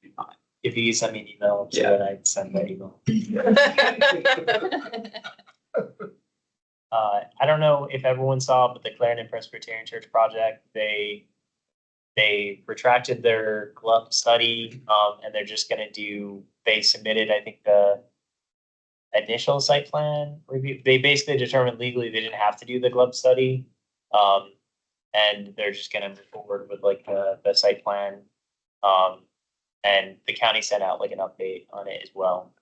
be on it. If you could send me an email, so Yeah. that I'd send that email. I don't know if everyone saw, but the Clarendon Presbyterian Church project, they retracted their GLUP study, and they're just gonna they submitted, I think, the initial site plan review. They basically determined legally they didn't have to do the GLUP study. And they're just gonna move forward with like the site plan. And the county sent out like an update on it as well.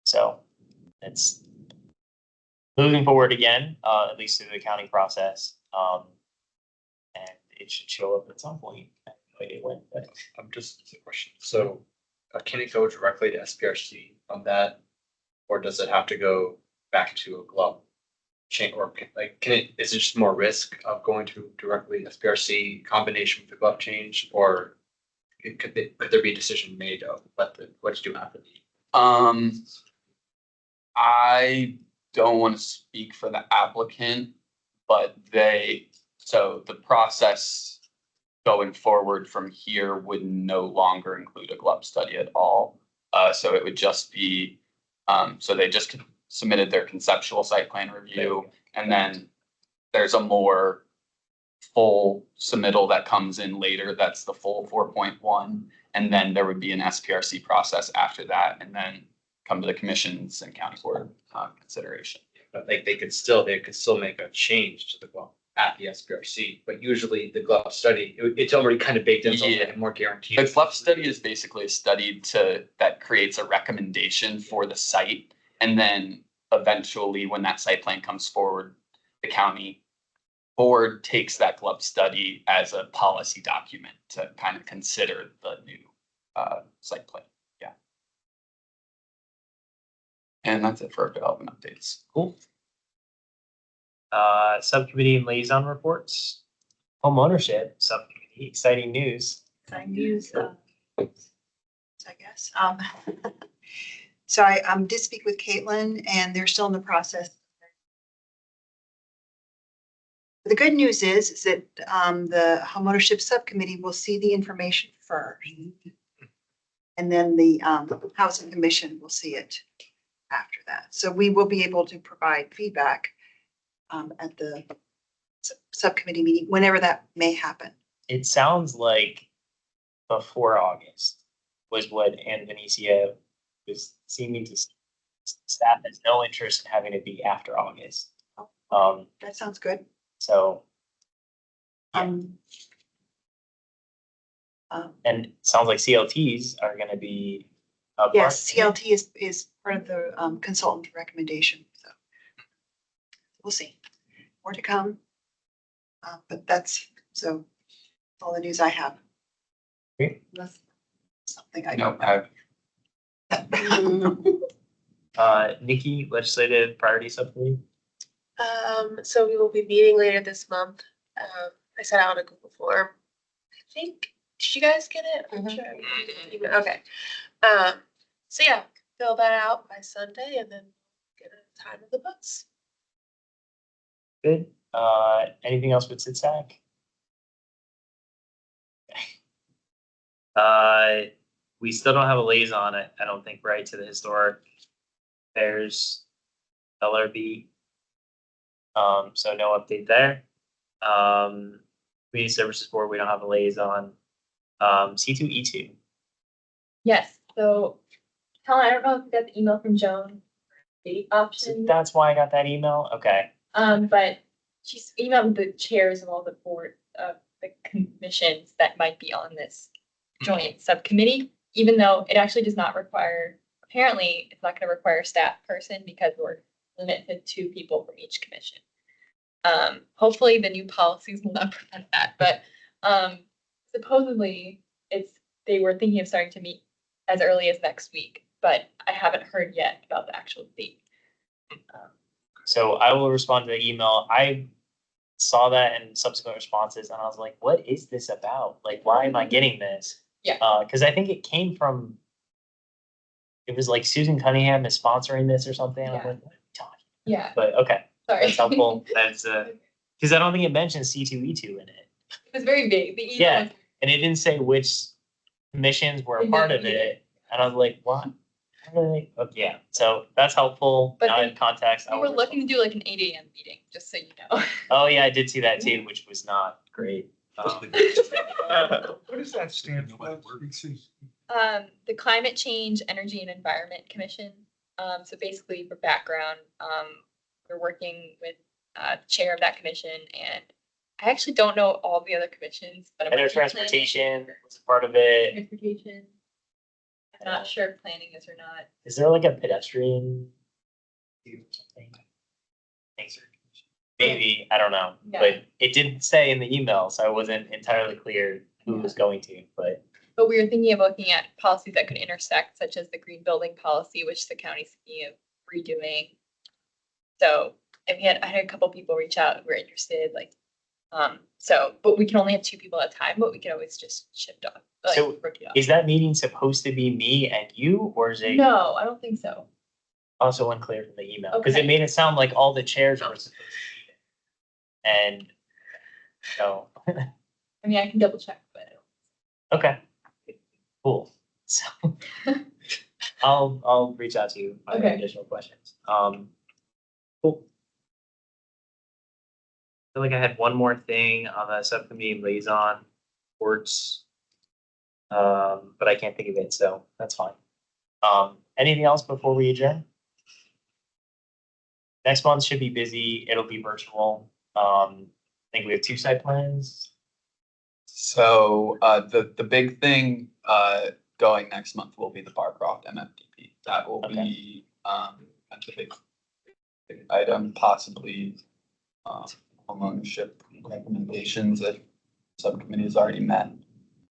So it's moving forward again, at least through the county process. And it should show up at some point. I have no idea when, but I'm just a question. So can it go directly to SPRC on that? Or does it have to go back to a GLUB chain, or is it just more risk of going to directly SPRC combination with the GLUB change? Or could there be a decision made of what to do after the? I don't want to speak for the applicant, but so the process going forward from here would no longer include a GLUB study at all. So it would just be, so they just submitted their conceptual site plan review, and then there's a more full submittal that comes in later. That's the full 4.1. And then there would be an SPRC process after that, and then come to the commissions and county board consideration. But like they could still make a change to the GLUB at the SPRC, but usually the GLUB study, it's already kind of baked in, so it's like a more guaranteed. The GLUB study is basically a study that creates a recommendation for the site. And then eventually, when that site plan comes forward, the county board takes that GLUB study as a policy document to kind of consider the new site plan. Yeah. And that's it for our development updates. cool. Subcommittee and liaison reports. Home ownership subcommittee, exciting news. I guess. So I did speak with Caitlin, and they're still in the process. The good news is that the homeownership subcommittee will see the information first. And then the housing commission will see it after that. So we will be able to provide feedback at the subcommittee meeting, whenever that may happen. It sounds like before August was what Ann Venetia was seeming to. Staff has no interest in having it be after August. That sounds good. So, Um, and it sounds like CLTs are gonna be. a part- yes, CLT is part of the consultant recommendation, so. We'll see. More to come. But that's all the news I have. Great. Unless something I Nope, don't know. Nikki, legislative priority subcommittee. So we will be meeting later this month. I sent out a Google form. I think, did you guys get it? I'm sure. Okay. So yeah, fill that out by Sunday and then get a time of the books. Good. Anything else with SITSAC? We still don't have a liaison, I don't think, right, to the historic affairs LRB. So no update there. Community Services Board, we don't have a liaison. C2E2. Yes, so Helen, I don't know if you got the email from Joan, date So option, that's why I got that email. Okay. but she's emailed the chairs of all the board, the commissions that might be on this joint subcommittee, even though it actually does not require, apparently, it's not gonna require a staff person because we're limited to 2 people from each commission. Hopefully the new policies will not prevent that, but, supposedly they were thinking of starting to meet as early as next week, but I haven't heard yet about the actual date. So I will respond to the email. I saw that in subsequent responses and I was like, what is this about? Like, why am I getting this? Yeah. Cause I think it came from, it was like Susan Cunningham is sponsoring this or something. I'm Yeah. like, what are you talking? Yeah, But okay, sorry. that's helpful. That's, cause I don't think it mentions C2E2 in it. It was very big. The email Yeah. was- And it didn't say which commissions were a part of it. And I was like, what? How do they- oh, yeah, so that's helpful. But Now they- in context. I We were will looking to do like an 8 AM meeting, just so you know. Oh, yeah, I did see that too, which was not great. What does that stand for? The Climate Change, Energy and Environment Commission. So basically for background, we're working with chair of that commission and I actually don't know all the other commissions, but. I know transportation was a part of it. Transportation. I'm not sure if planning is or not. Is there like a pedestrian? Thanks. Maybe, I don't know, Yeah. but it didn't say in the email, so I wasn't entirely clear who was going to, but. But we were thinking of looking at policies that could intersect, such as the green building policy, which the county's thinking of redoing. So, and I had a couple people reach out who were interested, like, but we can only have 2 people at a time, but we can always just shift off. Like, So, rotate off. Is that meeting supposed to be me and you, or is it No, I don't think so. also unclear from the email? Cause it Okay. made it sound like all the chairs were supposed to be there. And, no, I mean, I can double check, but I don't. okay, cool, so. I'll reach out to you if I have Okay. additional questions. Cool. I feel like I had one more thing on the subcommittee liaison reports. But I can't think of it, so that's fine. Anything else before we adjourn? Next month should be busy. It'll be virtual. I think we have 2 site plans. So the big thing going next month will be the Barcroft MFDP. That will be that's a big item, possibly homeownership recommendations that subcommittee has already met.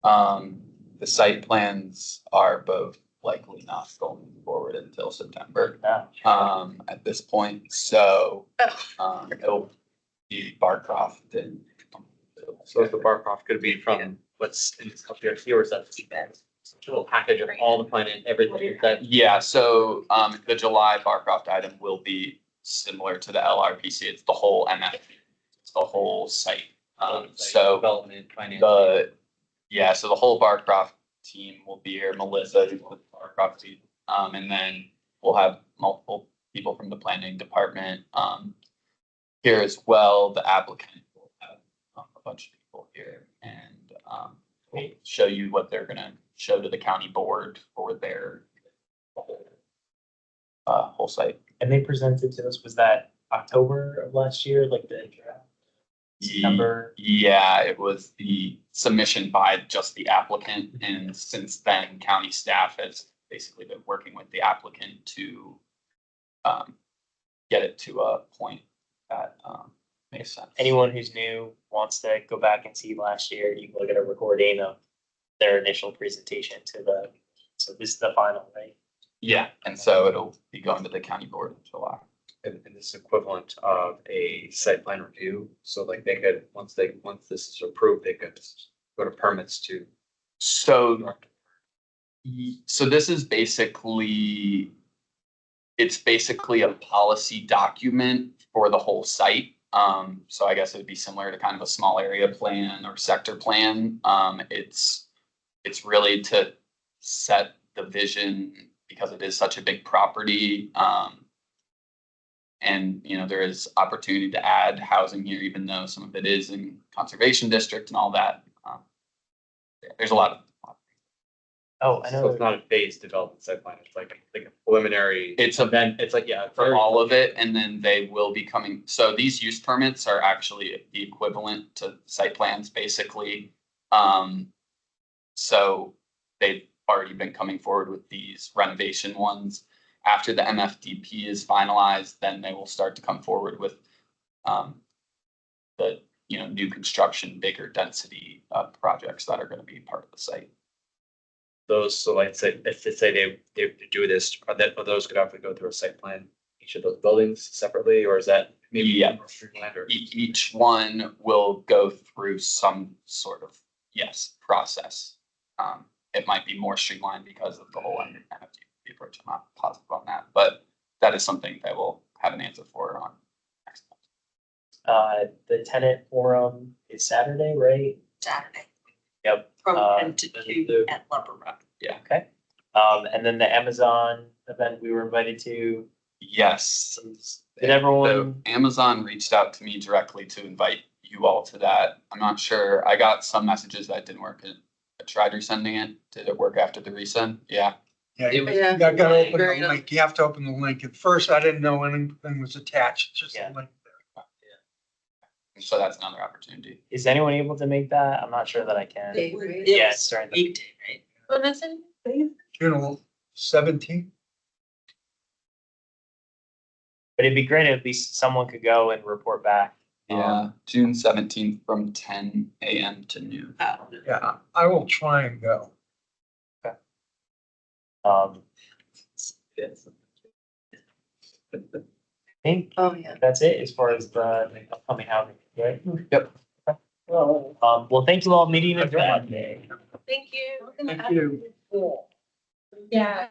The site plans are both likely not going forward until September at this point. So it'll be Barcroft and. So is the Barcroft could be from what's in this up here, or is that a little package of all the planning, everything that? Yeah, so the July Barcroft item will be similar to the LRPC. It's the whole MF, it's the whole site. So Development, finance. so the whole Barcroft team will be here, Melissa, who's with the Barcroft team. And then we'll have multiple people from the planning department here as well. The applicant will have a bunch of people here and we'll show you what they're gonna show to the county board for their whole site. And they presented to us, was that October of last year, like the draft? September? Yeah, it was the submission by just the applicant, and since then, county staff has basically been working with the applicant to get it to a point that makes sense. Anyone who's new wants to go back and see last year, you can look at a recording of their initial presentation to the, so this is the final, right? Yeah, and so it'll be going to the county board in July. And this is equivalent of a site plan review, so like they could, once this is approved, they could go to permits to. So so this is basically, it's basically a policy document for the whole site. So I guess it'd be similar to kind of a small area plan or sector plan. It's really to set the vision because it is such a big property. And, you know, there is opportunity to add housing here, even though some of it is in conservation district and all that. There's a lot of. Oh, I So know. it's not a phased development site plan, it's like a preliminary. It's a Then it's like, yeah. for all of it, and then they will be coming, so these use permits are actually the equivalent to site plans, basically. So they've already been coming forward with these renovation ones. After the MFDP is finalized, then they will start to come forward with the, you know, new construction, bigger density projects that are gonna be part of the site. Those, so like say, if they say they do this, are those gonna have to go through a site plan, each of those buildings separately, or is that maybe? Yeah. more streamlined, or- Each one will go through some sort of, yes, process. It might be more streamlined because of the whole MFDP approach. I'm not positive on that, but that is something that we'll have an answer for on next month. The tenant forum is Saturday, right? Saturday Yep. from Uh, 10 to 2 at Lumber Rock. Okay. And then the Amazon event we were invited to. Yes. Did everyone? So Amazon reached out to me directly to invite you all to that. I'm not sure. I got some messages that didn't work. I tried resending it. Did it work after the resend? Yeah. Yeah, It you was- Yeah. gotta open Very the link. You have to open the link. At first, I didn't know anything was attached, just Yeah. a link. So that's another opportunity. Is anyone able to make that? I'm not sure that I can. Day, right? Yeah, it's during the, Weekday, right? When is it? June 17th. but it'd be great if at least someone could go and report back. Yeah, June 17th from 10 a.m. to noon. Yeah, I will try and go. I think Oh, yeah. that's it as far as the upcoming housing, right? Yep. Well, thank you all, meeting adjourned. Thank you. Thank you. Yeah.